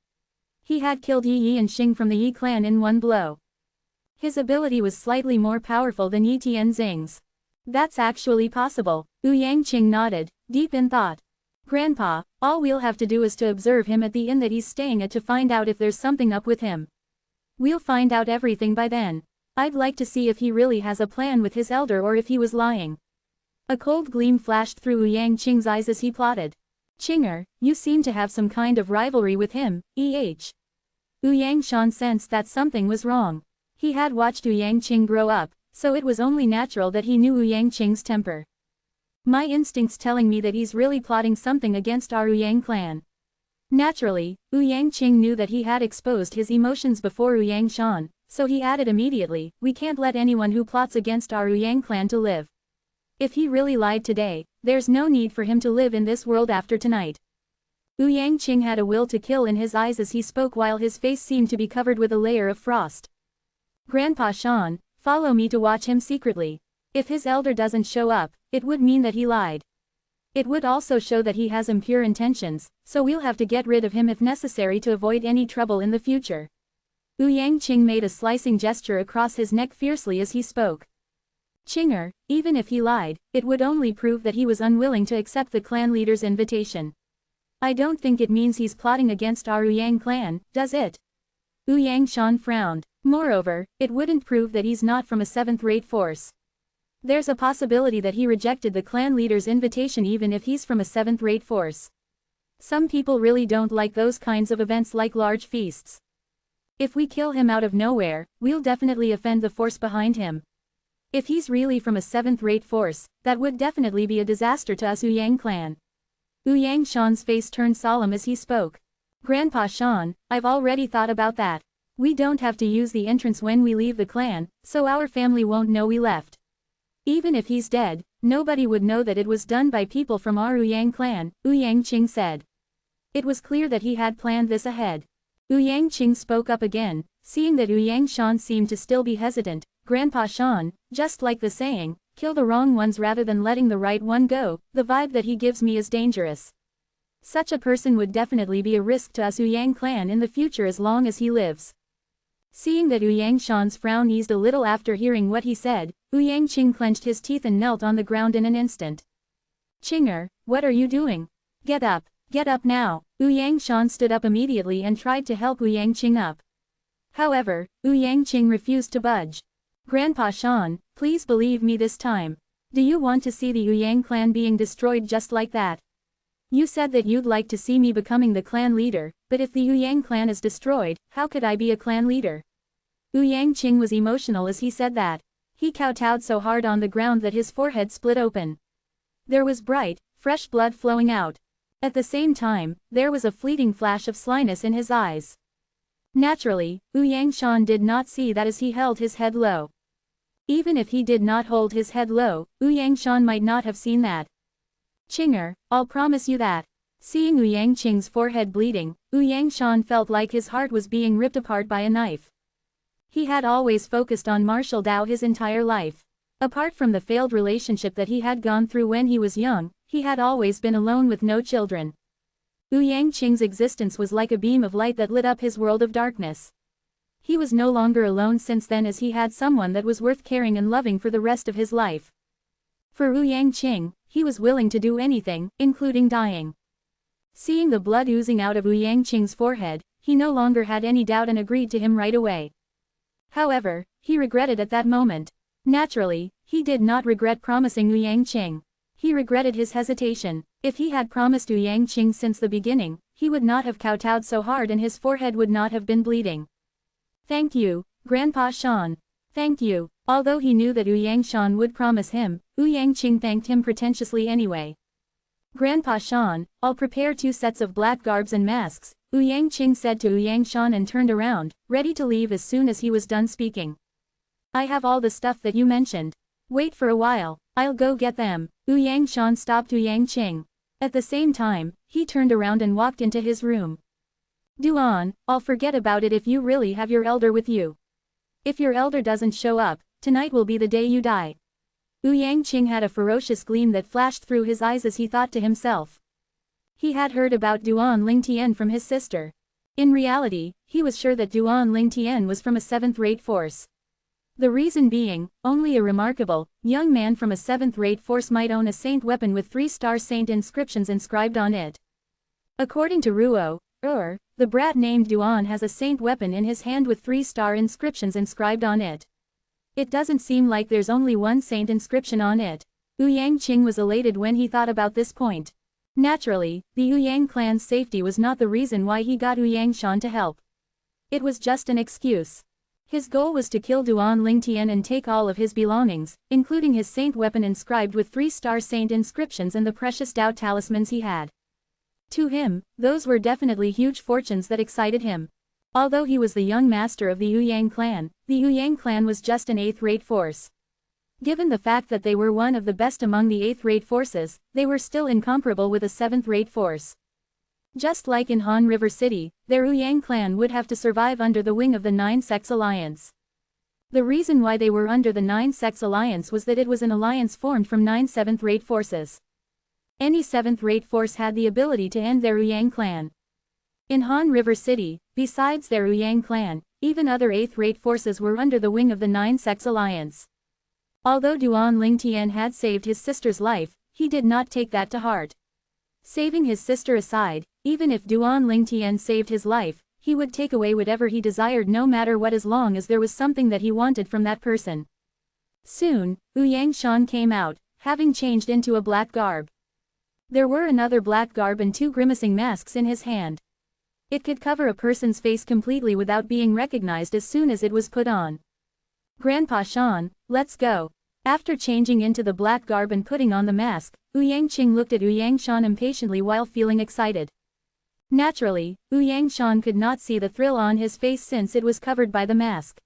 He had killed Yi and Xing from the Yi clan in one blow. His ability was slightly more powerful than Yi Tianxing's. That's actually possible. Ouyang Qing nodded, deep in thought. Grandpa, all we'll have to do is to observe him at the inn that he's staying at to find out if there's something up with him. We'll find out everything by then. I'd like to see if he really has a plan with his elder or if he was lying. A cold gleam flashed through Ouyang Qing's eyes as he plotted. Qinger, you seem to have some kind of rivalry with him, Ouyang Shan sensed that something was wrong. He had watched Ouyang Qing grow up, so it was only natural that he knew Ouyang Qing's temper. My instinct's telling me that he's really plotting something against our Ouyang clan. Naturally, Ouyang Qing knew that he had exposed his emotions before Ouyang Shan, so he added immediately, we can't let anyone who plots against our Ouyang clan to live. If he really lied today, there's no need for him to live in this world after tonight. Ouyang Qing had a will to kill in his eyes as he spoke while his face seemed to be covered with a layer of frost. Grandpa Shan, follow me to watch him secretly. If his elder doesn't show up, it would mean that he lied. It would also show that he has impure intentions, so we'll have to get rid of him if necessary to avoid any trouble in the future. Ouyang Qing made a slicing gesture across his neck fiercely as he spoke. Qinger, even if he lied, it would only prove that he was unwilling to accept the clan leader's invitation. I don't think it means he's plotting against our Ouyang clan, does it? Ouyang Shan frowned. Moreover, it wouldn't prove that he's not from a 7th-rate force. There's a possibility that he rejected the clan leader's invitation even if he's from a 7th-rate force. Some people really don't like those kinds of events like large feasts. If we kill him out of nowhere, we'll definitely offend the force behind him. If he's really from a 7th-rate force, that would definitely be a disaster to us Ouyang clan. Ouyang Shan's face turned solemn as he spoke. Grandpa Shan, I've already thought about that. We don't have to use the entrance when we leave the clan, so our family won't know we left. Even if he's dead, nobody would know that it was done by people from our Ouyang clan, Ouyang Qing said. It was clear that he had planned this ahead. Ouyang Qing spoke up again, seeing that Ouyang Shan seemed to still be hesitant. Grandpa Shan, just like the saying, kill the wrong ones rather than letting the right one go, the vibe that he gives me is dangerous. Such a person would definitely be a risk to us Ouyang clan in the future as long as he lives. Seeing that Ouyang Shan's frown eased a little after hearing what he said, Ouyang Qing clenched his teeth and knelt on the ground in an instant. Qinger, what are you doing? Get up now. Ouyang Shan stood up immediately and tried to help Ouyang Qing up. However, Ouyang Qing refused to budge. Grandpa Shan, please believe me this time. Do you want to see the Ouyang clan being destroyed just like that? You said that you'd like to see me becoming the clan leader, but if the Ouyang clan is destroyed, how could I be a clan leader? Ouyang Qing was emotional as he said that. He kowtowed so hard on the ground that his forehead split open. There was bright, fresh blood flowing out. At the same time, there was a fleeting flash of slyness in his eyes. Naturally, Ouyang Shan did not see that as he held his head low. Even if he did not hold his head low, Ouyang Shan might not have seen that. Qinger, I'll promise you that. Seeing Ouyang Qing's forehead bleeding, Ouyang Shan felt like his heart was being ripped apart by a knife. He had always focused on martial Dao his entire life. Apart from the failed relationship that he had gone through when he was young, he had always been alone with no children. Ouyang Qing's existence was like a beam of light that lit up his world of darkness. He was no longer alone since then as he had someone that was worth caring and loving for the rest of his life. For Ouyang Qing, he was willing to do anything, including dying. Seeing the blood oozing out of Ouyang Qing's forehead, he no longer had any doubt and agreed to him right away. However, he regretted at that moment. Naturally, he did not regret promising Ouyang Qing. He regretted his hesitation. If he had promised Ouyang Qing since the beginning, he would not have kowtowed so hard and his forehead would not have been bleeding. Thank you, Grandpa Shan. Thank you. Although he knew that Ouyang Shan would promise him, Ouyang Qing thanked him pretentiously anyway. Grandpa Shan, I'll prepare 2 sets of black garbs and masks, Ouyang Qing said to Ouyang Shan and turned around, ready to leave as soon as he was done speaking. I have all the stuff that you mentioned. Wait for a while, I'll go get them. Ouyang Shan stopped Ouyang Qing. At the same time, he turned around and walked into his room. Duan, I'll forget about it if you really have your elder with you. If your elder doesn't show up, tonight will be the day you die. Ouyang Qing had a ferocious gleam that flashed through his eyes as he thought to himself. He had heard about Duan Lingtian from his sister. In reality, he was sure that Duan Lingtian was from a 7th-rate force. The reason being, only a remarkable, young man from a 7th-rate force might own a saint weapon with 3-star saint inscriptions inscribed on it. According to Ruo, the brat named Duan has a saint weapon in his hand with 3-star inscriptions inscribed on it. It doesn't seem like there's only one saint inscription on it. Ouyang Qing was elated when he thought about this point. Naturally, the Ouyang clan's safety was not the reason why he got Ouyang Shan to help. It was just an excuse. His goal was to kill Duan Lingtian and take all of his belongings, including his saint weapon inscribed with 3-star saint inscriptions and the precious Dao talismans he had. To him, those were definitely huge fortunes that excited him. Although he was the young master of the Ouyang clan was just an 8th-rate force. Given the fact that they were one of the best among the 8th-rate forces, they were still incomparable with a 7th-rate force. Just like in Han River City, their Ouyang clan would have to survive under the wing of the 9-Sects Alliance. The reason why they were under the 9-Sects Alliance was that it was an alliance formed from 9 7th-rate forces. Any 7th-rate force had the ability to end their Ouyang clan. In Han River City, besides their Ouyang clan, even other 8th-rate forces were under the wing of the 9-Sects Alliance. Although Duan Lingtian had saved his sister's life, he did not take that to heart. Saving his sister aside, even if Duan Lingtian saved his life, he would take away whatever he desired no matter what as long as there was something that he wanted from that person. Soon, Ouyang Shan came out, having changed into a black garb. There were another black garb and 2 grimacing masks in his hand. It could cover a person's face completely without being recognized as soon as it was put on. Grandpa Shan, let's go. After changing into the black garb and putting on the mask, Ouyang Qing looked at Ouyang Shan impatiently while feeling excited. Naturally, Yangshan could not see the thrill on his face since it was covered by the mask.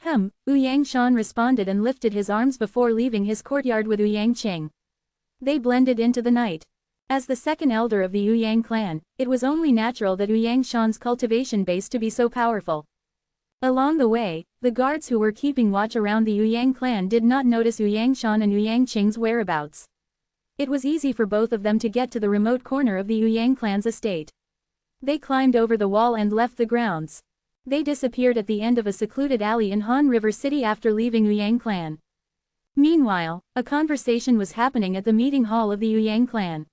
Yangshan responded and lifted his arms before leaving his courtyard with Yangqing. They blended into the night. As the second elder of the Yang clan, it was only natural that Yangshan's cultivation base to be so powerful. Along the way, the guards who were keeping watch around the Yang clan did not notice Yangshan and Yangqing's whereabouts. It was easy for both of them to get to the remote corner of the Yang clan's estate. They climbed over the wall and left the grounds. They disappeared at the end of a secluded alley in Han River City after leaving Yang clan. Meanwhile, a conversation was happening at the meeting hall of the Yang clan.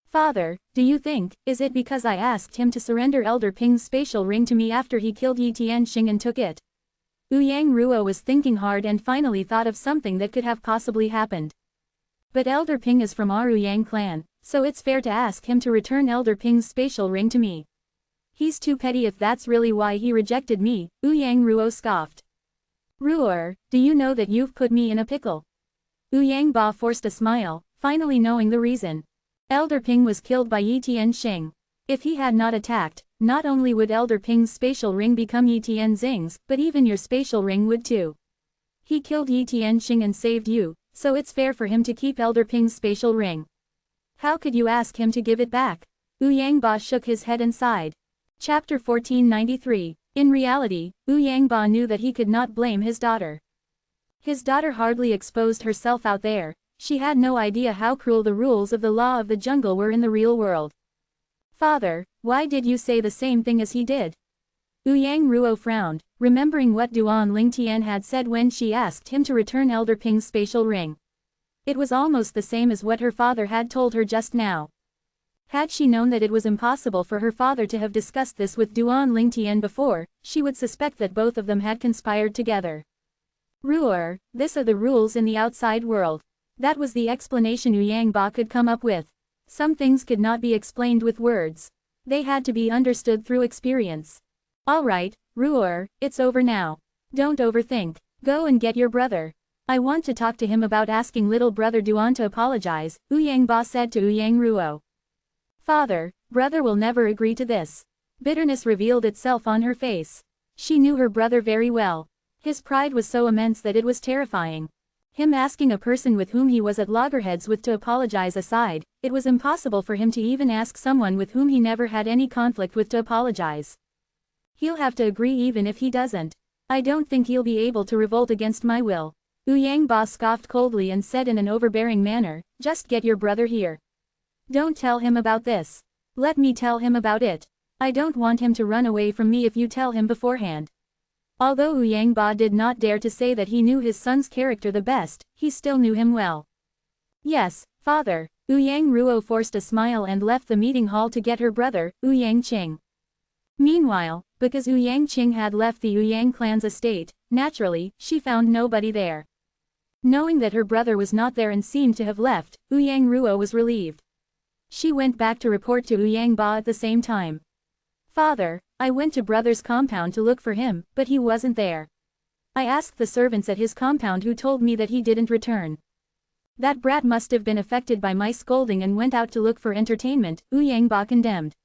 Father, do you think, is it because I asked him to surrender Elder Ping's spatial ring to me after he killed Yi Tianxing and took it? Yang Ruo was thinking hard and finally thought of something that could have possibly happened. But Elder Ping is from our Yang clan, so it's fair to ask him to return Elder Ping's spatial ring to me. He's too petty if that's really why he rejected me, Yang Ruo scoffed. Ruo, do you know that you've put me in a pickle? Yang Ba forced a smile, finally knowing the reason. Elder Ping was killed by Yi Tianxing. If he had not attacked, not only would Elder Ping's spatial ring become Yi Tianxing's, but even your spatial ring would too. He killed Yi Tianxing and saved you, so it's fair for him to keep Elder Ping's spatial ring. How could you ask him to give it back? Yang Ba shook his head and sighed. Chapter 1493. In reality, Yang Ba knew that he could not blame his daughter. His daughter hardly exposed herself out there. She had no idea how cruel the rules of the law of the jungle were in the real world. Father, why did you say the same thing as he did? Yang Ruo frowned, remembering what Duan Lingtian had said when she asked him to return Elder Ping's spatial ring. It was almost the same as what her father had told her just now. Had she known that it was impossible for her father to have discussed this with Duan Lingtian before, she would suspect that both of them had conspired together. Ruo, these are the rules in the outside world. That was the explanation Yang Ba could come up with. Some things could not be explained with words. They had to be understood through experience. Alright, Ruo, it's over now. Don't overthink. Go and get your brother. I want to talk to him about asking little brother Duan to apologize, Yang Ba said to Yang Ruo. Father, brother will never agree to this. Bitterness revealed itself on her face. She knew her brother very well. His pride was so immense that it was terrifying. Him asking a person with whom he was at loggerheads with to apologize aside, it was impossible for him to even ask someone with whom he never had any conflict with to apologize. He'll have to agree even if he doesn't. I don't think he'll be able to revolt against my will. Yang Ba scoffed coldly and said in an overbearing manner, just get your brother here. Don't tell him about this. Let me tell him about it. I don't want him to run away from me if you tell him beforehand. Although Yang Ba did not dare to say that he knew his son's character the best, he still knew him well. Yes, father. Yang Ruo forced a smile and left the meeting hall to get her brother, Yangqing. Meanwhile, because Yangqing had left the Yang clan's estate, naturally, she found nobody there. Knowing that her brother was not there and seemed to have left, Yang Ruo was relieved. She went back to report to Yang Ba at the same time. Father, I went to brother's compound to look for him, but he wasn't there. I asked the servants at his compound who told me that he didn't return. That brat must have been affected by my scolding and went out to look for entertainment, Yang Ba condemned.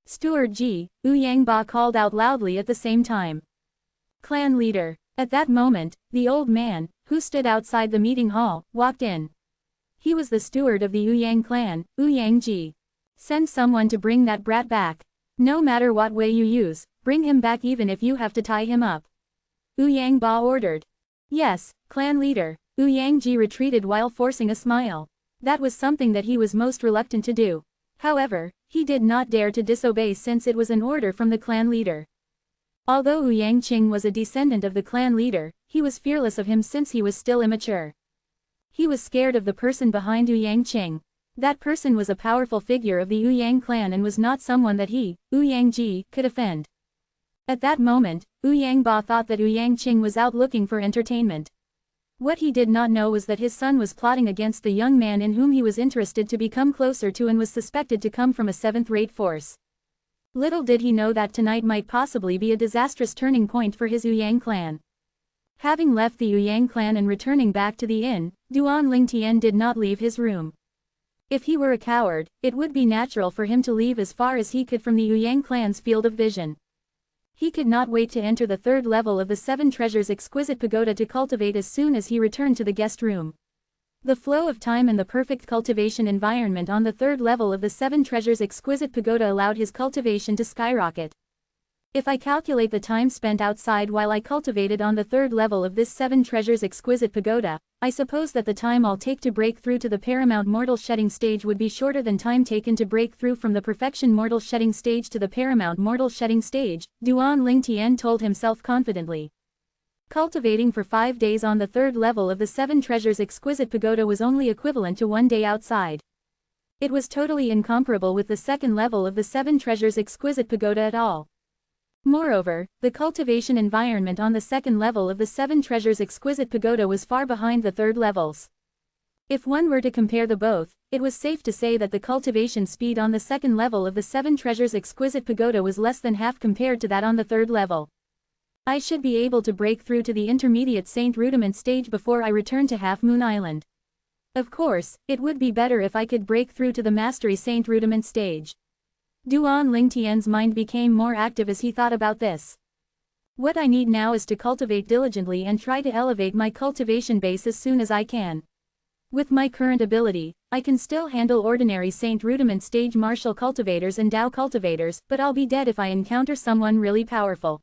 Steward Ji, Yang Ba called out loudly at the same time. Clan leader. At that moment, the old man, who stood outside the meeting hall, walked in. He was the steward of the Yang clan, Yang Ji. Send someone to bring that brat back. No matter what way you use, bring him back even if you have to tie him up. Yang Ba ordered. Yes, clan leader. Yang Ji retreated while forcing a smile. That was something that he was most reluctant to do. However, he did not dare to disobey since it was an order from the clan leader. Although Yangqing was a descendant of the clan leader, he was fearless of him since he was still immature. He was scared of the person behind Yangqing. That person was a powerful figure of the Yang clan and was not someone that he, Yang Ji, could offend. At that moment, Yang Ba thought that Yangqing was out looking for entertainment. What he did not know was that his son was plotting against the young man in whom he was interested to become closer to and was suspected to come from a seventh-rate force. Little did he know that tonight might possibly be a disastrous turning point for his Yang clan. Having left the Yang clan and returning back to the inn, Duan Lingtian did not leave his room. If he were a coward, it would be natural for him to leave as far as he could from the Yang clan's field of vision. He could not wait to enter the third level of the Seven Treasures' exquisite pagoda to cultivate as soon as he returned to the guest room. The flow of time and the perfect cultivation environment on the third level of the Seven Treasures' exquisite pagoda allowed his cultivation to skyrocket. If I calculate the time spent outside while I cultivated on the third level of this Seven Treasures' exquisite pagoda, I suppose that the time I'll take to break through to the paramount mortal shedding stage would be shorter than time taken to break through from the perfection mortal shedding stage to the paramount mortal shedding stage, Duan Lingtian told himself confidently. Cultivating for 5 days on the third level of the Seven Treasures' exquisite pagoda was only equivalent to 1 day outside. It was totally incomparable with the second level of the Seven Treasures' exquisite pagoda at all. Moreover, the cultivation environment on the second level of the Seven Treasures' exquisite pagoda was far behind the third levels. If one were to compare the both, it was safe to say that the cultivation speed on the second level of the Seven Treasures' exquisite pagoda was less than half compared to that on the third level. I should be able to break through to the intermediate Saint Rudiment stage before I return to Half Moon Island. Of course, it would be better if I could break through to the Mastery Saint Rudiment stage. Duan Lingtian's mind became more active as he thought about this. What I need now is to cultivate diligently and try to elevate my cultivation base as soon as I can. With my current ability, I can still handle ordinary Saint Rudiment stage martial cultivators and Dao cultivators, but I'll be dead if I encounter someone really powerful.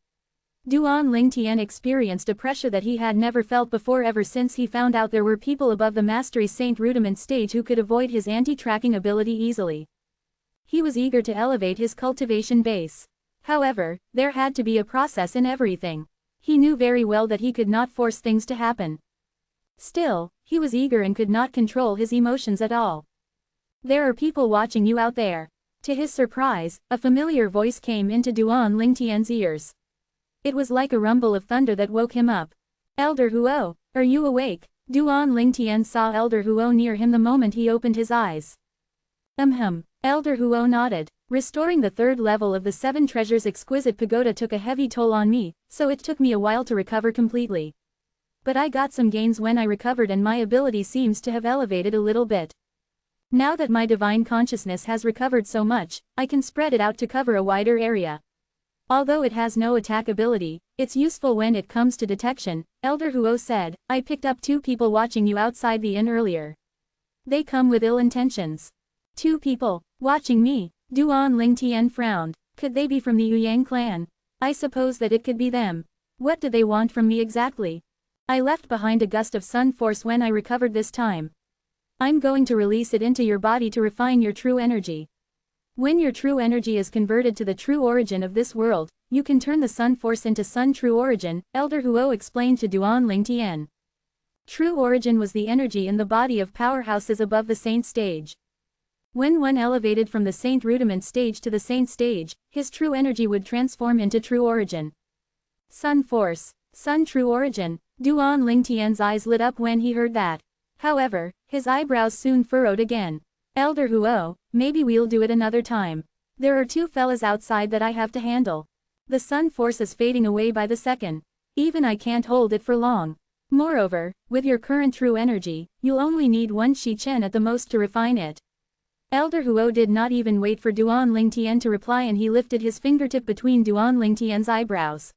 Duan Lingtian experienced a pressure that he had never felt before ever since he found out there were people above the Mastery Saint Rudiment stage who could avoid his anti-tracking ability easily. He was eager to elevate his cultivation base. However, there had to be a process in everything. He knew very well that he could not force things to happen. Still, he was eager and could not control his emotions at all. There are people watching you out there. To his surprise, a familiar voice came into Duan Lingtian's ears. It was like a rumble of thunder that woke him up. Elder Huo, are you awake? Duan Lingtian saw Elder Huo near him the moment he opened his eyes. Elder Huo nodded. Restoring the third level of the Seven Treasures' exquisite pagoda took a heavy toll on me, so it took me a while to recover completely. But I got some gains when I recovered and my ability seems to have elevated a little bit. Now that my divine consciousness has recovered so much, I can spread it out to cover a wider area. Although it has no attack ability, it's useful when it comes to detection, Elder Huo said. I picked up 2 people watching you outside the inn earlier. They come with ill intentions. 2 people, watching me? Duan Lingtian frowned. Could they be from the Yang clan? I suppose that it could be them. What do they want from me exactly? I left behind a gust of sun force when I recovered this time. I'm going to release it into your body to refine your true energy. When your true energy is converted to the true origin of this world, you can turn the sun force into sun true origin, Elder Huo explained to Duan Lingtian. True origin was the energy in the body of powerhouses above the saint stage. When one elevated from the Saint Rudiment stage to the Saint stage, his true energy would transform into true origin. Sun force, sun true origin. Duan Lingtian's eyes lit up when he heard that. However, his eyebrows soon furrowed again. Elder Huo, maybe we'll do it another time. There are 2 fellas outside that I have to handle. The sun force is fading away by the second. Even I can't hold it for long. Moreover, with your current true energy, you'll only need 1 Shi-Chen at the most to refine it. Elder Huo did not even wait for Duan Lingtian to reply and he lifted his fingertip between Duan Lingtian's eyebrows.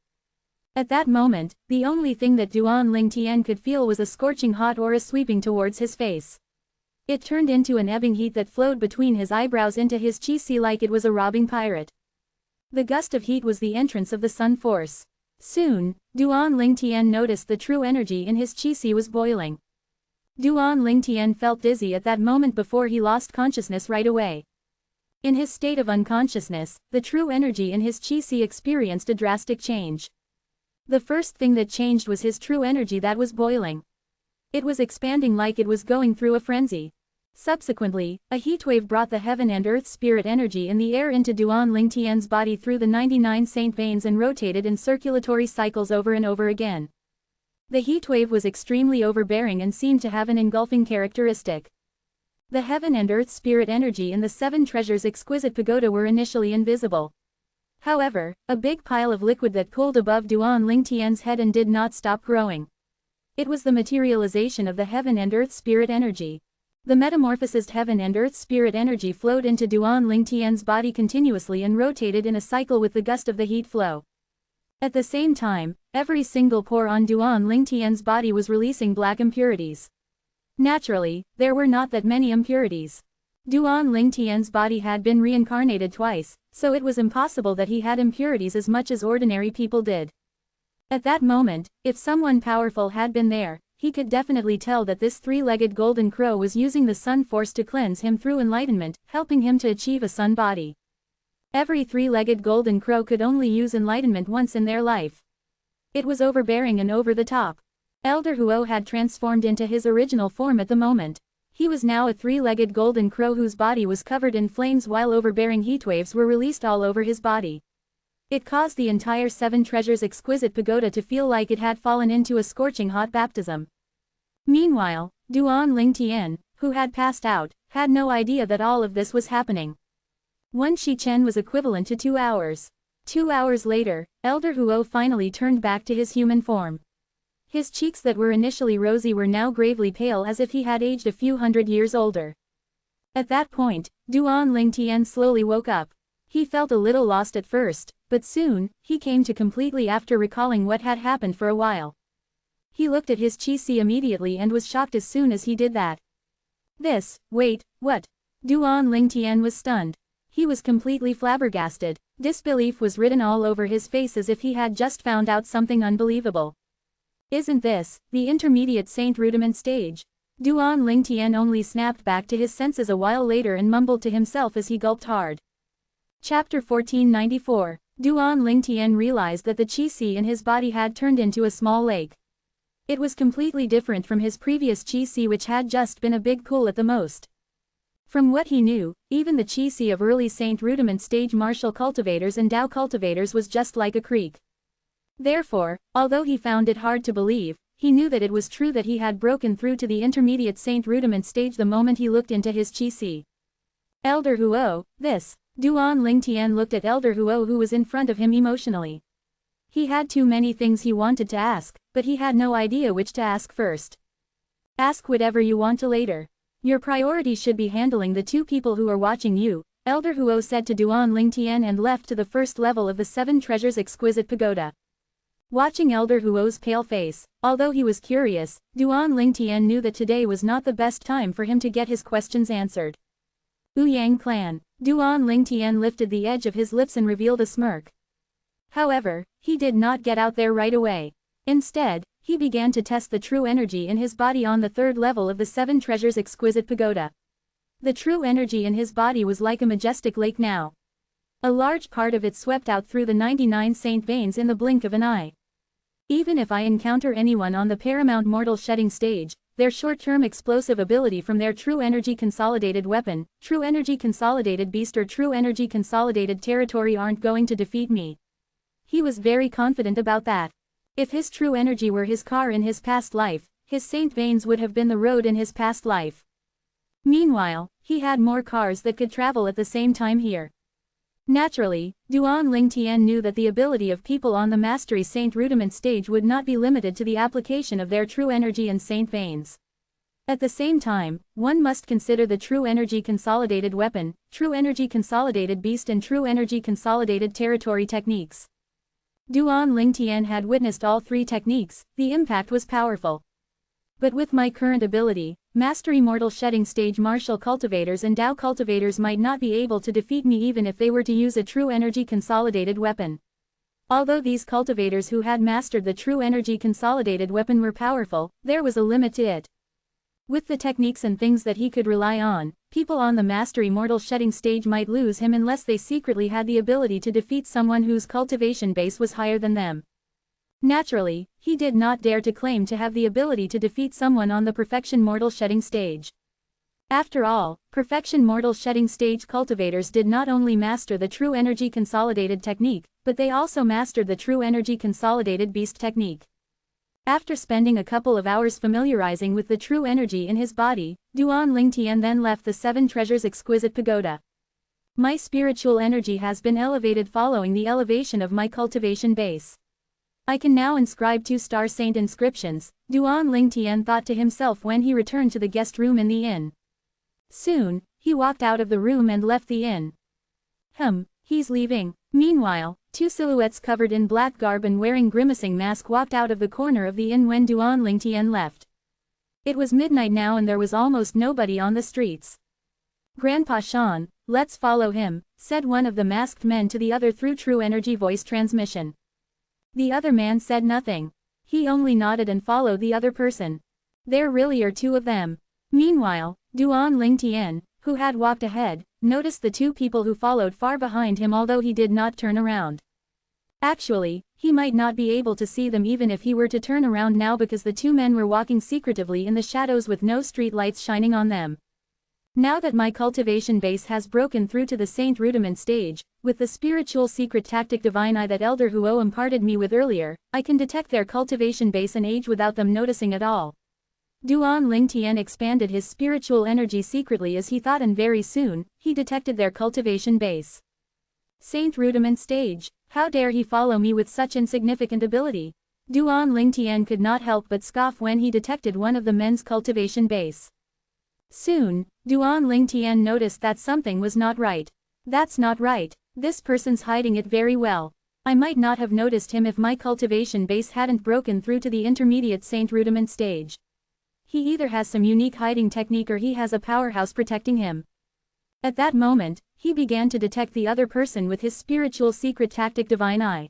At that moment, the only thing that Duan Lingtian could feel was a scorching hot aura sweeping towards his face. It turned into an ebbing heat that flowed between his eyebrows into his chi-si like it was a robbing pirate. The gust of heat was the entrance of the sun force. Soon, Duan Lingtian noticed the true energy in his chi-si was boiling. Duan Lingtian felt dizzy at that moment before he lost consciousness right away. In his state of unconsciousness, the true energy in his chi-si experienced a drastic change. The first thing that changed was his true energy that was boiling. It was expanding like it was going through a frenzy. Subsequently, a heatwave brought the heaven and earth spirit energy in the air into Duan Lingtian's body through the 99 saint veins and rotated in circulatory cycles over and over again. The heatwave was extremely overbearing and seemed to have an engulfing characteristic. The heaven and earth spirit energy in the 7 treasures exquisite pagoda were initially invisible. However, a big pile of liquid that cooled above Duan Lingtian's head and did not stop growing. It was the materialization of the heaven and earth spirit energy. The metamorphosed heaven and earth spirit energy flowed into Duan Ling Tian's body continuously and rotated in a cycle with the gust of the heat flow. At the same time, every single pore on Duan Ling Tian's body was releasing black impurities. Naturally, there were not that many impurities. Duan Ling Tian's body had been reincarnated twice, so it was impossible that he had impurities as much as ordinary people did. At that moment, if someone powerful had been there, he could definitely tell that this three-legged golden crow was using the sun force to cleanse him through enlightenment, helping him to achieve a sun body. Every three-legged golden crow could only use enlightenment once in their life. It was overbearing and over the top. Elder Huo had transformed into his original form at the moment. He was now a three-legged golden crow whose body was covered in flames while overbearing heatwaves were released all over his body. It caused the entire Seven Treasures exquisite pagoda to feel like it had fallen into a scorching hot baptism. Meanwhile, Duan Ling Tian, who had passed out, had no idea that all of this was happening. 1 Shichen was equivalent to 2 hours. 2 hours later, Elder Huo finally turned back to his human form. His cheeks that were initially rosy were now gravely pale as if he had aged a few hundred years older. At that point, Duan Ling Tian slowly woke up. He felt a little lost at first, but soon, he came to completely after recalling what had happened for a while. He looked at his Qi immediately and was shocked as soon as he did that. Wait, what? Duan Ling Tian was stunned. He was completely flabbergasted. Disbelief was written all over his face as if he had just found out something unbelievable. Isn't this the intermediate saint rudiment stage? Duan Ling Tian only snapped back to his senses a while later and mumbled to himself as he gulped hard. Chapter 1494. Duan Ling Tian realized that the Qi in his body had turned into a small lake. It was completely different from his previous Qi which had just been a big pool at the most. From what he knew, even the Qi of early Saint Rudiment stage martial cultivators and Dao cultivators was just like a creek. Therefore, although he found it hard to believe, he knew that it was true that he had broken through to the intermediate Saint Rudiment stage the moment he looked into his Qi. Elder Huo, this. Duan Ling Tian looked at Elder Huo who was in front of him emotionally. He had too many things he wanted to ask, but he had no idea which to ask first. Ask whatever you want to later. Your priority should be handling the two people who are watching you, Elder Huo said to Duan Ling Tian and left to the first level of the Seven Treasures exquisite pagoda. Watching Elder Huo's pale face, although he was curious, Duan Ling Tian knew that today was not the best time for him to get his questions answered. Ouyang clan. Duan Ling Tian lifted the edge of his lips and revealed a smirk. However, he did not get out there right away. Instead, he began to test the true energy in his body on the third level of the Seven Treasures exquisite pagoda. The true energy in his body was like a majestic lake now. A large part of it swept out through the 99 saint veins in the blink of an eye. Even if I encounter anyone on the paramount mortal shedding stage, their short-term explosive ability from their true energy consolidated weapon, true energy consolidated beast or true energy consolidated territory aren't going to defeat me. He was very confident about that. If his true energy were his car in his past life, his saint veins would have been the road in his past life. Meanwhile, he had more cars that could travel at the same time here. Naturally, Duan Ling Tian knew that the ability of people on the Mastery Saint Rudiment stage would not be limited to the application of their true energy and saint veins. At the same time, one must consider the true energy consolidated weapon, true energy consolidated beast and true energy consolidated territory techniques. Duan Ling Tian had witnessed all three techniques, the impact was powerful. But with my current ability, Mastery Mortal Shedding Stage martial cultivators and Dao cultivators might not be able to defeat me even if they were to use a true energy consolidated weapon. Although these cultivators who had mastered the true energy consolidated weapon were powerful, there was a limit to it. With the techniques and things that he could rely on, people on the Mastery Mortal Shedding stage might lose him unless they secretly had the ability to defeat someone whose cultivation base was higher than them. Naturally, he did not dare to claim to have the ability to defeat someone on the Perfection Mortal Shedding stage. After all, Perfection Mortal Shedding stage cultivators did not only master the true energy consolidated technique, but they also mastered the true energy consolidated beast technique. After spending a couple of hours familiarizing with the true energy in his body, Duan Ling Tian then left the Seven Treasures exquisite pagoda. My spiritual energy has been elevated following the elevation of my cultivation base. I can now inscribe 2-star saint inscriptions, Duan Ling Tian thought to himself when he returned to the guest room in the inn. Soon, he walked out of the room and left the inn. He's leaving. Meanwhile, two silhouettes covered in black garb and wearing grimacing mask walked out of the corner of the inn when Duan Lingtian left. It was midnight now and there was almost nobody on the streets. "Grandpa Shan, let's follow him," said one of the masked men to the other through true energy voice transmission. The other man said nothing. He only nodded and followed the other person. There really are two of them. Meanwhile, Duan Lingtian, who had walked ahead, noticed the two people who followed far behind him although he did not turn around. Actually, he might not be able to see them even if he were to turn around now because the two men were walking secretively in the shadows with no street lights shining on them. Now that my cultivation base has broken through to the Saint Rudiment stage, with the spiritual secret tactic Divine Eye that Elder Huo imparted me with earlier, I can detect their cultivation base and age without them noticing at all. Duan Lingtian expanded his spiritual energy secretly as he thought and very soon, he detected their cultivation base. Saint Rudiment stage. How dare he follow me with such insignificant ability? Duan Lingtian could not help but scoff when he detected one of the men's cultivation base. Soon, Duan Lingtian noticed that something was not right. That's not right. This person's hiding it very well. I might not have noticed him if my cultivation base hadn't broken through to the intermediate Saint Rudiment stage. He either has some unique hiding technique or he has a powerhouse protecting him. At that moment, he began to detect the other person with his spiritual secret tactic Divine Eye.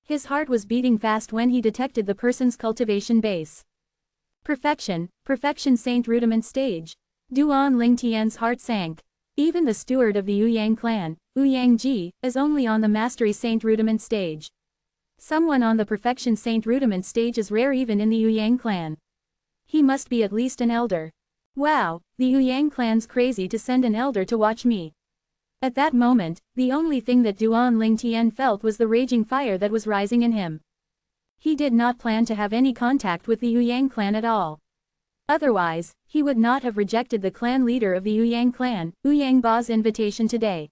His heart was beating fast when he detected the person's cultivation base. Perfection Saint Rudiment stage. Duan Lingtian's heart sank. Even the steward of the Ouyang clan, Ouyang Ji, is only on the Mastery Saint Rudiment stage. Someone on the Perfection Saint Rudiment stage is rare even in the Ouyang clan. He must be at least an elder. Wow, the Ouyang clan's crazy to send an elder to watch me. At that moment, the only thing that Duan Lingtian felt was the raging fire that was rising in him. He did not plan to have any contact with the Ouyang clan at all. Otherwise, he would not have rejected the clan leader of the Ouyang clan, Ouyang Ba's invitation today.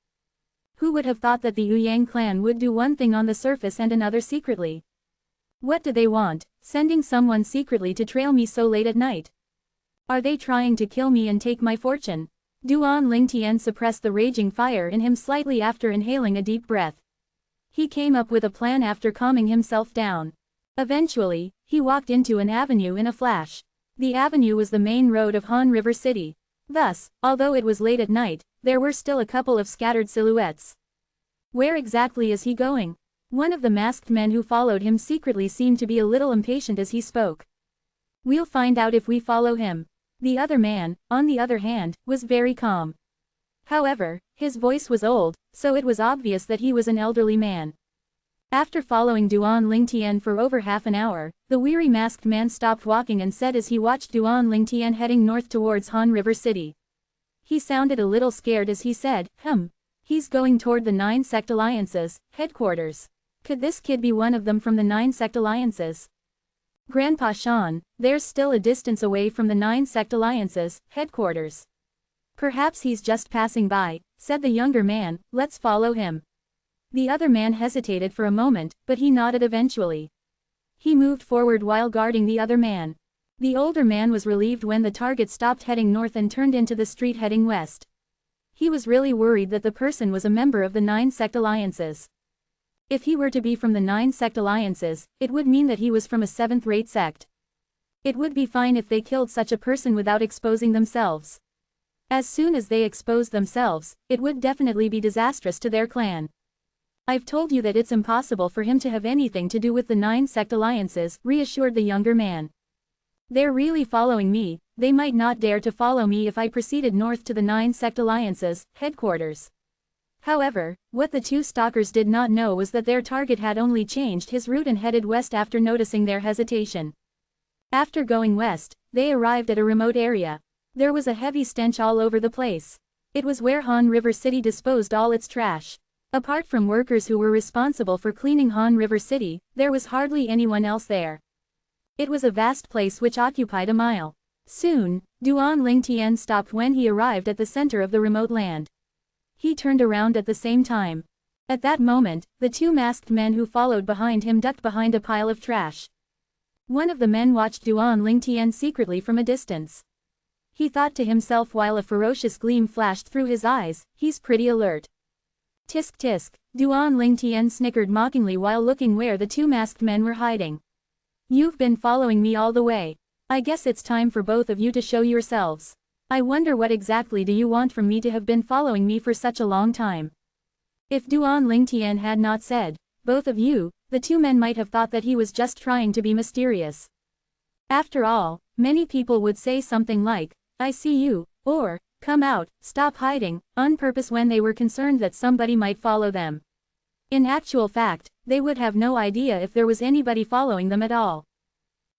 Who would have thought that the Ouyang clan would do one thing on the surface and another secretly? What do they want, sending someone secretly to trail me so late at night? Are they trying to kill me and take my fortune? Duan Lingtian suppressed the raging fire in him slightly after inhaling a deep breath. He came up with a plan after calming himself down. Eventually, he walked into an avenue in a flash. The avenue was the main road of Han River City. Thus, although it was late at night, there were still a couple of scattered silhouettes. Where exactly is he going? One of the masked men who followed him secretly seemed to be a little impatient as he spoke. We'll find out if we follow him. The other man, on the other hand, was very calm. However, his voice was old, so it was obvious that he was an elderly man. After following Duan Lingtian for over half an hour, the weary masked man stopped walking and said as he watched Duan Lingtian heading north towards Han River City. He sounded a little scared as he said, he's going toward the 9 Sect Alliance's headquarters. Could this kid be one of them from the 9 Sect Alliances? Grandpa Shan, there's still a distance away from the 9 Sect Alliance's headquarters. Perhaps he's just passing by, said the younger man, let's follow him. The other man hesitated for a moment, but he nodded eventually. He moved forward while guarding the other man. The older man was relieved when the target stopped heading north and turned into the street heading west. He was really worried that the person was a member of the 9 Sect Alliances. If he were to be from the 9 Sect Alliances, it would mean that he was from a 7th-rate sect. It would be fine if they killed such a person without exposing themselves. As soon as they exposed themselves, it would definitely be disastrous to their clan. I've told you that it's impossible for him to have anything to do with the 9 Sect Alliances, reassured the younger man. They're really following me. They might not dare to follow me if I proceeded north to the 9 Sect Alliance's headquarters. However, what the two stalkers did not know was that their target had only changed his route and headed west after noticing their hesitation. After going west, they arrived at a remote area. There was a heavy stench all over the place. It was where Han River City disposed all its trash. Apart from workers who were responsible for cleaning Han River City, there was hardly anyone else there. It was a vast place which occupied a mile. Soon, Duan Lingtian stopped when he arrived at the center of the remote land. He turned around at the same time. At that moment, the two masked men who followed behind him ducked behind a pile of trash. One of the men watched Duan Lingtian secretly from a distance. He thought to himself while a ferocious gleam flashed through his eyes, he's pretty alert. Tisk tisk, Duan Lingtian snickered mockingly while looking where the two masked men were hiding. You've been following me all the way. I guess it's time for both of you to show yourselves. I wonder what exactly do you want from me to have been following me for such a long time? If Duan Lingtian had not said, both of you, the two men might have thought that he was just trying to be mysterious. After all, many people would say something like, I see you, or, come out, stop hiding, on purpose when they were concerned that somebody might follow them. In actual fact, they would have no idea if there was anybody following them at all.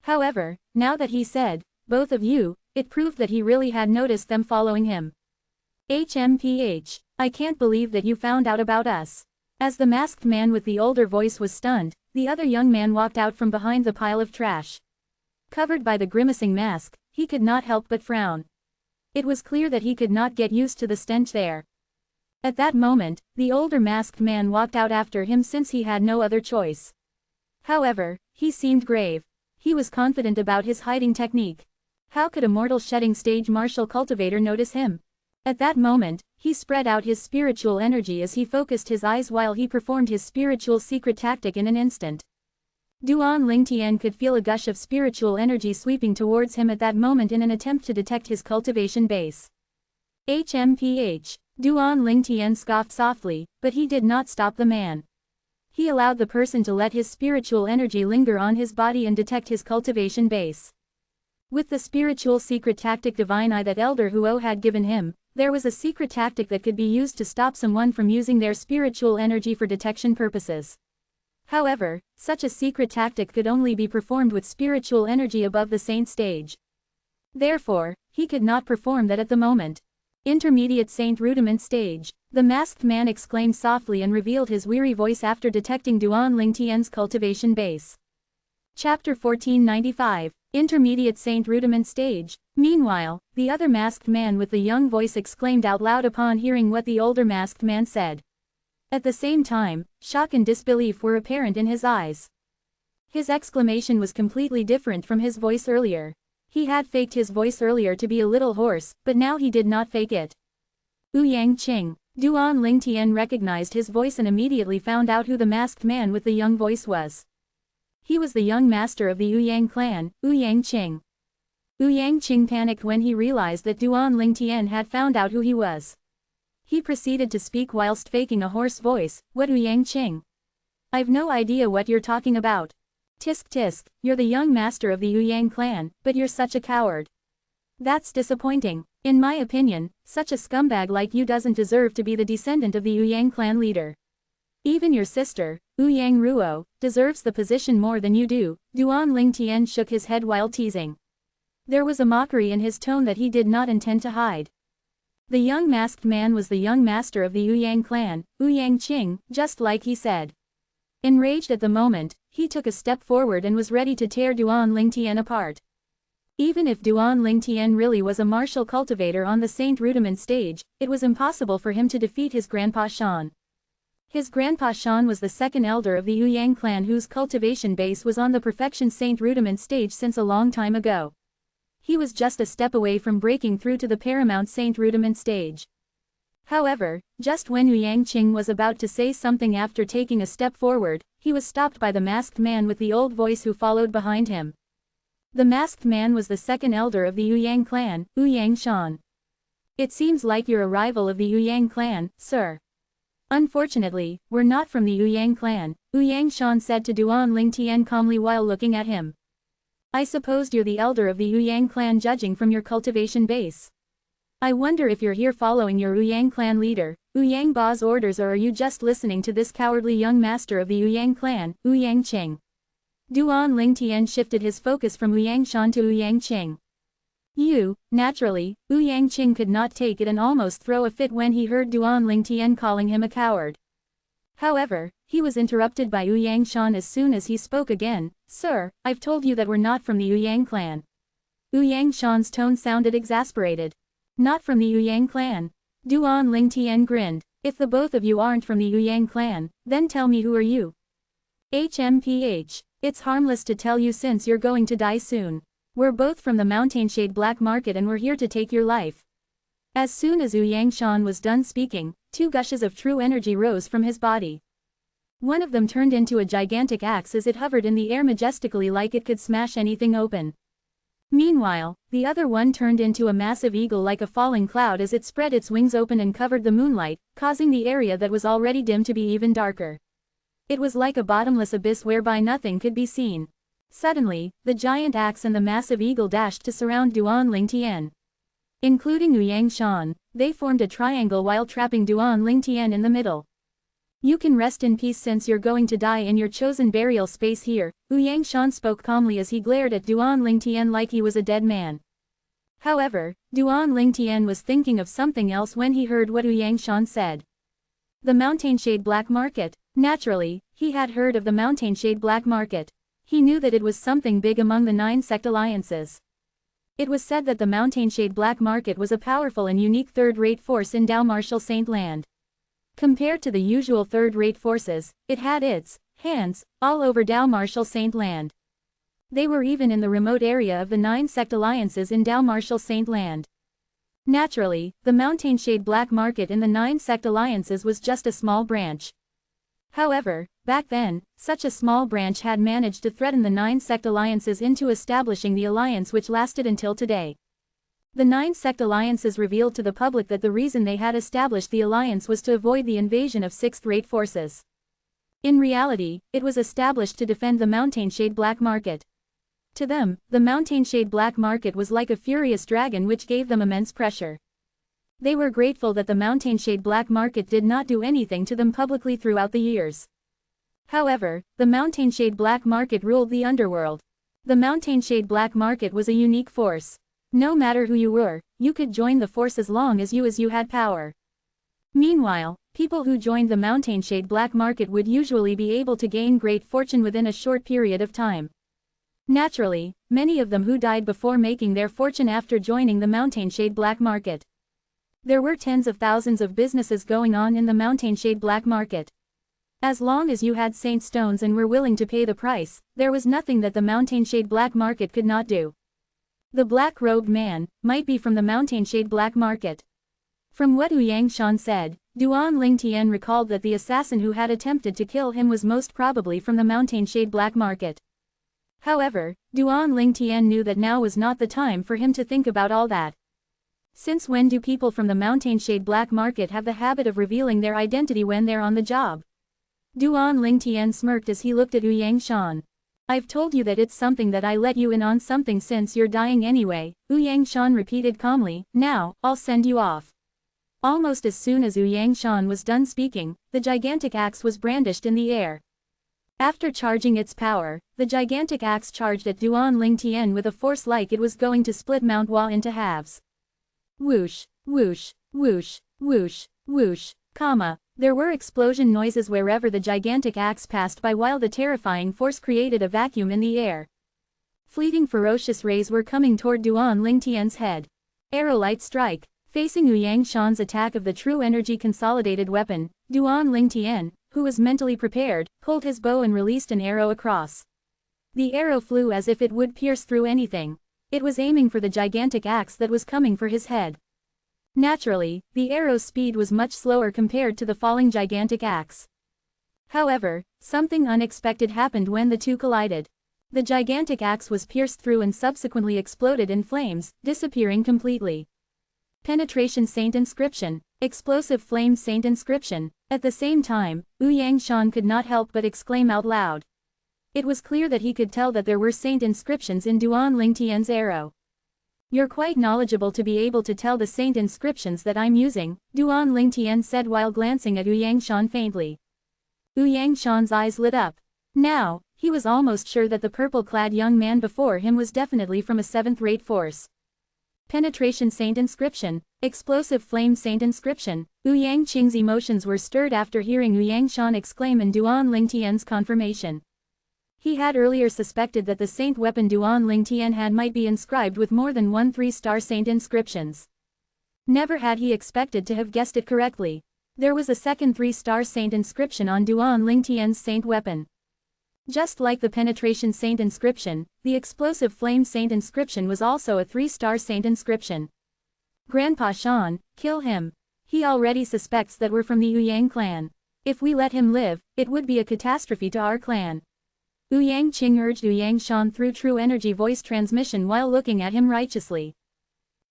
However, now that he said, both of you, it proved that he really had noticed them following him. HMPH, I can't believe that you found out about us. As the masked man with the older voice was stunned, the other young man walked out from behind the pile of trash. Covered by the grimacing mask, he could not help but frown. It was clear that he could not get used to the stench there. At that moment, the older masked man walked out after him since he had no other choice. However, he seemed grave. He was confident about his hiding technique. How could a mortal shedding stage martial cultivator notice him? At that moment, he spread out his spiritual energy as he focused his eyes while he performed his spiritual secret tactic in an instant. Duan Lingtian could feel a gush of spiritual energy sweeping towards him at that moment in an attempt to detect his cultivation base. HMPH. Duan Lingtian scoffed softly, but he did not stop the man. He allowed the person to let his spiritual energy linger on his body and detect his cultivation base. With the spiritual secret tactic Divine Eye that Elder Huo had given him, there was a secret tactic that could be used to stop someone from using their spiritual energy for detection purposes. However, such a secret tactic could only be performed with spiritual energy above the saint stage. Therefore, he could not perform that at the moment. Intermediate saint rudiment stage, the masked man exclaimed softly and revealed his weary voice after detecting Duan Lingtian's cultivation base. Chapter 1495, Intermediate Saint Rudiment Stage. Meanwhile, the other masked man with the young voice exclaimed out loud upon hearing what the older masked man said. At the same time, shock and disbelief were apparent in his eyes. His exclamation was completely different from his voice earlier. He had faked his voice earlier to be a little hoarse, but now he did not fake it. Ouyang Qing. Duan Lingtian recognized his voice and immediately found out who the masked man with the young voice was. He was the young master of the Ouyang clan, Ouyang Qing. Ouyang Qing panicked when he realized that Duan Lingtian had found out who he was. He proceeded to speak whilst faking a hoarse voice, what Ouyang Qing? I've no idea what you're talking about. Tisk tisk, you're the young master of the Ouyang clan, but you're such a coward. That's disappointing. In my opinion, such a scumbag like you doesn't deserve to be the descendant of the Ouyang clan leader. Even your sister, Ouyang Ruo, deserves the position more than you do. Duan Lingtian shook his head while teasing. There was a mockery in his tone that he did not intend to hide. The young masked man was the young master of the Ouyang clan, Ouyang Qing, just like he said. Enraged at the moment, he took a step forward and was ready to tear Duan Lingtian apart. Even if Duan Lingtian really was a martial cultivator on the Saint Rudiment stage, it was impossible for him to defeat his grandpa Shan. His grandpa Shan was the second elder of the Ouyang clan whose cultivation base was on the perfection Saint Rudiment stage since a long time ago. He was just a step away from breaking through to the paramount Saint Rudiment stage. However, just when Ouyang Qing was about to say something after taking a step forward, he was stopped by the masked man with the old voice who followed behind him. The masked man was the second elder of the Ouyang clan, Ouyang Shan. It seems like you're a rival of the Ouyang clan, sir. Unfortunately, we're not from the Ouyang clan, Ouyang Shan said to Duan Lingtian calmly while looking at him. I supposed you're the elder of the Ouyang clan judging from your cultivation base. I wonder if you're here following your Ouyang clan leader, Ouyang Ba's orders, or are you just listening to this cowardly young master of the Ouyang clan, Ouyang Qing? Duan Lingtian shifted his focus from Ouyang Shan to Ouyang Qing. Naturally, Ouyang Qing could not take it and almost throw a fit when he heard Duan Lingtian calling him a coward. However, he was interrupted by Ouyang Shan as soon as he spoke again. Sir, I've told you that we're not from the Ouyang clan. Ouyang Shan's tone sounded exasperated. Not from the Ouyang clan. Duan Lingtian grinned. If the both of you aren't from the Ouyang clan, then tell me who are you? HMPH. It's harmless to tell you since you're going to die soon. We're both from the Mountainshade Black Market and we're here to take your life. As soon as Wu Yangshan was done speaking, 2 gushes of true energy rose from his body. One of them turned into a gigantic axe as it hovered in the air majestically like it could smash anything open. Meanwhile, the other one turned into a massive eagle like a falling cloud as it spread its wings open and covered the moonlight, causing the area that was already dim to be even darker. It was like a bottomless abyss whereby nothing could be seen. Suddenly, the giant axe and the massive eagle dashed to surround Duan Lingtian. Including Wu Yangshan, they formed a triangle while trapping Duan Lingtian in the middle. You can rest in peace since you're going to die in your chosen burial space here, Wu Yangshan spoke calmly as he glared at Duan Lingtian like he was a dead man. However, Duan Lingtian was thinking of something else when he heard what Wu Yangshan said. The Mountainshade Black Market. Naturally, he had heard of the Mountainshade Black Market. He knew that it was something big among the 9 sect alliances. It was said that the Mountainshade Black Market was a powerful and unique third-rate force in Dao Martial Saint Land. Compared to the usual third-rate forces, it had its hands all over Dao Martial Saint Land. They were even in the remote area of the 9 sect alliances in Dao Martial Saint Land. Naturally, the Mountainshade Black Market in the 9 sect alliances was just a small branch. However, back then, such a small branch had managed to threaten the 9 sect alliances into establishing the alliance which lasted until today. The 9 sect alliances revealed to the public that the reason they had established the alliance was to avoid the invasion of 6th-rate forces. In reality, it was established to defend the Mountainshade Black Market. To them, the Mountainshade Black Market was like a furious dragon which gave them immense pressure. They were grateful that the Mountainshade Black Market did not do anything to them publicly throughout the years. However, the Mountainshade Black Market ruled the underworld. The Mountainshade Black Market was a unique force. No matter who you were, you could join the force as long as you had power. Meanwhile, people who joined the Mountainshade Black Market would usually be able to gain great fortune within a short period of time. Naturally, many of them who died before making their fortune after joining the Mountainshade Black Market. There were tens of thousands of businesses going on in the Mountainshade Black Market. As long as you had Saint Stones and were willing to pay the price, there was nothing that the Mountainshade Black Market could not do. The black-robed man might be from the Mountainshade Black Market. From what Wu Yangshan said, Duan Lingtian recalled that the assassin who had attempted to kill him was most probably from the Mountainshade Black Market. However, Duan Lingtian knew that now was not the time for him to think about all that. Since when do people from the Mountainshade Black Market have the habit of revealing their identity when they're on the job? Duan Lingtian smirked as he looked at Wu Yangshan. I've told you that it's something that I let you in on something since you're dying anyway, Wu Yangshan repeated calmly. Now, I'll send you off. Almost as soon as Wu Yangshan was done speaking, the gigantic axe was brandished in the air. After charging its power, the gigantic axe charged at Duan Lingtian with a force like it was going to split Mount Hua into halves. Whoosh, whoosh, whoosh, whoosh, whoosh, there were explosion noises wherever the gigantic axe passed by while the terrifying force created a vacuum in the air. Fleeting ferocious rays were coming toward Duan Lingtian's head. Arrow light strike. Facing Wu Yangshan's attack of the true energy consolidated weapon, Duan Lingtian, who was mentally prepared, pulled his bow and released an arrow across. The arrow flew as if it would pierce through anything. It was aiming for the gigantic axe that was coming for his head. Naturally, the arrow's speed was much slower compared to the falling gigantic axe. However, something unexpected happened when the two collided. The gigantic axe was pierced through and subsequently exploded in flames, disappearing completely. Penetration Saint Inscription. Explosive Flame Saint Inscription. At the same time, Wu Yangshan could not help but exclaim out loud. It was clear that he could tell that there were saint inscriptions in Duan Lingtian's arrow. You're quite knowledgeable to be able to tell the saint inscriptions that I'm using, Duan Lingtian said while glancing at Wu Yangshan faintly. Wu Yangshan's eyes lit up. Now, he was almost sure that the purple-clad young man before him was definitely from a 7th-rate force. Penetration Saint Inscription. Explosive Flame Saint Inscription. Wu Yangqing's emotions were stirred after hearing Wu Yangshan exclaim in Duan Lingtian's confirmation. He had earlier suspected that the saint weapon Duan Lingtian had might be inscribed with more than 1 3-star saint inscriptions. Never had he expected to have guessed it correctly. There was a second 3-star saint inscription on Duan Lingtian's saint weapon. Just like the Penetration Saint inscription, the Explosive Flame Saint inscription was also a 3-star saint inscription. Grandpa Shan, kill him. He already suspects that we're from the Ouyang clan. If we let him live, it would be a catastrophe to our clan. Ouyang Qing urged Ouyang Shan through true energy voice transmission while looking at him righteously.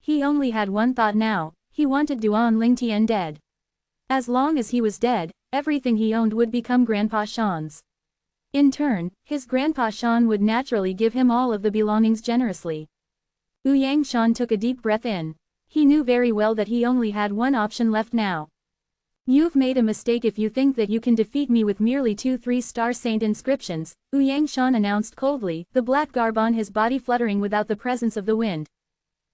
He only had one thought now, he wanted Duan Lingtian dead. As long as he was dead, everything he owned would become Grandpa Shan's. In turn, his Grandpa Shan would naturally give him all of the belongings generously. Ouyang Shan took a deep breath in. He knew very well that he only had one option left now. You've made a mistake if you think that you can defeat me with merely 2 3-star saint inscriptions, Ouyang Shan announced coldly, the black garb on his body fluttering without the presence of the wind.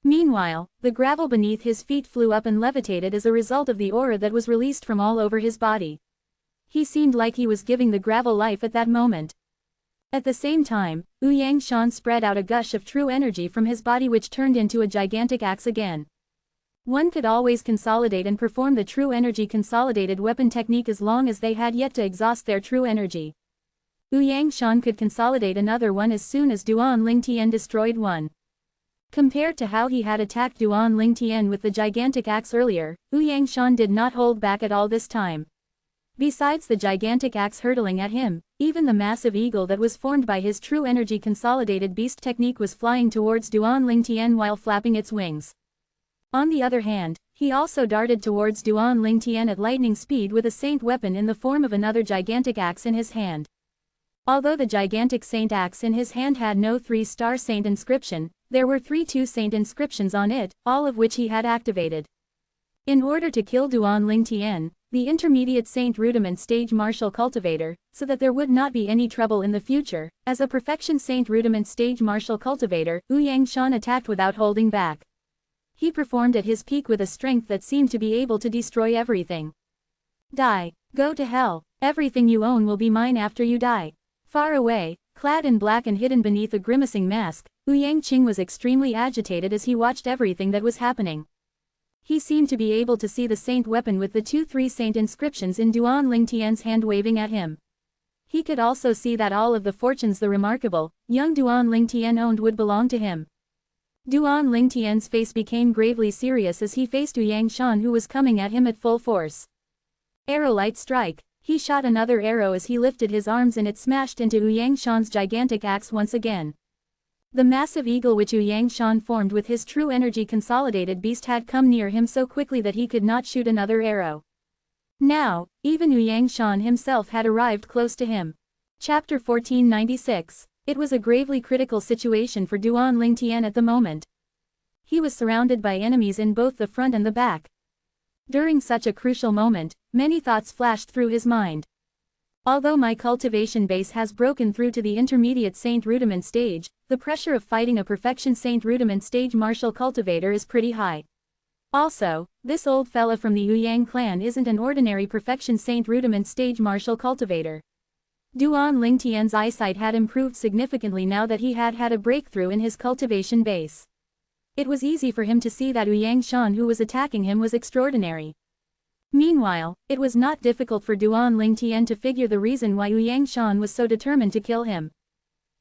Meanwhile, the gravel beneath his feet flew up and levitated as a result of the aura that was released from all over his body. He seemed like he was giving the gravel life at that moment. At the same time, Ouyang Shan spread out a gush of true energy from his body which turned into a gigantic axe again. One could always consolidate and perform the true energy consolidated weapon technique as long as they had yet to exhaust their true energy. Ouyang Shan could consolidate another one as soon as Duan Lingtian destroyed one. Compared to how he had attacked Duan Lingtian with the gigantic axe earlier, Ouyang Shan did not hold back at all this time. Besides the gigantic axe hurtling at him, even the massive eagle that was formed by his true energy consolidated beast technique was flying towards Duan Lingtian while flapping its wings. On the other hand, he also darted towards Duan Lingtian at lightning speed with a saint weapon in the form of another gigantic axe in his hand. Although the gigantic saint axe in his hand had no 3-star saint inscription, there were 3 2 saint inscriptions on it, all of which he had activated. In order to kill Duan Lingtian, the intermediate saint rudiment stage martial cultivator, so that there would not be any trouble in the future, as a perfection saint rudiment stage martial cultivator, Ouyang Shan attacked without holding back. He performed at his peak with a strength that seemed to be able to destroy everything. Die. Go to hell. Everything you own will be mine after you die. Far away, clad in black and hidden beneath a grimacing mask, Ouyang Qing was extremely agitated as he watched everything that was happening. He seemed to be able to see the saint weapon with the 2 3 saint inscriptions in Duan Lingtian's hand waving at him. He could also see that all of the fortunes the remarkable, young Duan Lingtian owned would belong to him. Duan Lingtian's face became gravely serious as he faced Ouyang Shan who was coming at him at full force. Arrow light strike. He shot another arrow as he lifted his arms and it smashed into Ouyang Shan's gigantic axe once again. The massive eagle which Ouyang Shan formed with his true energy consolidated beast had come near him so quickly that he could not shoot another arrow. Now, even Ouyang Shan himself had arrived close to him. Chapter 1496. It was a gravely critical situation for Duan Lingtian at the moment. He was surrounded by enemies in both the front and the back. During such a crucial moment, many thoughts flashed through his mind. Although my cultivation base has broken through to the intermediate saint rudiment stage, the pressure of fighting a perfection saint rudiment stage martial cultivator is pretty high. Also, this old fella from the Ouyang clan isn't an ordinary perfection saint rudiment stage martial cultivator. Duan Lingtian's eyesight had improved significantly now that he had had a breakthrough in his cultivation base. It was easy for him to see that Ouyang Shan who was attacking him was extraordinary. Meanwhile, it was not difficult for Duan Lingtian to figure the reason why Ouyang Shan was so determined to kill him.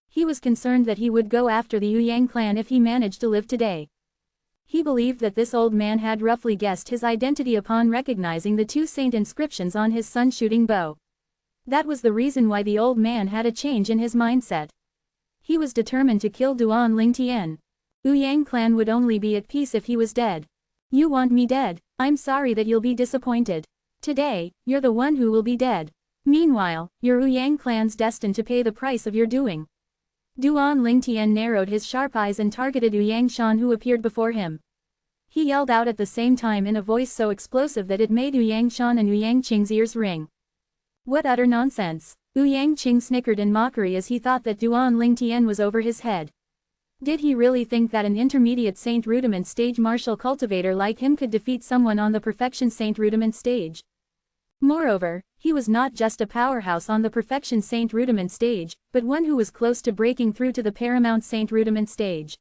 He was concerned that he would go after the Ouyang clan if he managed to live today. He believed that this old man had roughly guessed his identity upon recognizing the 2 saint inscriptions on his sun-shooting bow. That was the reason why the old man had a change in his mindset. He was determined to kill Duan Lingtian. Ouyang clan would only be at peace if he was dead. You want me dead? I'm sorry that you'll be disappointed. Today, you're the one who will be dead. Meanwhile, your Ouyang clan's destined to pay the price of your doing. Duan Lingtian narrowed his sharp eyes and targeted Ouyang Shan who appeared before him. He yelled out at the same time in a voice so explosive that it made Ouyang Shan and Ouyang Qing's ears ring. What utter nonsense! Ouyang Qing snickered in mockery as he thought that Duan Lingtian was over his head. Did he really think that an intermediate saint rudiment stage martial cultivator like him could defeat someone on the perfection saint rudiment stage? Moreover, he was not just a powerhouse on the perfection saint rudiment stage, but one who was close to breaking through to the paramount saint rudiment stage.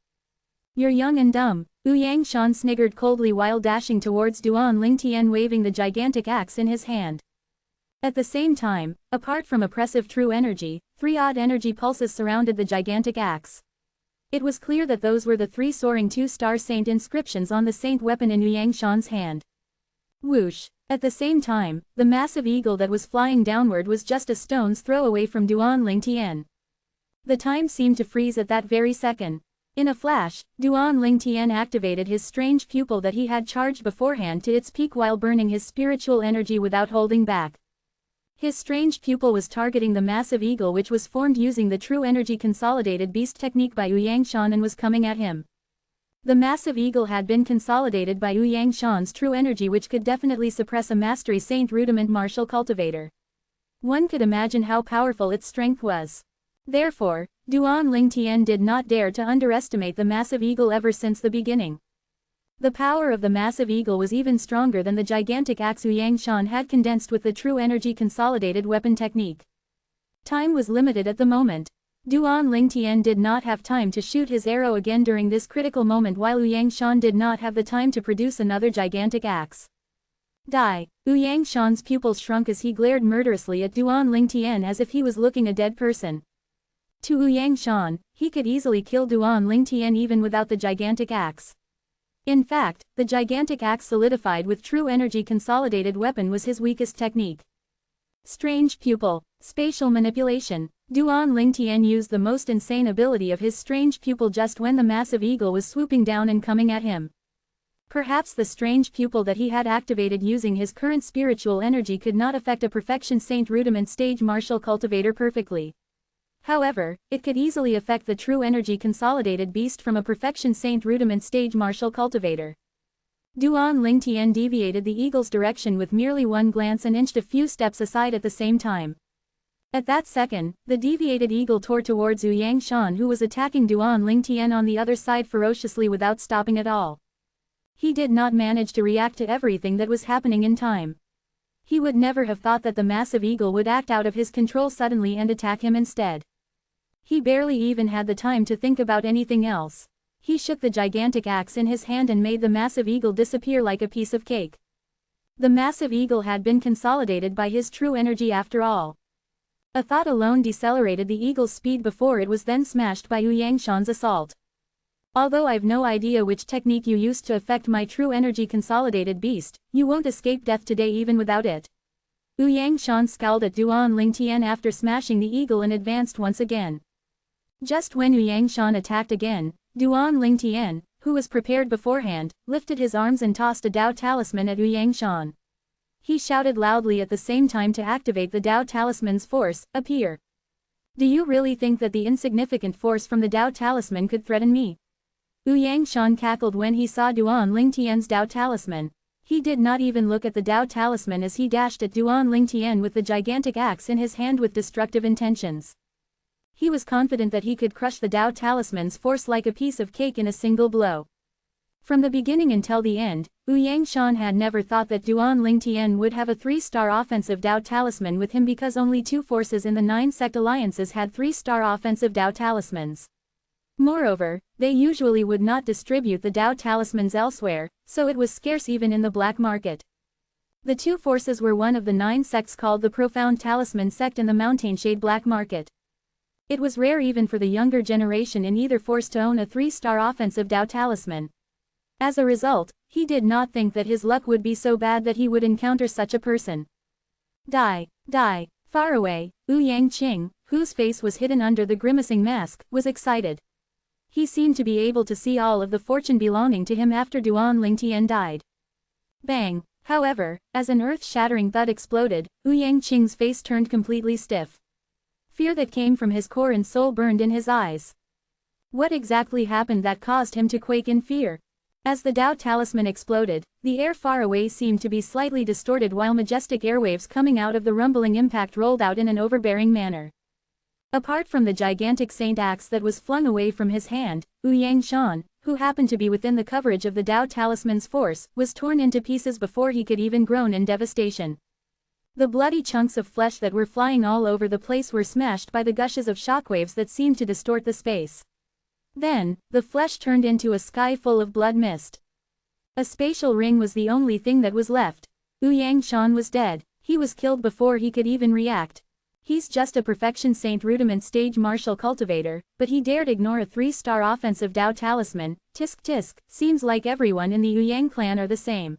You're young and dumb, Ouyang Shan sniggered coldly while dashing towards Duan Lingtian waving the gigantic axe in his hand. At the same time, apart from oppressive true energy, 3 odd energy pulses surrounded the gigantic axe. It was clear that those were the 3 soaring 2-star saint inscriptions on the saint weapon in Yuyangshan's hand. Whoosh! At the same time, the massive eagle that was flying downward was just a stone's throw away from Duan Lingtian. The time seemed to freeze at that very second. In a flash, Duan Lingtian activated his strange pupil that he had charged beforehand to its peak while burning his spiritual energy without holding back. His strange pupil was targeting the massive eagle which was formed using the true energy consolidated beast technique by Yuyangshan and was coming at him. The massive eagle had been consolidated by Yuyangshan's true energy which could definitely suppress a mastery saint rudiment martial cultivator. One could imagine how powerful its strength was. Therefore, Duan Lingtian did not dare to underestimate the massive eagle ever since the beginning. The power of the massive eagle was even stronger than the gigantic axe Yuyangshan had condensed with the true energy consolidated weapon technique. Time was limited at the moment. Duan Lingtian did not have time to shoot his arrow again during this critical moment while Yuyangshan did not have the time to produce another gigantic axe. Die! Yuyangshan's pupils shrunk as he glared murderously at Duan Lingtian as if he was looking a dead person. To Yuyangshan, he could easily kill Duan Lingtian even without the gigantic axe. In fact, the gigantic axe solidified with true energy consolidated weapon was his weakest technique. Strange pupil, spatial manipulation. Duan Lingtian used the most insane ability of his strange pupil just when the massive eagle was swooping down and coming at him. Perhaps the strange pupil that he had activated using his current spiritual energy could not affect a perfection saint rudiment stage martial cultivator perfectly. However, it could easily affect the true energy consolidated beast from a perfection saint rudiment stage martial cultivator. Duan Lingtian deviated the eagle's direction with merely one glance and inched a few steps aside at the same time. At that second, the deviated eagle tore towards Yuyangshan who was attacking Duan Lingtian on the other side ferociously without stopping at all. He did not manage to react to everything that was happening in time. He would never have thought that the massive eagle would act out of his control suddenly and attack him instead. He barely even had the time to think about anything else. He shook the gigantic axe in his hand and made the massive eagle disappear like a piece of cake. The massive eagle had been consolidated by his true energy after all. A thought alone decelerated the eagle's speed before it was then smashed by Yuyangshan's assault. Although I've no idea which technique you used to affect my true energy consolidated beast, you won't escape death today even without it. Yuyangshan scowled at Duan Lingtian after smashing the eagle and advanced once again. Just when Yuyangshan attacked again, Duan Lingtian, who was prepared beforehand, lifted his arms and tossed a Dao talisman at Yuyangshan. He shouted loudly at the same time to activate the Dao talisman's force, appear. Do you really think that the insignificant force from the Dao talisman could threaten me? Yuyangshan cackled when he saw Duan Lingtian's Dao talisman. He did not even look at the Dao talisman as he dashed at Duan Lingtian with the gigantic axe in his hand with destructive intentions. He was confident that he could crush the Dao talisman's force like a piece of cake in a single blow. From the beginning until the end, Yuyangshan had never thought that Duan Lingtian would have a 3-star offensive Dao talisman with him because only 2 forces in the 9 sect alliances had 3-star offensive Dao talismans. Moreover, they usually would not distribute the Dao talismans elsewhere, so it was scarce even in the black market. The 2 forces were one of the 9 sects called the Profound Talisman sect and the Mountainshade black market. It was rare even for the younger generation in either force to own a 3-star offensive Dao talisman. As a result, he did not think that his luck would be so bad that he would encounter such a person. Die, die. Far away, Yang, whose face was hidden under the grimacing mask, was excited. He seemed to be able to see all of the fortune belonging to him after Duan Lingtian died. Bang! However, as an earth-shattering thud exploded, Yang's face turned completely stiff. Fear that came from his core and soul burned in his eyes. What exactly happened that caused him to quake in fear? As the Dao talisman exploded, the air far away seemed to be slightly distorted while majestic airwaves coming out of the rumbling impact rolled out in an overbearing manner. Apart from the gigantic saint axe that was flung away from his hand, Yuyangshan, who happened to be within the coverage of the Dao talisman's force, was torn into pieces before he could even groan in devastation. The bloody chunks of flesh that were flying all over the place were smashed by the gushes of shockwaves that seemed to distort the space. Then, the flesh turned into a sky full of blood mist. A spatial ring was the only thing that was left. Yuyangshan was dead. He was killed before he could even react. He's just a perfection saint rudiment stage martial cultivator, but he dared ignore a 3-star offensive Tao talisman. Tisk tisk, seems like everyone in the Yang clan are the same.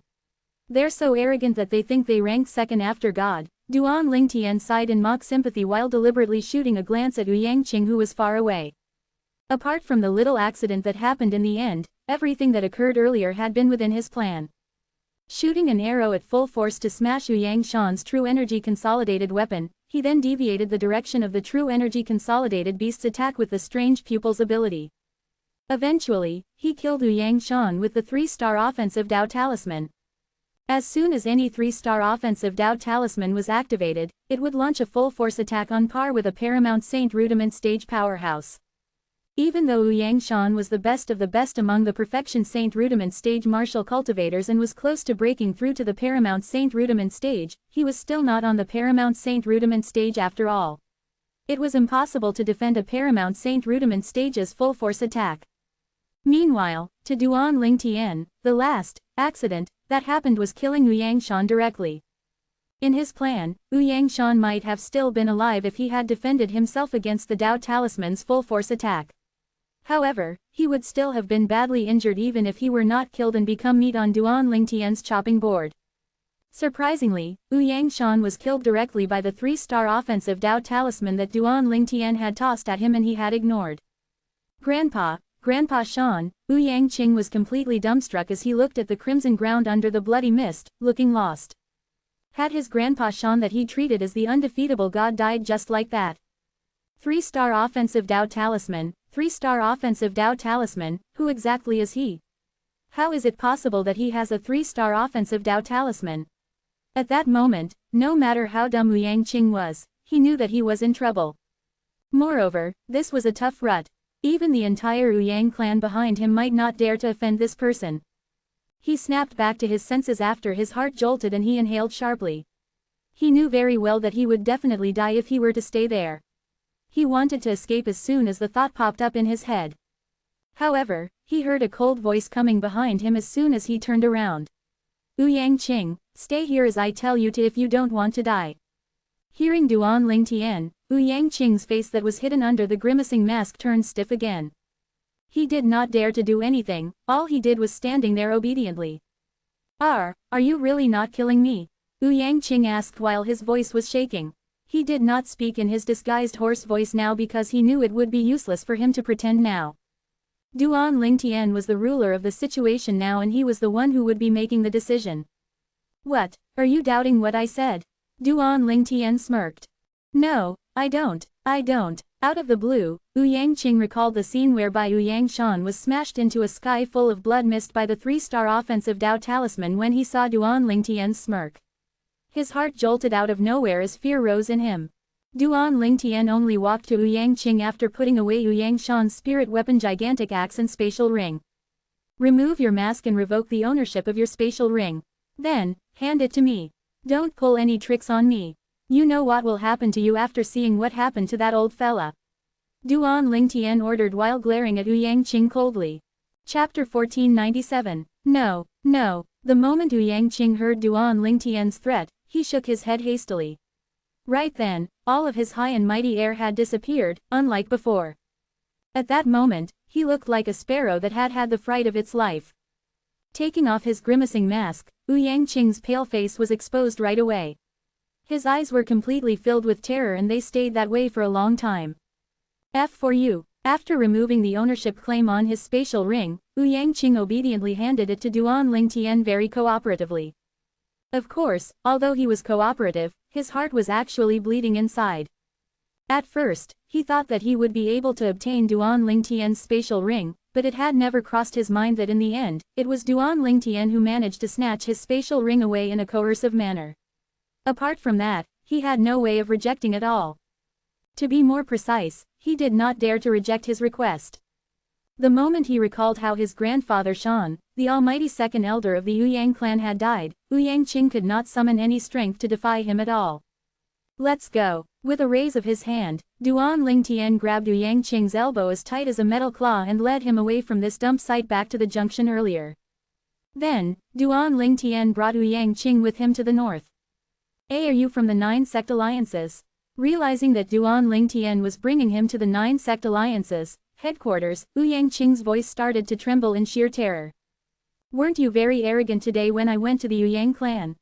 They're so arrogant that they think they rank second after God. Duan Lingtian sighed in mock sympathy while deliberately shooting a glance at Yang Qing, who was far away. Apart from the little accident that happened in the end, everything that occurred earlier had been within his plan. Shooting an arrow at full force to smash Yang Shan's true energy consolidated weapon, he then deviated the direction of the true energy consolidated beast's attack with the strange pupil's ability. Eventually, he killed Yang Shan with the 3-star offensive Tao talisman. As soon as any 3-star offensive Tao talisman was activated, it would launch a full-force attack on par with a Paramount Saint rudiment stage powerhouse. Even though Yang Shan was the best of the best among the Perfection Saint rudiment stage martial cultivators and was close to breaking through to the Paramount Saint rudiment stage, he was still not on the Paramount Saint rudiment stage after all. It was impossible to defend a Paramount Saint rudiment stage's full-force attack. Meanwhile, to Duan Lingtian, the last accident that happened was killing Yang Shan directly. In his plan, Yang Shan might have still been alive if he had defended himself against the Tao talisman's full-force attack. However, he would still have been badly injured even if he were not killed and become meat on Duan Lingtian's chopping board. Surprisingly, Yang Shan was killed directly by the 3-star offensive Tao talisman that Duan Lingtian had tossed at him and he had ignored. Grandpa Shan, Yang Qing was completely dumbstruck as he looked at the crimson ground under the bloody mist, looking lost. Had his Grandpa Shan that he treated as the undefeatable god died just like that? 3-star offensive Tao talisman, 3-star offensive Tao talisman, who exactly is he? How is it possible that he has a 3-star offensive Tao talisman? At that moment, no matter how dumb Yang Qing was, he knew that he was in trouble. Moreover, this was a tough rut. Even the entire Yang clan behind him might not dare to offend this person. He snapped back to his senses after his heart jolted and he inhaled sharply. He knew very well that he would definitely die if he were to stay there. He wanted to escape as soon as the thought popped up in his head. However, he heard a cold voice coming behind him as soon as he turned around. Yang Qing, stay here as I tell you to if you don't want to die. Hearing Duan Lingtian, Yang Qing's face that was hidden under the grimacing mask turned stiff again. He did not dare to do anything, all he did was standing there obediently. Are you really not killing me? Yang Qing asked while his voice was shaking. He did not speak in his disguised hoarse voice now because he knew it would be useless for him to pretend now. Duan Lingtian was the ruler of the situation now and he was the one who would be making the decision. What, are you doubting what I said? Duan Lingtian smirked. No, I don't. Out of the blue, Yang Qing recalled the scene whereby Yang Shan was smashed into a sky full of blood mist by the 3-star offensive Tao talisman when he saw Duan Lingtian's smirk. His heart jolted out of nowhere as fear rose in him. Duan Lingtian only walked to Yang Qing after putting away Yang Shan's spirit weapon, gigantic axe and spatial ring. Remove your mask and revoke the ownership of your spatial ring. Then, hand it to me. Don't pull any tricks on me. You know what will happen to you after seeing what happened to that old fella. Duan Lingtian ordered while glaring at Yang Qing coldly. Chapter 1497. No. The moment Yang Qing heard Duan Lingtian's threat, he shook his head hastily. Right then, all of his high and mighty air had disappeared, unlike before. At that moment, he looked like a sparrow that had had the fright of its life. Taking off his grimacing mask, Yang Qing's pale face was exposed right away. His eyes were completely filled with terror and they stayed that way for a long time. F for you. After removing the ownership claim on his spatial ring, Yang Qing obediently handed it to Duan Lingtian very cooperatively. Of course, although he was cooperative, his heart was actually bleeding inside. At first, he thought that he would be able to obtain Duan Lingtian's spatial ring, but it had never crossed his mind that in the end, it was Duan Lingtian who managed to snatch his spatial ring away in a coercive manner. Apart from that, he had no way of rejecting it all. To be more precise, he did not dare to reject his request. The moment he recalled how his grandfather Shan, the almighty second elder of the Yang clan, had died, Yang Qing could not summon any strength to defy him at all. Let's go. With a raise of his hand, Duan Lingtian grabbed Yang Qing's elbow as tight as a metal claw and led him away from this dump site back to the junction earlier. Then, Duan Lingtian brought Yang Qing with him to the north. Are you from the 9 sect alliances? Realizing that Duan Lingtian was bringing him to the 9 sect alliances headquarters, Yang Qing's voice started to tremble in sheer terror. Weren't you very arrogant today when I went to the Yang clan?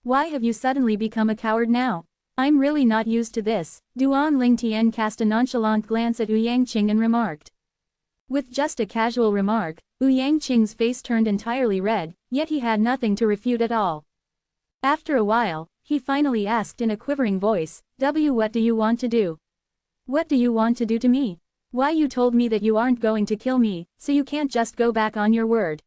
Why have you suddenly become a coward now? I'm really not used to this. Duan Lingtian cast a nonchalant glance at Yang Qing and remarked. With just a casual remark, Yang Qing's face turned entirely red, yet he had nothing to refute at all. After a while, he finally asked in a quivering voice, what do you want to do? What do you want to do to me? Why, you told me that you aren't going to kill me, so you can't just go back on your word.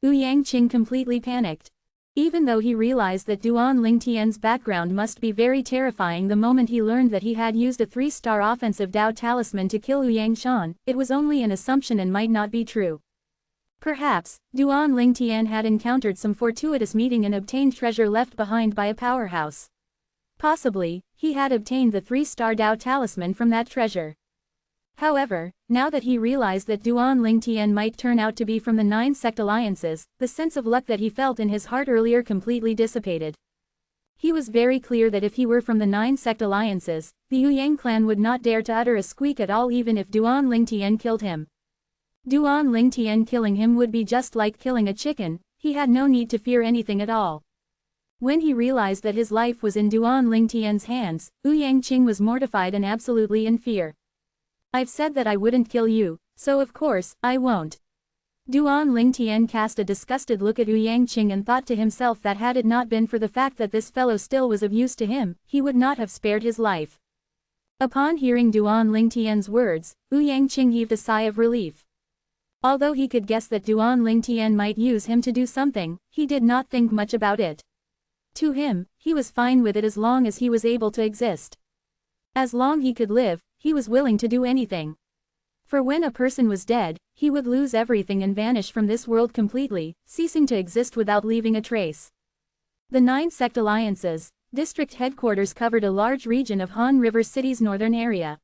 Yang Qing completely panicked. Even though he realized that Duan Lingtian's background must be very terrifying the moment he learned that he had used a 3-star offensive Dao talisman to kill Yang Shan, it was only an assumption and might not be true. Perhaps, Duan Lingtian had encountered some fortuitous meeting and obtained treasure left behind by a powerhouse. Possibly, he had obtained the 3-star Dao talisman from that treasure. However, now that he realized that Duan Lingtian might turn out to be from the 9 sect alliances, the sense of luck that he felt in his heart earlier completely dissipated. He was very clear that if he were from the 9 sect alliances, the Yang clan would not dare to utter a squeak at all even if Duan Lingtian killed him. Duan Lingtian killing him would be just like killing a chicken, he had no need to fear anything at all. When he realized that his life was in Duan Lingtian's hands, Yang Qing was mortified and absolutely in fear. I've said that I wouldn't kill you, so of course, I won't. Duan Lingtian cast a disgusted look at Yang Qing and thought to himself that had it not been for the fact that this fellow still was of use to him, he would not have spared his life. Upon hearing Duan Lingtian's words, Yang Qing heaved a sigh of relief. Although he could guess that Duan Lingtian might use him to do something, he did not think much about it. To him, he was fine with it as long as he was able to exist. As long he could live, he was willing to do anything. For when a person was dead, he would lose everything and vanish from this world completely, ceasing to exist without leaving a trace. The 9 sect alliances district headquarters covered a large region of Han River City's northern area.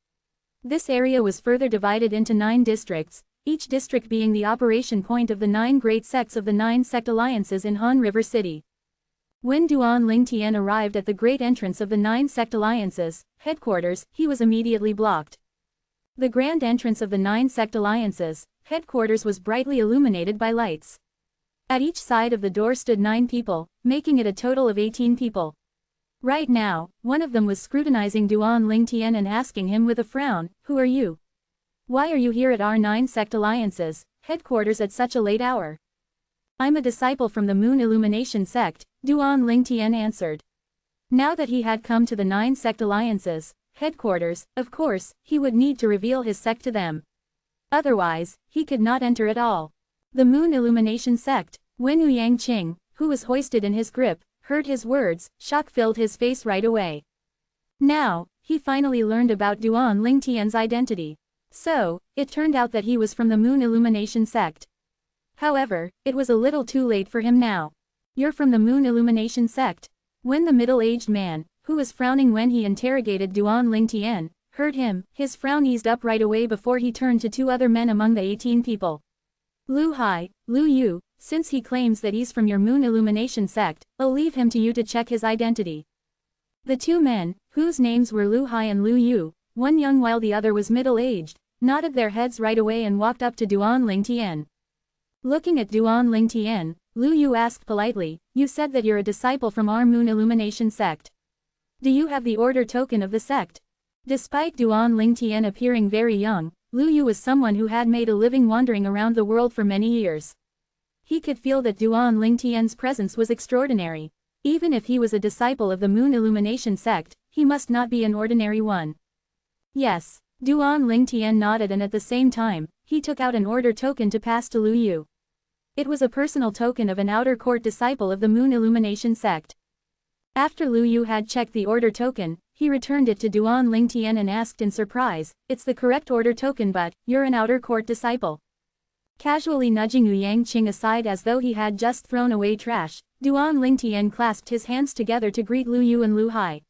This area was further divided into 9 districts, each district being the operation point of the 9 great sects of the 9 sect alliances in Han River City. When Duan Lingtian arrived at the great entrance of the 9 sect alliances headquarters, he was immediately blocked. The grand entrance of the 9 sect alliances headquarters was brightly illuminated by lights. At each side of the door stood 9 people, making it a total of 18 people. Right now, one of them was scrutinizing Duan Lingtian and asking him with a frown, "Who are you? Why are you here at our 9 sect alliances headquarters at such a late hour?" "I'm a disciple from the Moon Illumination sect," Duan Lingtian answered. Now that he had come to the 9 sect alliances headquarters, of course, he would need to reveal his sect to them. Otherwise, he could not enter at all. The Moon Illumination sect. When Yang Qing, who was hoisted in his grip, heard his words, shock filled his face right away. Now, he finally learned about Duan Lingtian's identity. So, it turned out that he was from the Moon Illumination sect. However, it was a little too late for him now. "You're from the Moon Illumination sect?" When the middle-aged man, who was frowning when he interrogated Duan Lingtian, heard him, his frown eased up right away before he turned to 2 other men among the 18 people. "Lu Hai, Lu Yu, since he claims that he's from your Moon Illumination sect, I'll leave him to you to check his identity." The 2 men, whose names were Lu Hai and Lu Yu, one young while the other was middle-aged, nodded their heads right away and walked up to Duan Lingtian. Looking at Duan Lingtian, Lu Yu asked politely, "You said that you're a disciple from our Moon Illumination sect. Do you have the order token of the sect?" Despite Duan Lingtian appearing very young, Lu Yu was someone who had made a living wandering around the world for many years. He could feel that Duan Lingtian's presence was extraordinary. Even if he was a disciple of the Moon Illumination sect, he must not be an ordinary one. "Yes." Duan Lingtian nodded and at the same time, he took out an order token to pass to Lu Yu. It was a personal token of an outer court disciple of the Moon Illumination sect. After Lu Yu had checked the order token, he returned it to Duan Lingtian and asked in surprise, "It's the correct order token, but you're an outer court disciple." Casually nudging Yang Qing aside as though he had just thrown away trash, Duan Lingtian clasped his hands together to greet Lu Yu and Lu Hai.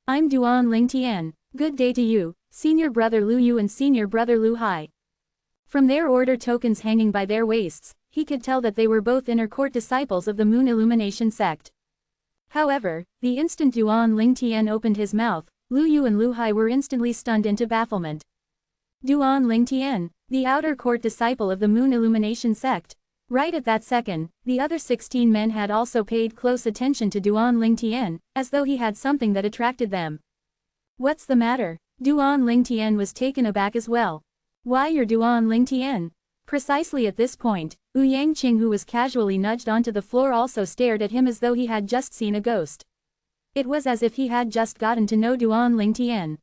"I'm Duan Lingtian. Good day to you, senior brother Lu Yu and senior brother Lu Hai." From their order tokens hanging by their waists, he could tell that they were both inner court disciples of the Moon Illumination sect. However, the instant Duan Lingtian opened his mouth, Lu Yu and Lu Hai were instantly stunned into bafflement. Duan Lingtian, the outer court disciple of the Moon Illumination sect. Right at that second, the other 16 men had also paid close attention to Duan Lingtian, as though he had something that attracted them. What's the matter? Duan Lingtian was taken aback as well. Why, you're Duan Lingtian? Precisely at this point, Wu Yangqing, who was casually nudged onto the floor, also stared at him as though he had just seen a ghost. It was as if he had just gotten to know Duan Lingtian.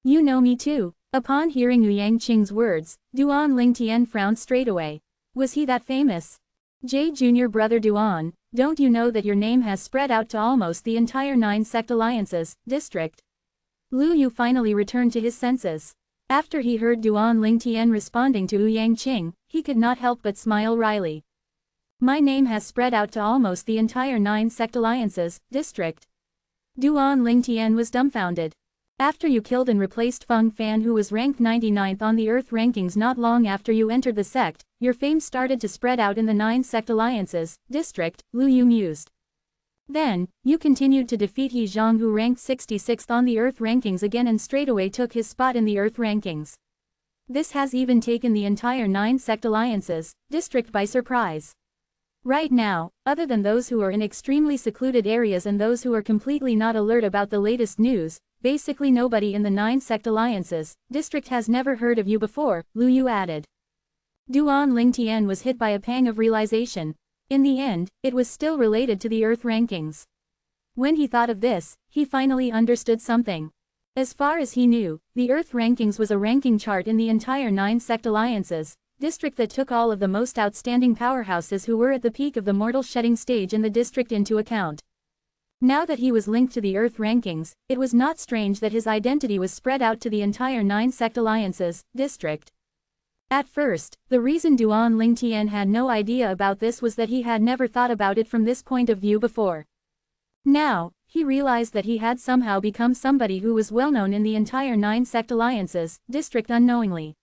You know me too. Upon hearing Wu Yangqing's words, Duan Lingtian frowned straightaway. Was he that famous? J. Junior Brother Duan, don't you know that your name has spread out to almost the entire 9 sect alliances, district? Lu Yu finally returned to his senses. After he heard Duan Lingtian responding to Wu Yangqing, he could not help but smile wryly. My name has spread out to almost the entire 9 sect alliances, district. Duan Lingtian was dumbfounded. After you killed and replaced Feng Fan, who was ranked 99th on the Earth rankings not long after you entered the sect, your fame started to spread out in the 9 sect alliances, district, Lu Yu mused. Then, you continued to defeat He Zhang, who ranked 66th on the Earth rankings again and straightaway took his spot in the Earth rankings. This has even taken the entire 9 sect alliances, district by surprise. Right now, other than those who are in extremely secluded areas and those who are completely not alert about the latest news, basically nobody in the 9 sect alliances, district has never heard of you before, Lu Yu added. Duan Lingtian was hit by a pang of realization. In the end, it was still related to the Earth rankings. When he thought of this, he finally understood something. As far as he knew, the Earth rankings was a ranking chart in the entire 9 sect alliances, district that took all of the most outstanding powerhouses who were at the peak of the mortal shedding stage in the district into account. Now that he was linked to the Earth rankings, it was not strange that his identity was spread out to the entire 9 sect alliances, district. At first, the reason Duan Lingtian had no idea about this was that he had never thought about it from this point of view before. Now, he realized that he had somehow become somebody who was well known in the entire 9 sect alliances, district unknowingly.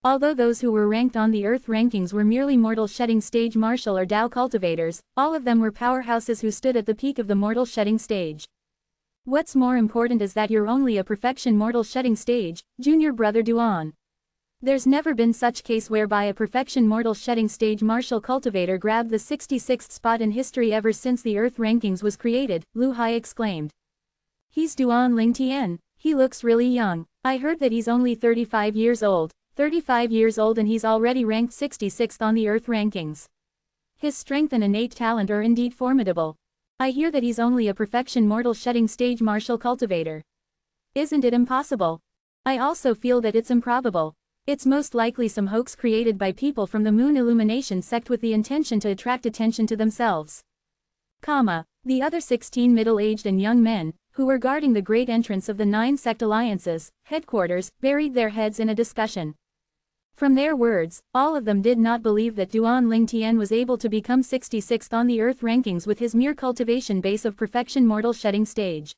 Although those who were ranked on the Earth rankings were merely mortal shedding stage martial or Dao cultivators, all of them were powerhouses who stood at the peak of the mortal shedding stage. What's more important is that you're only a perfection mortal shedding stage, Junior Brother Duan. There's never been such case whereby a perfection mortal shedding stage martial cultivator grabbed the 66th spot in history ever since the Earth rankings was created, Lu Hai exclaimed. He's Duan Lingtian. He looks really young. I heard that he's only 35 years old. 35 years old and he's already ranked 66th on the Earth rankings. His strength and innate talent are indeed formidable. I hear that he's only a perfection mortal shedding stage martial cultivator. Isn't it impossible? I also feel that it's improbable. It's most likely some hoax created by people from the Moon Illumination sect with the intention to attract attention to themselves. The other 16 middle-aged and young men, who were guarding the great entrance of the 9 sect alliances, headquarters, buried their heads in a discussion. From their words, all of them did not believe that Duan Lingtian was able to become 66th on the Earth rankings with his mere cultivation base of perfection mortal shedding stage.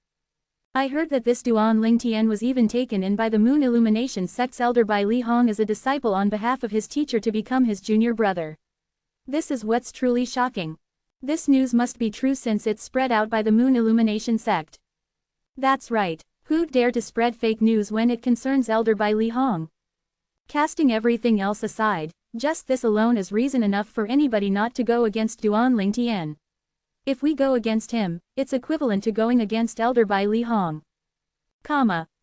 I heard that this Duan Lingtian was even taken in by the Moon Illumination sect's elder Bai Li Hong as a disciple on behalf of his teacher to become his junior brother. This is what's truly shocking. This news must be true since it's spread out by the Moon Illumination sect. That's right. Who'd dare to spread fake news when it concerns elder Bai Li Hong? Casting everything else aside, just this alone is reason enough for anybody not to go against Duan Lingtian. If we go against him, it's equivalent to going against elder Bai Li Hong.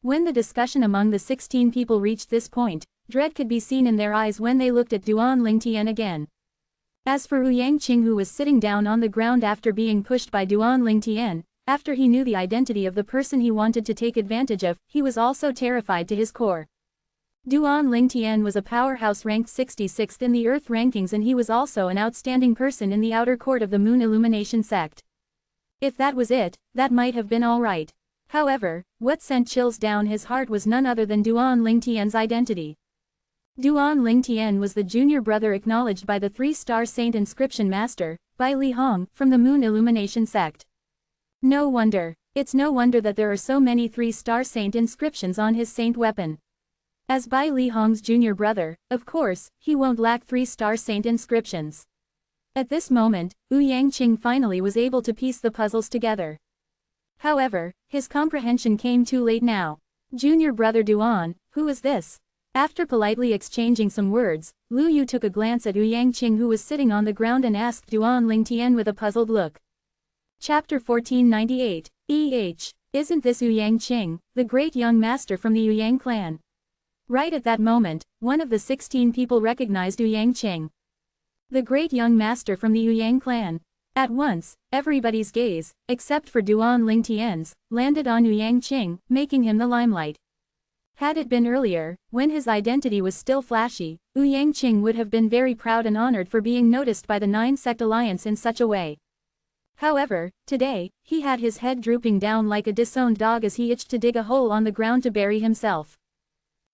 When the discussion among the 16 people reached this point, dread could be seen in their eyes when they looked at Duan Lingtian again. As for Wu Yangqing, who was sitting down on the ground after being pushed by Duan Lingtian, after he knew the identity of the person he wanted to take advantage of, he was also terrified to his core. Duan Lingtian was a powerhouse ranked 66th in the Earth rankings and he was also an outstanding person in the outer court of the Moon Illumination sect. If that was it, that might have been alright. However, what sent chills down his heart was none other than Duan Lingtian's identity. Duan Lingtian was the junior brother acknowledged by the 3-star saint inscription master, Bai Li Hong, from the Moon Illumination sect. No wonder. It's no wonder that there are so many 3-star saint inscriptions on his saint weapon. As Bai Li Hong's junior brother, of course, he won't lack 3-star saint inscriptions. At this moment, Wu Yangqing finally was able to piece the puzzles together. However, his comprehension came too late now. Junior brother Duan, who is this? After politely exchanging some words, Lu Yu took a glance at Yang Qing who was sitting on the ground and asked Duan Lingtian with a puzzled look. Chapter 1498, Isn't this Yang Qing, the great young master from the Yang clan? Right at that moment, one of the 16 people recognized Yang Qing. The great young master from the Yang clan. At once, everybody's gaze, except for Duan Lingtian's, landed on Yang Qing, making him the limelight. Had it been earlier, when his identity was still flashy, Yang Qing would have been very proud and honored for being noticed by the Nine-Sect Alliance in such a way. However, today, he had his head drooping down like a disowned dog as he itched to dig a hole on the ground to bury himself.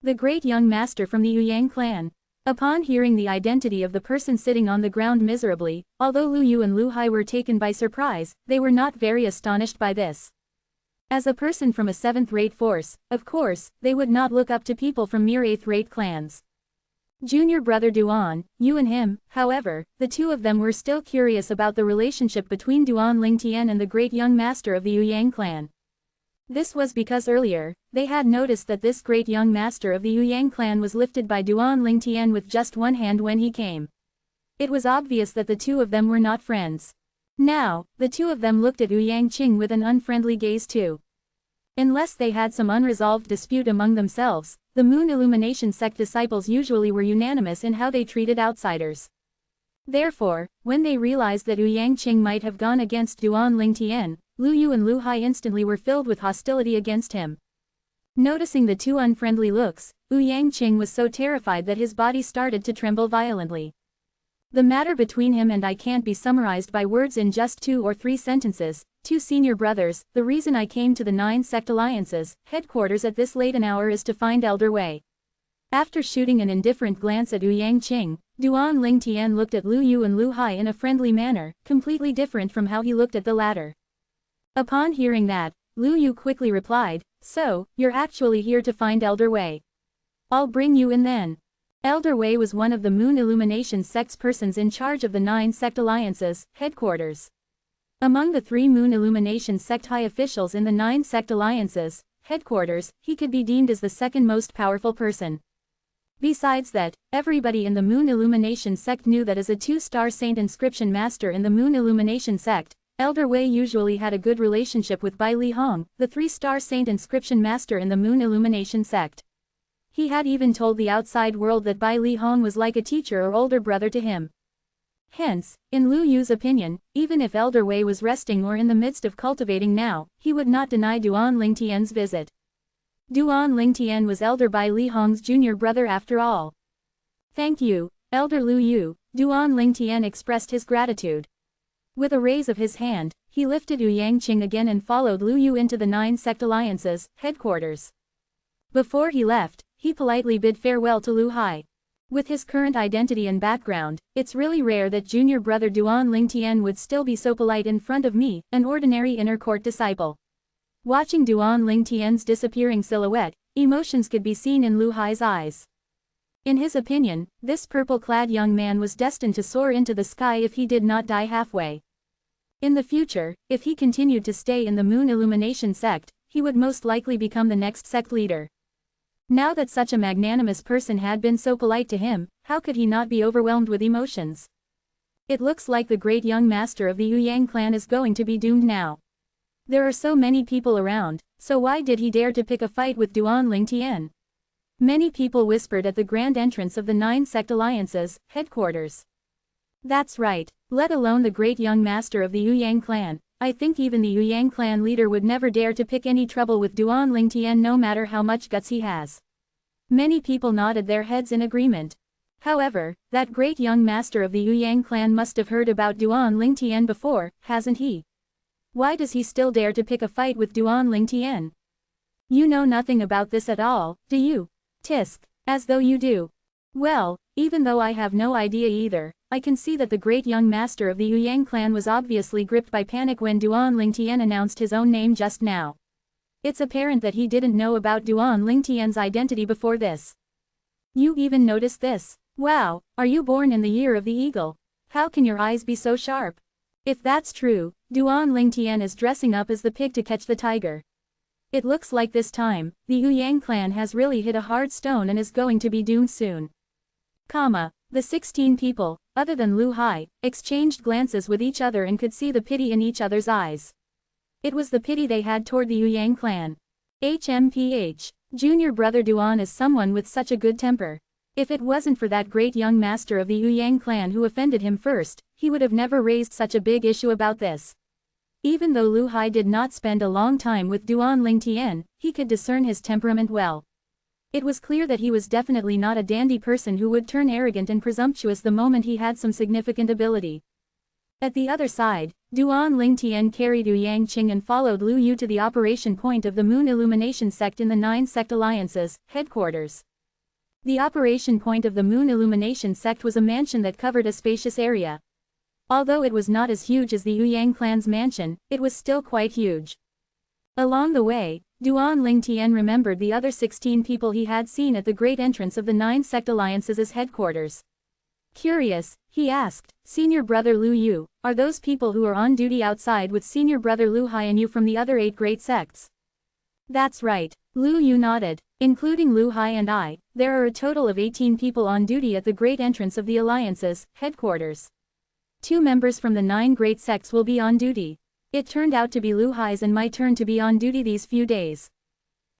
The great young master from the Yang clan. Upon hearing the identity of the person sitting on the ground miserably, although Lu Yu and Lu Hai were taken by surprise, they were not very astonished by this. As a person from a 7th-rate force, of course, they would not look up to people from mere 8th-rate clans. Junior brother Duan, you and him, however, the two of them were still curious about the relationship between Duan Lingtian and the great young master of the Yang clan. This was because earlier, they had noticed that this great young master of the Yang clan was lifted by Duan Lingtian with just one hand when he came. It was obvious that the two of them were not friends. Now, the two of them looked at Yang Qing with an unfriendly gaze too. Unless they had some unresolved dispute among themselves, the Moon Illumination sect disciples usually were unanimous in how they treated outsiders. Therefore, when they realized that Yang Qing might have gone against Duan Lingtian, Lu Yu and Lu Hai instantly were filled with hostility against him. Noticing the two unfriendly looks, Yang Qing was so terrified that his body started to tremble violently. The matter between him and I can't be summarized by words in just 2 or 3 sentences. Two senior brothers, the reason I came to the 9-Sect Alliance's headquarters at this late an hour is to find Elder Wei. After shooting an indifferent glance at Yang Qing, Duan Lingtian looked at Lu Yu and Lu Hai in a friendly manner, completely different from how he looked at the latter. Upon hearing that, Lu Yu quickly replied, "So, you're actually here to find Elder Wei. I'll bring you in then." Elder Wei was one of the Moon Illumination sect's persons in charge of the 9-Sect Alliance's headquarters. Among the 3 Moon Illumination sect high officials in the 9-Sect Alliance's headquarters, he could be deemed as the second most powerful person. Besides that, everybody in the Moon Illumination sect knew that as a 2-star Saint Inscription Master in the Moon Illumination sect, Elder Wei usually had a good relationship with Bai Li Hong, the 3-star Saint Inscription Master in the Moon Illumination sect. He had even told the outside world that Bai Li Hong was like a teacher or older brother to him. Hence, in Lu Yu's opinion, even if Elder Wei was resting or in the midst of cultivating now, he would not deny Duan Lingtian's visit. Duan Lingtian was Elder Bai Li Hong's junior brother after all. "Thank you, Elder Lu Yu," Duan Lingtian expressed his gratitude. With a raise of his hand, he lifted Yang Qing again and followed Lu Yu into the 9-Sect Alliance's headquarters. Before he left, he politely bid farewell to Lu Hai. With his current identity and background, it's really rare that junior brother Duan Lingtian would still be so polite in front of me, an ordinary inner court disciple. Watching Duan Lingtian's disappearing silhouette, emotions could be seen in Lu Hai's eyes. In his opinion, this purple-clad young man was destined to soar into the sky if he did not die halfway. In the future, if he continued to stay in the Moon Illumination sect, he would most likely become the next sect leader. Now that such a magnanimous person had been so polite to him, how could he not be overwhelmed with emotions? It looks like the great young master of the Yang clan is going to be doomed now. There are so many people around, so why did he dare to pick a fight with Duan Lingtian? Many people whispered at the grand entrance of the 9-Sect Alliance's headquarters. That's right, let alone the great young master of the Yang clan, I think even the Yang clan leader would never dare to pick any trouble with Duan Lingtian no matter how much guts he has. Many people nodded their heads in agreement. However, that great young master of the Yang clan must have heard about Duan Lingtian before, hasn't he? Why does he still dare to pick a fight with Duan Lingtian? You know nothing about this at all, do you? Tisk, as though you do. Well, even though I have no idea either, I can see that the great young master of the Yang clan was obviously gripped by panic when Duan Lingtian announced his own name just now. It's apparent that he didn't know about Duan Lingtian's identity before this. You even noticed this? Wow, are you born in the year of the eagle? How can your eyes be so sharp? If that's true, Duan Lingtian is dressing up as the pig to catch the tiger. It looks like this time, the Yang clan has really hit a hard stone and is going to be doomed soon. The 16 people, other than Lu Hai, exchanged glances with each other and could see the pity in each other's eyes. It was the pity they had toward the Yang clan. HMPH. Junior brother Duan is someone with such a good temper. If it wasn't for that great young master of the Yang clan who offended him first, he would have never raised such a big issue about this. Even though Lu Hai did not spend a long time with Duan Lingtian, he could discern his temperament well. It was clear that he was definitely not a dandy person who would turn arrogant and presumptuous the moment he had some significant ability. At the other side, Duan Lingtian carried Yang Qing and followed Lu Yu to the operation point of the Moon Illumination Sect in the 9 Sect Alliance's headquarters. The operation point of the Moon Illumination Sect was a mansion that covered a spacious area. Although it was not as huge as the Yang clan's mansion, it was still quite huge. Along the way, Duan Lingtian remembered the other 16 people he had seen at the great entrance of the 9 Sect Alliance's headquarters. Curious, he asked, "Senior brother Lu Yu, are those people who are on duty outside with senior brother Lu Hai and you from the other 8 great sects?" "That's right," Lu Yu nodded. "Including Lu Hai and I, there are a total of 18 people on duty at the great entrance of the Alliance's headquarters. 2 members from the 9 great sects will be on duty. It turned out to be Lu Hai's and my turn to be on duty these few days."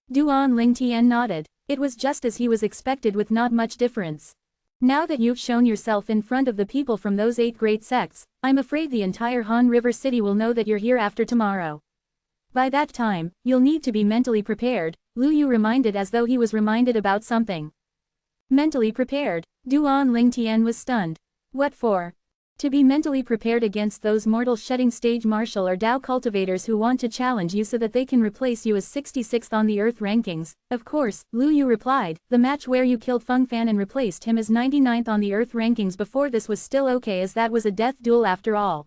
Duan Lingtian nodded. It was just as he was expected with not much difference. "Now that you've shown yourself in front of the people from those 8 great sects, I'm afraid the entire Han River City will know that you're here after tomorrow. By that time, you'll need to be mentally prepared," Lu Yu reminded as though he was reminded about something. Mentally prepared? Duan Lingtian was stunned. What for? To be mentally prepared against those mortal shedding stage martial or Dao cultivators who want to challenge you so that they can replace you as 66th on the Earth rankings. Of course, Lu Yu replied, the match where you killed Feng Fan and replaced him as 99th on the Earth rankings before this was still okay as that was a death duel after all.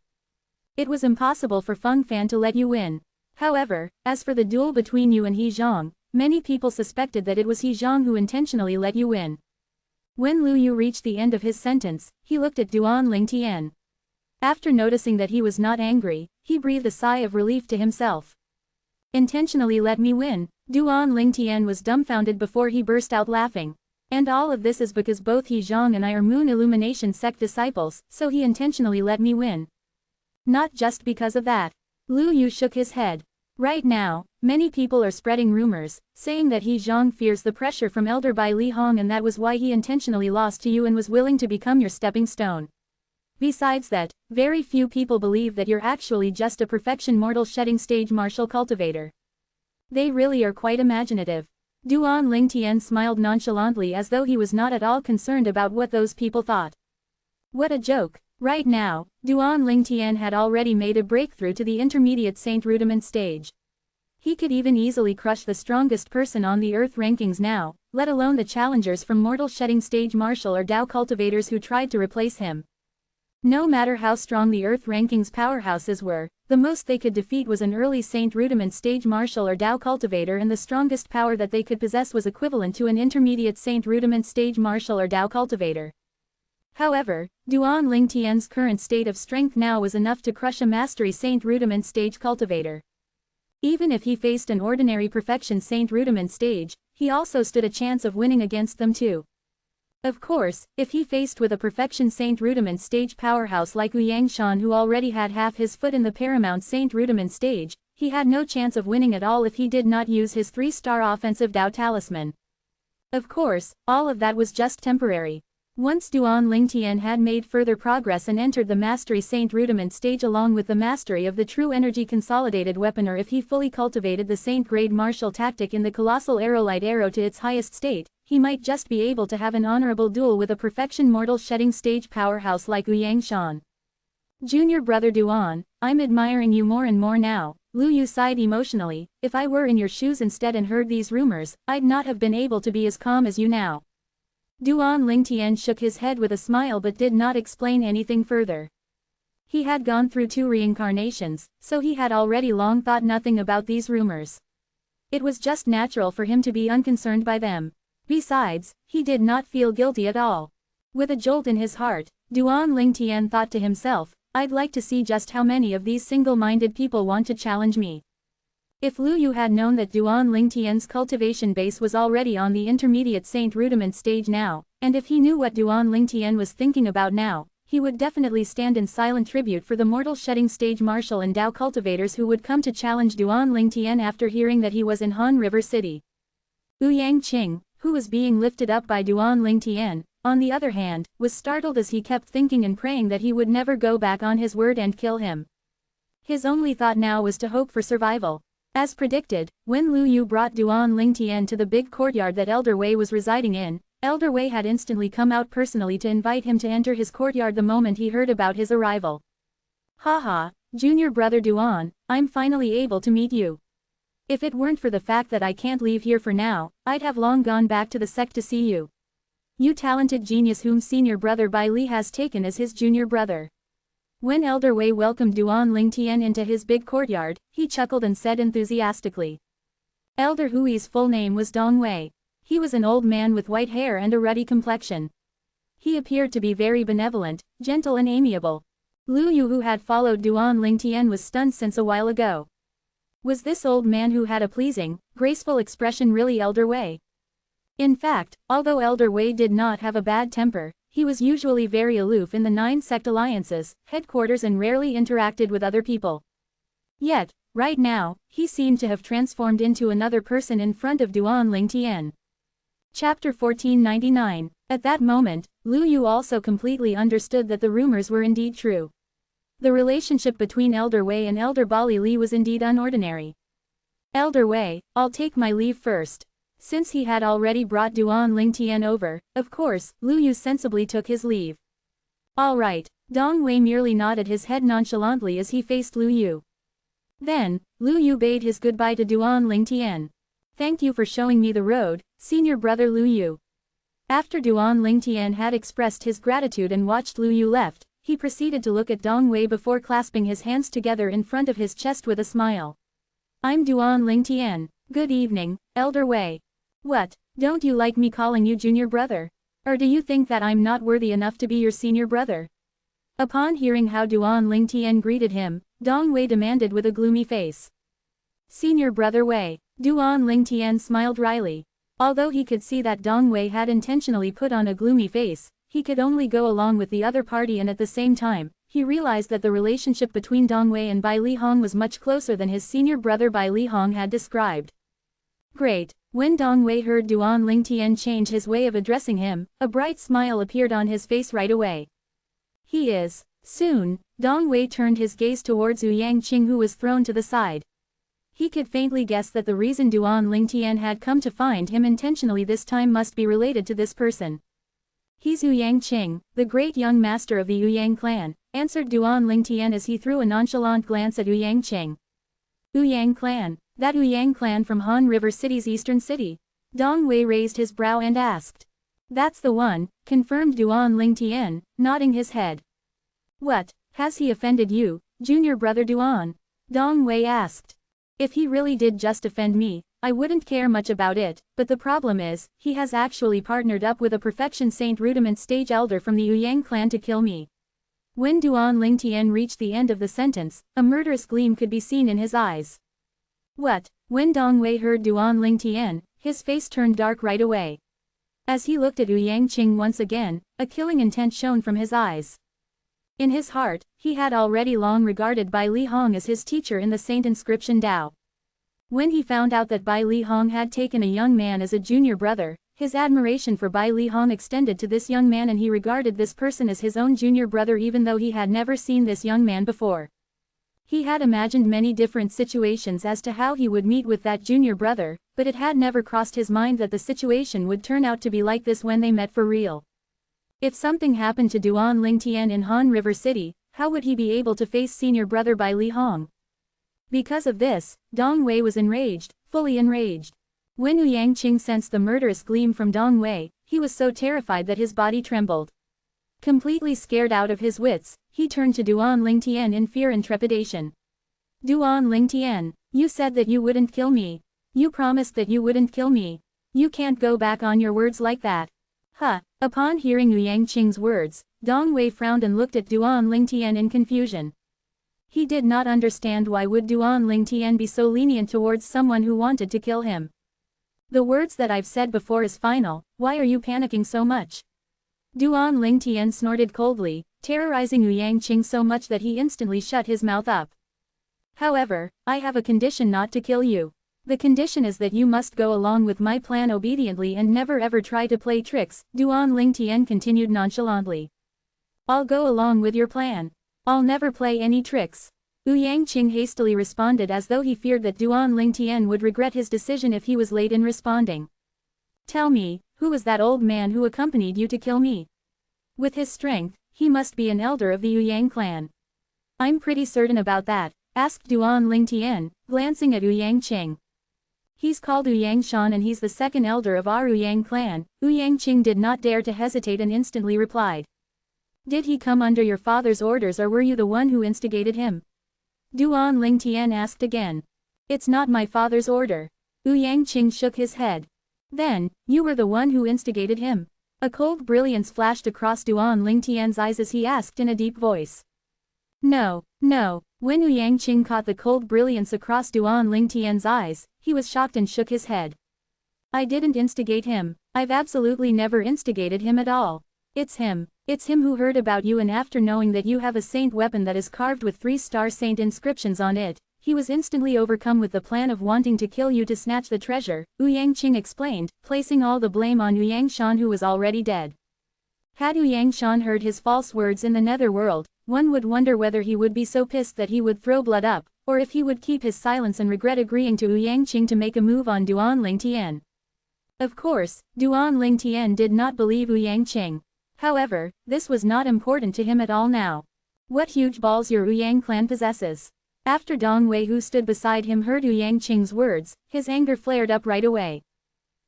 It was impossible for Feng Fan to let you win. However, as for the duel between you and He Zhang, many people suspected that it was He Zhang who intentionally let you win. When Lu Yu reached the end of his sentence, he looked at Duan Lingtian. After noticing that he was not angry, he breathed a sigh of relief to himself. Intentionally let me win? Duan Lingtian was dumbfounded before he burst out laughing. And all of this is because both He Zhang and I are Moon Illumination Sect disciples, so he intentionally let me win. Not just because of that. Lu Yu shook his head. Right now, many people are spreading rumors, saying that He Zhang fears the pressure from Elder Bai Li Hong and that was why he intentionally lost to you and was willing to become your stepping stone. Besides that, very few people believe that you're actually just a perfection mortal shedding stage martial cultivator. They really are quite imaginative. Duan Lingtian smiled nonchalantly as though he was not at all concerned about what those people thought. What a joke. Right now, Duan Lingtian had already made a breakthrough to the intermediate Saint Rudiment stage. He could even easily crush the strongest person on the Earth rankings now, let alone the challengers from mortal shedding stage martial or Dao cultivators who tried to replace him. No matter how strong the Earth rankings powerhouses were, the most they could defeat was an early Saint Rudiment stage martial or Dao cultivator, and the strongest power that they could possess was equivalent to an intermediate Saint Rudiment stage martial or Dao cultivator. However, Duan Lingtian's current state of strength now was enough to crush a mastery Saint Rudiment stage cultivator. Even if he faced an ordinary perfection Saint Rudiment stage, he also stood a chance of winning against them too. Of course, if he faced with a perfection Saint Rudiment stage powerhouse like Yang Shan who already had half his foot in the paramount Saint Rudiment stage, he had no chance of winning at all if he did not use his 3-star offensive Dao talisman. Of course, all of that was just temporary. Once Duan Lingtian had made further progress and entered the Mastery Saint Rudiment stage along with the mastery of the True Energy Consolidated Weapon, or if he fully cultivated the Saint Grade martial tactic in the Colossal Aerolite Arrow to its highest state, he might just be able to have an honorable duel with a perfection mortal shedding stage powerhouse like Yang Shan. Junior brother Duan, I'm admiring you more and more now, Lu Yu sighed emotionally. If I were in your shoes instead and heard these rumors, I'd not have been able to be as calm as you now. Duan Lingtian shook his head with a smile but did not explain anything further. He had gone through 2 reincarnations, so he had already long thought nothing about these rumors. It was just natural for him to be unconcerned by them. Besides, he did not feel guilty at all. With a jolt in his heart, Duan Lingtian thought to himself, I'd like to see just how many of these single-minded people want to challenge me. If Lu Yu had known that Duan Lingtian's cultivation base was already on the intermediate Saint Rudiment stage now, and if he knew what Duan Lingtian was thinking about now, he would definitely stand in silent tribute for the mortal shedding stage martial and Dao cultivators who would come to challenge Duan Lingtian after hearing that he was in Han River City. Yang Qing, who was being lifted up by Duan Lingtian, on the other hand, was startled as he kept thinking and praying that he would never go back on his word and kill him. His only thought now was to hope for survival. As predicted, when Lu Yu brought Duan Lingtian to the big courtyard that Elder Wei was residing in, Elder Wei had instantly come out personally to invite him to enter his courtyard the moment he heard about his arrival. Haha, junior brother Duan, I'm finally able to meet you. If it weren't for the fact that I can't leave here for now, I'd have long gone back to the sect to see you. You talented genius whom senior brother Bai Li has taken as his junior brother. When Elder Wei welcomed Duan Lingtian into his big courtyard, he chuckled and said enthusiastically. Elder Hui's full name was Dong Wei. He was an old man with white hair and a ruddy complexion. He appeared to be very benevolent, gentle and amiable. Lu Yu, who had followed Duan Lingtian, was stunned since a while ago. Was this old man who had a pleasing, graceful expression really Elder Wei? In fact, although Elder Wei did not have a bad temper, he was usually very aloof in the 9 sect alliances, headquarters, and rarely interacted with other people. Yet, right now, he seemed to have transformed into another person in front of Duan Lingtian. Chapter 1499. At that moment, Lu Yu also completely understood that the rumors were indeed true. The relationship between Elder Wei and Elder Bali Li was indeed unordinary. Elder Wei, I'll take my leave first. Since he had already brought Duan Lingtian over, of course, Lu Yu sensibly took his leave. All right, Dong Wei merely nodded his head nonchalantly as he faced Lu Yu. Then, Lu Yu bade his goodbye to Duan Lingtian. Thank you for showing me the road, senior brother Lu Yu. After Duan Lingtian had expressed his gratitude and watched Lu Yu left, he proceeded to look at Dong Wei before clasping his hands together in front of his chest with a smile. I'm Duan Lingtian. Good evening, Elder Wei. What, don't you like me calling you junior brother? Or do you think that I'm not worthy enough to be your senior brother? Upon hearing how Duan Lingtian greeted him, Dong Wei demanded with a gloomy face. Senior brother Wei. Duan Lingtian smiled wryly. Although he could see that Dong Wei had intentionally put on a gloomy face, he could only go along with the other party, and at the same time, he realized that the relationship between Dong Wei and Bai Li Hong was much closer than his senior brother Bai Li Hong had described. Great. When Dong Wei heard Duan Lingtian change his way of addressing him, a bright smile appeared on his face right away. He is. Soon, Dong Wei turned his gaze towards Yang Qing, who was thrown to the side. He could faintly guess that the reason Duan Lingtian had come to find him intentionally this time must be related to this person. He's Yang Qing, the great young master of the Yang clan, answered Duan Lingtian as he threw a nonchalant glance at Yang Qing. Yang clan. That Yang clan from Han River City's eastern city. Dong Wei raised his brow and asked. That's the one, confirmed Duan Lingtian, nodding his head. What, has he offended you, junior brother Duan? Dong Wei asked. If he really did just offend me, I wouldn't care much about it, but the problem is, he has actually partnered up with a Perfection Saint Rudiment stage elder from the Yang clan to kill me. When Duan Lingtian reached the end of the sentence, a murderous gleam could be seen in his eyes. What? When Dong Wei heard Duan Lingtian, his face turned dark right away. As he looked at Yang Qing once again, a killing intent shone from his eyes. In his heart, he had already long regarded Bai Li Hong as his teacher in the Saint Inscription Dao. When he found out that Bai Li Hong had taken a young man as a junior brother, his admiration for Bai Li Hong extended to this young man, and he regarded this person as his own junior brother even though he had never seen this young man before. He had imagined many different situations as to how he would meet with that junior brother, but it had never crossed his mind that the situation would turn out to be like this when they met for real. If something happened to Duan Lingtian in Han River City, how would he be able to face senior brother Bai Li Hong? Because of this, Dong Wei was enraged, fully enraged. When Yang Qing sensed the murderous gleam from Dong Wei, he was so terrified that his body trembled. Completely scared out of his wits, he turned to Duan Lingtian in fear and trepidation. Duan Lingtian, you said that you wouldn't kill me. You promised that you wouldn't kill me. You can't go back on your words like that. Ha! Upon hearing Yang Qing's words, Dong Wei frowned and looked at Duan Lingtian in confusion. He did not understand why would Duan Lingtian be so lenient towards someone who wanted to kill him. The words that I've said before is final, why are you panicking so much? Duan Lingtian snorted coldly, terrorizing Yang Qing so much that he instantly shut his mouth up. However, I have a condition not to kill you. The condition is that you must go along with my plan obediently and never ever try to play tricks, Duan Lingtian continued nonchalantly. I'll go along with your plan. I'll never play any tricks. Yang Qing hastily responded as though he feared that Duan Lingtian would regret his decision if he was late in responding. Tell me, who was that old man who accompanied you to kill me? With his strength, he must be an elder of the Yang clan. I'm pretty certain about that, asked Duan Lingtian, glancing at Yang Qing. He's called Yang Shan and he's the second elder of our Yang clan. Yang Qing did not dare to hesitate and instantly replied. Did he come under your father's orders or were you the one who instigated him? Duan Lingtian asked again. It's not my father's order. Yang Qing shook his head. Then, you were the one who instigated him. A cold brilliance flashed across Duan Lingtian's eyes as he asked in a deep voice. No. When Yang Qing caught the cold brilliance across Duan Lingtian's eyes, he was shocked and shook his head. I didn't instigate him. I've absolutely never instigated him at all. It's him who heard about you and after knowing that you have a saint weapon that is carved with 3-star saint inscriptions on it, he was instantly overcome with the plan of wanting to kill you to snatch the treasure, Yang Qing explained, placing all the blame on Yang Shan who was already dead. Had Yang Shan heard his false words in the netherworld, one would wonder whether he would be so pissed that he would throw blood up, or if he would keep his silence and regret agreeing to Yang Qing to make a move on Duan Lingtian. Of course, Duan Lingtian did not believe Yang Qing. However, this was not important to him at all now. What huge balls your Yang clan possesses. After Dong Wei who stood beside him heard Yang Qing's words, his anger flared up right away.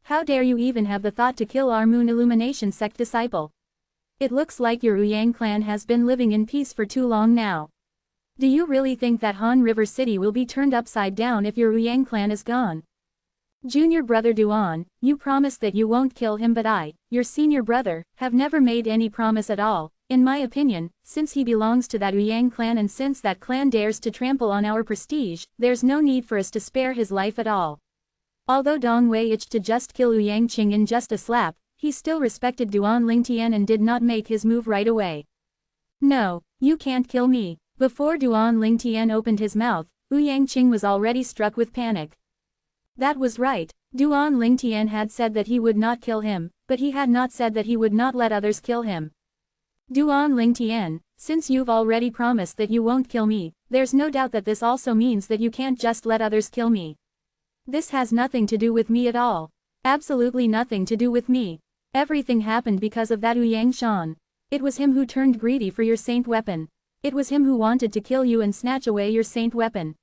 How dare you even have the thought to kill our Moon Illumination sect disciple? It looks like your Yang clan has been living in peace for too long now. Do you really think that Han River City will be turned upside down if your Yang clan is gone? Junior brother Duan, you promised that you won't kill him but I, your senior brother, have never made any promise at all. In my opinion, since he belongs to that Yang clan and since that clan dares to trample on our prestige, there's no need for us to spare his life at all. Although Dong Wei itched to just kill Yang Qing in just a slap, he still respected Duan Lingtian and did not make his move right away. No, you can't kill me. Before Duan Lingtian opened his mouth, Yang Qing was already struck with panic. That was right, Duan Lingtian had said that he would not kill him, but he had not said that he would not let others kill him. Duan Lingtian, since you've already promised that you won't kill me, there's no doubt that this also means that you can't just let others kill me. This has nothing to do with me at all. Absolutely nothing to do with me. Everything happened because of that Yang Shan. It was him who turned greedy for your saint weapon. It was him who wanted to kill you and snatch away your saint weapon.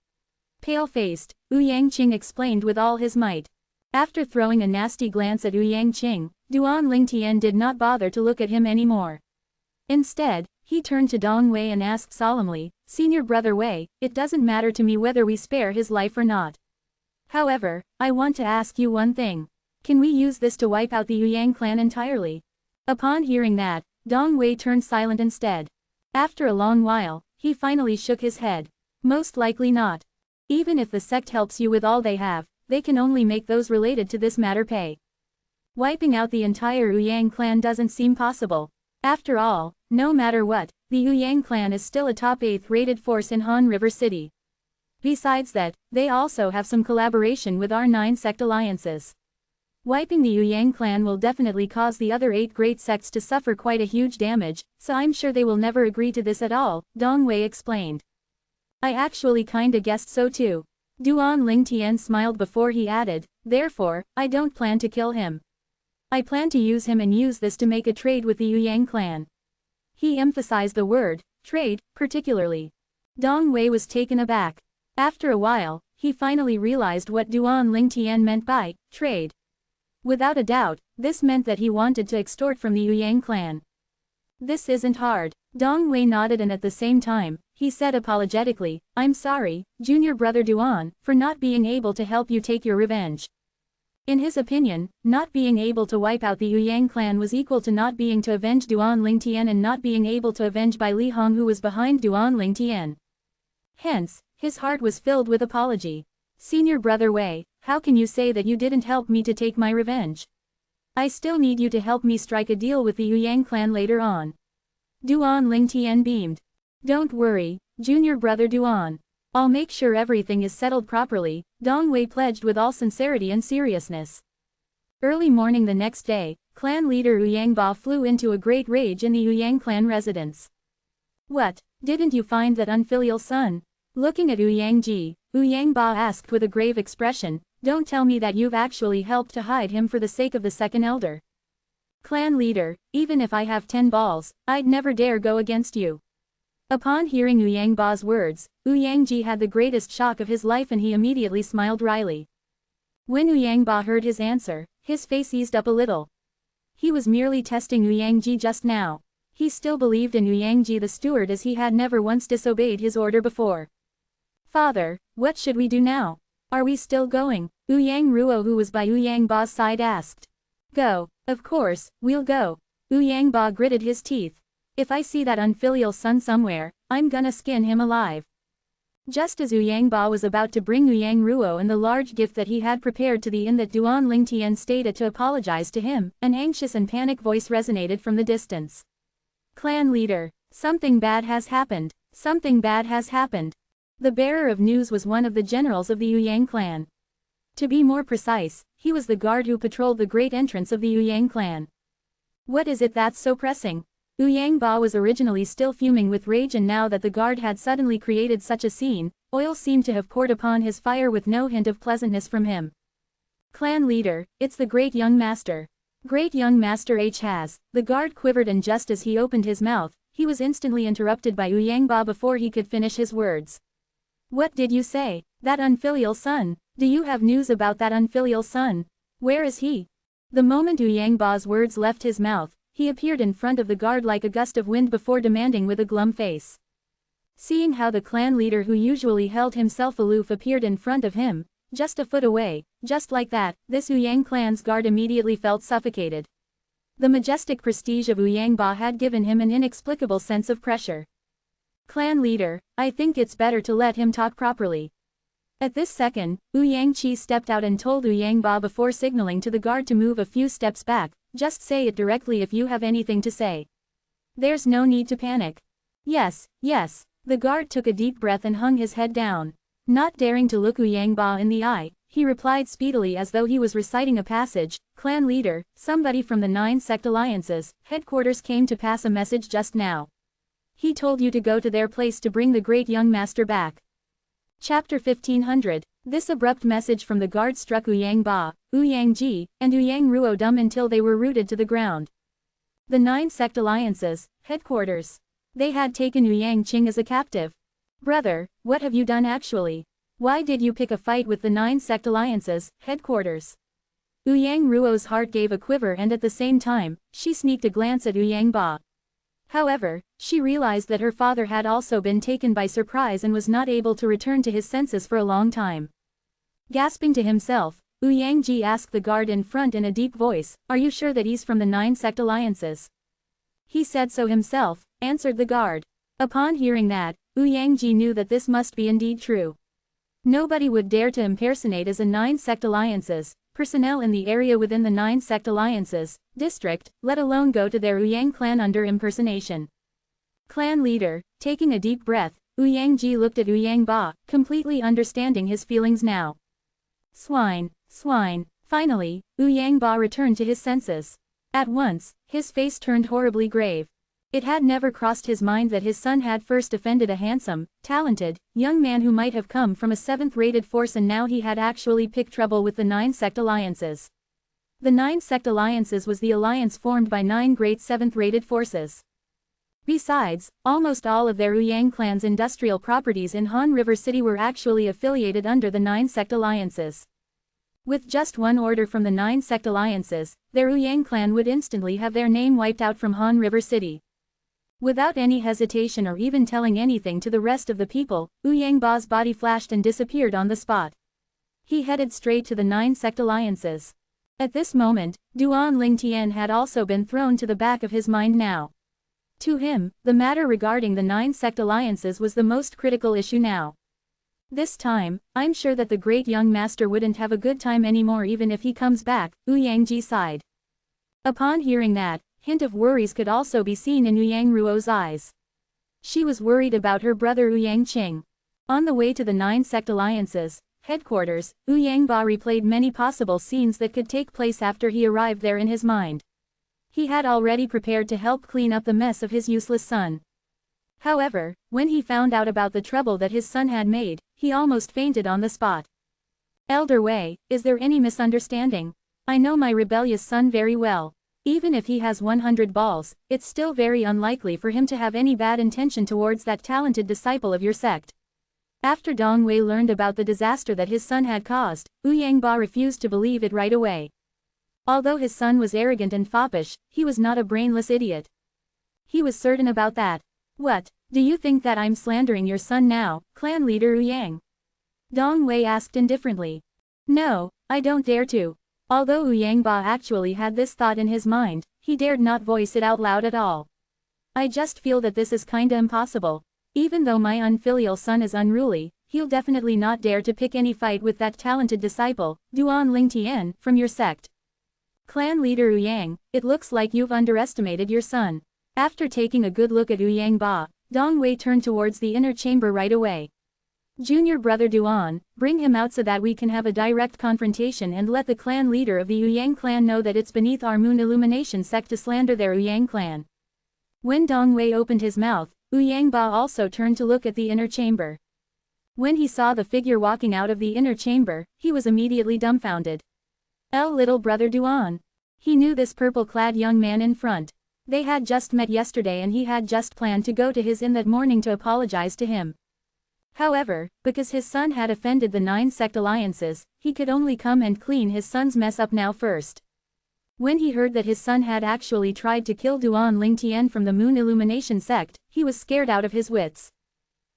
Pale-faced, Yang Qing explained with all his might. After throwing a nasty glance at Yang Qing, Duan Lingtian did not bother to look at him anymore. Instead, he turned to Dong Wei and asked solemnly, Senior brother Wei, it doesn't matter to me whether we spare his life or not. However, I want to ask you one thing. Can we use this to wipe out the Yang clan entirely? Upon hearing that, Dong Wei turned silent instead. After a long while, he finally shook his head. Most likely not. Even if the sect helps you with all they have, they can only make those related to this matter pay. Wiping out the entire Yang clan doesn't seem possible. After all, no matter what, the Yang clan is still a top 8th rated force in Han River City. Besides that, they also have some collaboration with our 9 sect alliances. Wiping the Yang clan will definitely cause the other 8 great sects to suffer quite a huge damage, so I'm sure they will never agree to this at all, Dong Wei explained. I actually kinda guessed so too. Duan Lingtian smiled before he added, therefore, I don't plan to kill him. I plan to use him and use this to make a trade with the Yang clan. He emphasized the word, trade, particularly. Dong Wei was taken aback. After a while, he finally realized what Duan Lingtian meant by trade. Without a doubt, this meant that he wanted to extort from the Yang clan. This isn't hard. Dong Wei nodded and at the same time, he said apologetically, I'm sorry, junior brother Duan, for not being able to help you take your revenge. In his opinion, not being able to wipe out the Yang clan was equal to not being to avenge Duan Lingtian and not being able to avenge Bai Li Hong who was behind Duan Lingtian. Hence, his heart was filled with apology. Senior brother Wei, how can you say that you didn't help me to take my revenge? I still need you to help me strike a deal with the Yang clan later on. Duan Lingtian beamed. Don't worry, junior brother Duan. I'll make sure everything is settled properly, Dong Wei pledged with all sincerity and seriousness. Early morning the next day, clan leader Yang Ba flew into a great rage in the Yang clan residence. What, didn't you find that unfilial son? Looking at Yang Ji, Yang Ba asked with a grave expression, don't tell me that you've actually helped to hide him for the sake of the second elder. Clan leader, even if I have 10 balls, I'd never dare go against you. Upon hearing Yang Ba's words, Yang Ji had the greatest shock of his life and he immediately smiled wryly. When Yang Ba heard his answer, his face eased up a little. He was merely testing Yang Ji just now. He still believed in Yang Ji the steward as he had never once disobeyed his order before. Father, what should we do now? Are we still going? Yang Ruo who was by Yang Ba's side asked. Go, of course, we'll go. Yang Ba gritted his teeth. If I see that unfilial son somewhere, I'm gonna skin him alive. Just as Yang Ba was about to bring Yang Ruo and the large gift that he had prepared to the inn that Duan Lingtian stayed at to apologize to him, an anxious and panic voice resonated from the distance. Clan leader, something bad has happened. Something bad has happened. The bearer of news was one of the generals of the Yang clan. To be more precise, he was the guard who patrolled the great entrance of the Yang clan. What is it that's so pressing? Yang Ba was originally still fuming with rage and now that the guard had suddenly created such a scene, oil seemed to have poured upon his fire with no hint of pleasantness from him. Clan leader, it's the great young master. Great young master H has. The guard quivered and just as he opened his mouth, he was instantly interrupted by Yang Ba before he could finish his words. What did you say? That unfilial son? Do you have news about that unfilial son? Where is he? The moment Yang Ba's words left his mouth, he appeared in front of the guard like a gust of wind before demanding with a glum face. Seeing how the clan leader who usually held himself aloof appeared in front of him, just a foot away, just like that, this Yang clan's guard immediately felt suffocated. The majestic prestige of Yang Ba had given him an inexplicable sense of pressure. Clan leader, I think it's better to let him talk properly. At this second, Yang Chi stepped out and told Yang Ba before signaling to the guard to move a few steps back, just say it directly if you have anything to say. There's no need to panic. Yes, yes. The guard took a deep breath and hung his head down. Not daring to look Yang Ba in the eye, he replied speedily as though he was reciting a passage, Clan leader, somebody from the 9 sect alliances, headquarters came to pass a message just now. He told you to go to their place to bring the great young master back. Chapter 1500. This abrupt message from the guard struck Yang Ba, Yang Ji, and Yang Ruo dumb until they were rooted to the ground. The 9 sect alliances, headquarters. They had taken Yang Qing as a captive. Brother, what have you done actually? Why did you pick a fight with the 9 sect alliances, headquarters? Yang Ruo's heart gave a quiver and at the same time, she sneaked a glance at Yang Ba. However, she realized that her father had also been taken by surprise and was not able to return to his senses for a long time. Gasping to himself, Yang Ji asked the guard in front in a deep voice, are you sure that he's from the 9 sect alliances? He said so himself, answered the guard. Upon hearing that, Yang Ji knew that this must be indeed true. Nobody would dare to impersonate as a 9 sect alliances, personnel in the area within the 9 sect alliances, district, let alone go to their Yang clan under impersonation. Clan leader, taking a deep breath, Yang Ji looked at Yang Ba, completely understanding his feelings now. Swine, swine. Finally, Yang Ba returned to his senses. At once, his face turned horribly grave. It had never crossed his mind that his son had first offended a handsome, talented, young man who might have come from a 7th-rated force and now he had actually picked trouble with the 9 sect alliances. The 9 sect alliances was the alliance formed by 9 great 7th-rated forces. Besides, almost all of their Yang clan's industrial properties in Han River City were actually affiliated under the 9 sect alliances. With just one order from the 9 sect alliances, their Yang clan would instantly have their name wiped out from Han River City. Without any hesitation or even telling anything to the rest of the people, Yang Ba's body flashed and disappeared on the spot. He headed straight to the 9 sect alliances. At this moment, Duan Lingtian had also been thrown to the back of his mind now. To him, the matter regarding the 9 sect alliances was the most critical issue now. This time, I'm sure that the great young master wouldn't have a good time anymore even if he comes back, Ouyang sighed. Upon hearing that, hint of worries could also be seen in Ouyang Ruo's eyes. She was worried about her brother Ouyang Qing. On the way to the 9 sect alliances headquarters, Ouyang Ba replayed many possible scenes that could take place after he arrived there in his mind. He had already prepared to help clean up the mess of his useless son. However, when he found out about the trouble that his son had made, he almost fainted on the spot. Elder Wei, is there any misunderstanding? I know my rebellious son very well. Even if he has 100 balls, it's still very unlikely for him to have any bad intention towards that talented disciple of your sect. After Dong Wei learned about the disaster that his son had caused, Ouyang Ba refused to believe it right away. Although his son was arrogant and foppish, he was not a brainless idiot. He was certain about that. What, do you think that I'm slandering your son now, clan leader Ouyang? Dong Wei asked indifferently. No, I don't dare to. Although Ouyang Ba actually had this thought in his mind, he dared not voice it out loud at all. I just feel that this is kinda impossible. Even though my unfilial son is unruly, he'll definitely not dare to pick any fight with that talented disciple, Duan Lingtian, from your sect. Clan leader Ouyang, it looks like you've underestimated your son. After taking a good look at Ouyang Ba, Dong Wei turned towards the inner chamber right away. Junior brother Duan, bring him out so that we can have a direct confrontation and let the clan leader of the Ouyang clan know that it's beneath our Moon Illumination sect to slander their Ouyang clan. When Dong Wei opened his mouth, Ouyang Ba also turned to look at the inner chamber. When he saw the figure walking out of the inner chamber, he was immediately dumbfounded. Little brother Duan. He knew this purple-clad young man in front. They had just met yesterday and he had just planned to go to his inn that morning to apologize to him. However, because his son had offended the 9 sect alliances, he could only come and clean his son's mess up now first. When he heard that his son had actually tried to kill Duan Lingtian from the Moon Illumination sect, he was scared out of his wits.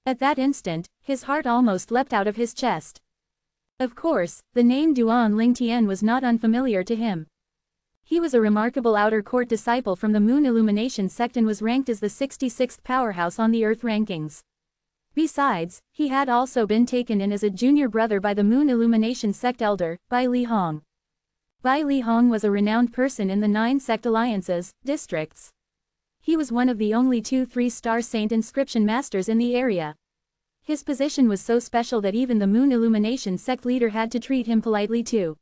At that instant, his heart almost leapt out of his chest. Of course, the name Duan Lingtian was not unfamiliar to him. He was a remarkable outer court disciple from the Moon Illumination sect and was ranked as the 66th powerhouse on the Earth rankings. Besides, he had also been taken in as a junior brother by the Moon Illumination sect elder, Bai Li Hong. Bai Li Hong was a renowned person in the 9 sect alliances, districts. He was one of the only 2 3-star saint inscription masters in the area. His position was so special that even the Moon Illumination sect leader had to treat him politely too.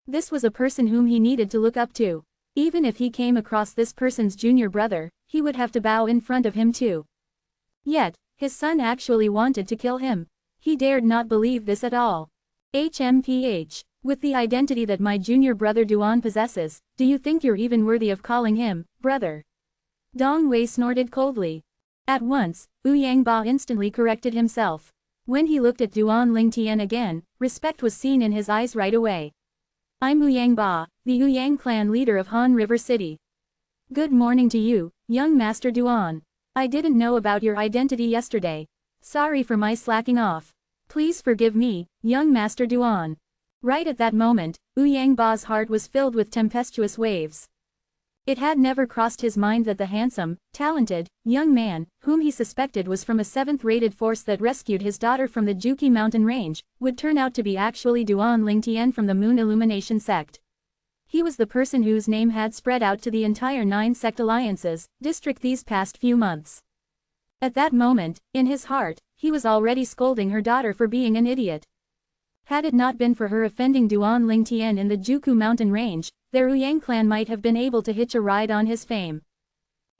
This was a person whom he needed to look up to. Even if he came across this person's junior brother, he would have to bow in front of him too. Yet, his son actually wanted to kill him. He dared not believe this at all. HMPH. With the identity that my junior brother Duan possesses, do you think you're even worthy of calling him, brother? Dong Wei snorted coldly. At once, Ouyang Ba instantly corrected himself. When he looked at Duan Lingtian again, respect was seen in his eyes right away. I'm Ouyang Ba, the Ouyang clan leader of Han River City. Good morning to you, young Master Duan. I didn't know about your identity yesterday. Sorry for my slacking off. Please forgive me, young Master Duan. Right at that moment, Ouyang Ba's heart was filled with tempestuous waves. It had never crossed his mind that the handsome, talented, young man, whom he suspected was from a 7th-rated force that rescued his daughter from the Juki mountain range, would turn out to be actually Duan Lingtian from the Moon Illumination sect. He was the person whose name had spread out to the entire 9 sect alliances, district these past few months. At that moment, in his heart, he was already scolding her daughter for being an idiot. Had it not been for her offending Duan Lingtian in the Juku mountain range, their Ouyang clan might have been able to hitch a ride on his fame.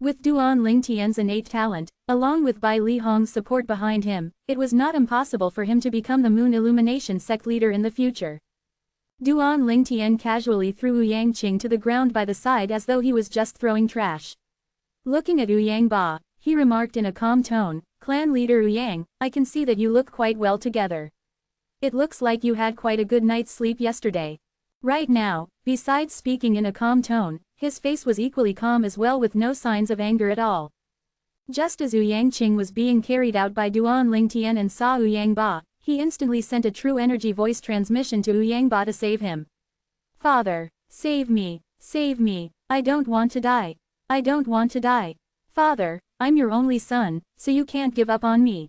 With Duan Lingtian's innate talent, along with Bai Li Hong's support behind him, it was not impossible for him to become the Moon Illumination sect leader in the future. Duan Lingtian casually threw Ouyang Qing to the ground by the side as though he was just throwing trash. Looking at Ouyang Ba, he remarked in a calm tone, "Clan leader Ouyang, I can see that you look quite well together. It looks like you had quite a good night's sleep yesterday." Right now, besides speaking in a calm tone, his face was equally calm as well with no signs of anger at all. Just as Ouyang Qing was being carried out by Duan Lingtian and saw Ouyang Ba, he instantly sent a true energy voice transmission to Uyangba to save him. Father, save me, save me, I don't want to die. I don't want to die. Father, I'm your only son, so you can't give up on me.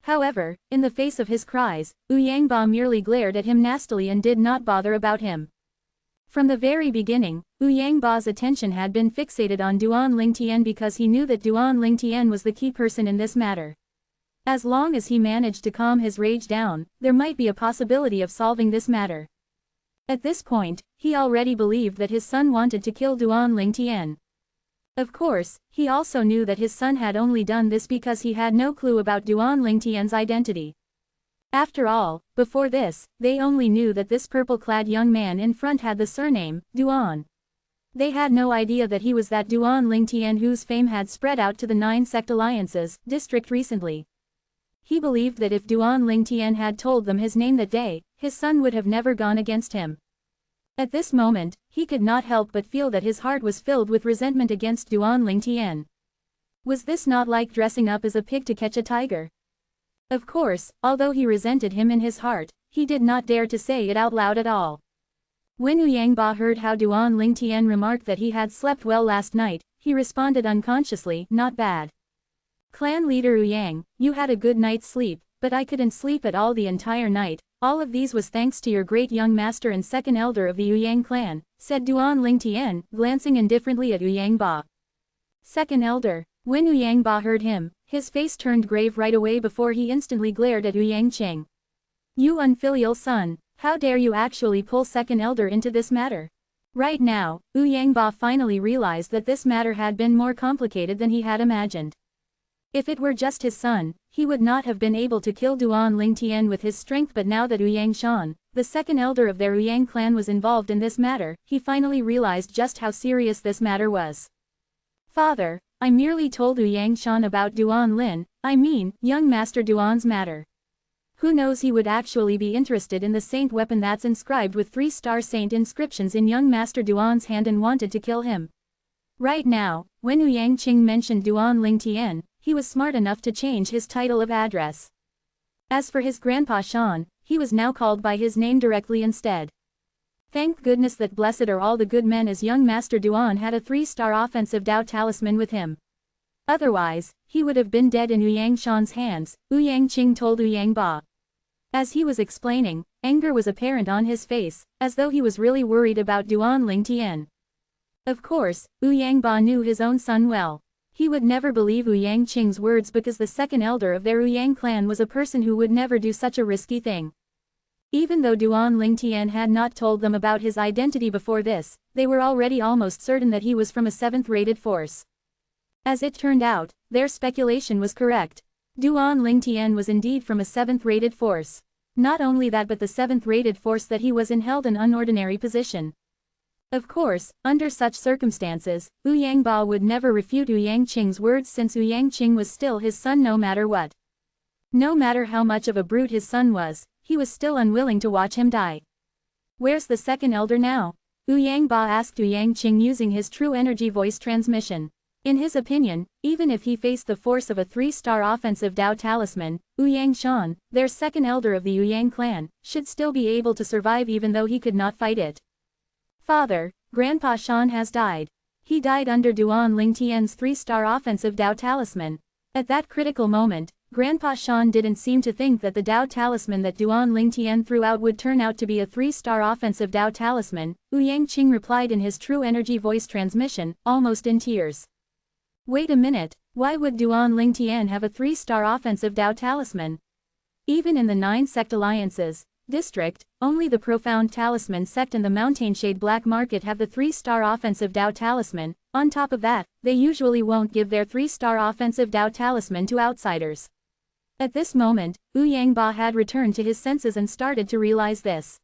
However, in the face of his cries, Uyangba merely glared at him nastily and did not bother about him. From the very beginning, Uyangba's attention had been fixated on Duan Lingtian because he knew that Duan Lingtian was the key person in this matter. As long as he managed to calm his rage down, there might be a possibility of solving this matter. At this point, he already believed that his son wanted to kill Duan Lingtian. Of course, he also knew that his son had only done this because he had no clue about Duan Lingtian's identity. After all, before this, they only knew that this purple-clad young man in front had the surname, Duan. They had no idea that he was that Duan Lingtian whose fame had spread out to the 9 sect alliances district recently. He believed that if Duan Lingtian had told them his name that day, his son would have never gone against him. At this moment, he could not help but feel that his heart was filled with resentment against Duan Lingtian. Was this not like dressing up as a pig to catch a tiger? Of course, although he resented him in his heart, he did not dare to say it out loud at all. When Uyangba heard how Duan Lingtian remarked that he had slept well last night, he responded unconsciously, not bad. Clan leader Uyang, you had a good night's sleep, but I couldn't sleep at all the entire night. All of these was thanks to your great young master and second elder of the Uyang clan, said Duan Lingtian, glancing indifferently at Uyangba. Second elder. When Uyangba heard him, his face turned grave right away before he instantly glared at Uyangqing. You unfilial son, how dare you actually pull second elder into this matter? Right now, Uyangba finally realized that this matter had been more complicated than he had imagined. If it were just his son, he would not have been able to kill Duan Lingtian with his strength, but now that Uyangshan, the second elder of their Uyang clan, was involved in this matter, he finally realized just how serious this matter was. Father, I merely told Uyangshan about Duan Lin, young Master Duan's matter. Who knows, he would actually be interested in the saint weapon that's inscribed with 3-star saint inscriptions in young Master Duan's hand and wanted to kill him. Right now, when Uyangqing mentioned Duan Lingtian, he was smart enough to change his title of address. As for his grandpa Shan, he was now called by his name directly instead. Thank goodness that blessed are all the good men, as young Master Duan had a 3-star offensive Dao talisman with him. Otherwise, he would have been dead in Uyangshan's hands, Uyangqing told Uyangba. As he was explaining, anger was apparent on his face, as though he was really worried about Duan Lingtian. Of course, Uyangba knew his own son well. He would never believe Uyangqing's words because the second elder of their Uyang clan was a person who would never do such a risky thing. Even though Duan Lingtian had not told them about his identity before this, they were already almost certain that he was from a 7th-rated force. As it turned out, their speculation was correct. Duan Lingtian was indeed from a 7th-rated force. Not only that, but the 7th-rated force that he was in held an unordinary position. Of course, under such circumstances, Uyangba would never refute Uyangqing's words, since Uyangqing was still his son no matter what. No matter how much of a brute his son was, he was still unwilling to watch him die. Where's the second elder now? Uyangba asked Uyangqing using his true energy voice transmission. In his opinion, even if he faced the force of a 3-star offensive Dao talisman, Uyangshan, their second elder of the Uyang clan, should still be able to survive even though he could not fight it. Father, Grandpa Shan has died. He died under Duan Lingtian's 3-star offensive Dao talisman. At that critical moment, Grandpa Shan didn't seem to think that the Dao talisman that Duan Lingtian threw out would turn out to be a 3-star offensive Dao talisman. Uyangqing replied in his true energy voice transmission, almost in tears. Wait a minute, why would Duan Lingtian have a 3-star offensive Dao talisman? Even in the 9 sect alliances district, only the Profound Talisman sect and the Mountainshade Black Market have the 3-star offensive Dao talisman. On top of that, they usually won't give their 3-star offensive Dao talisman to outsiders. At this moment, Uyangba had returned to his senses and started to realize this.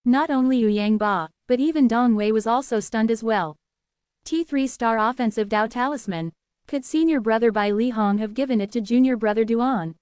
Not only Uyangba, but even Dong Wei was also stunned as well. T3-star offensive Dao talisman. Could senior brother Bai Li Hong have given it to junior brother Duan?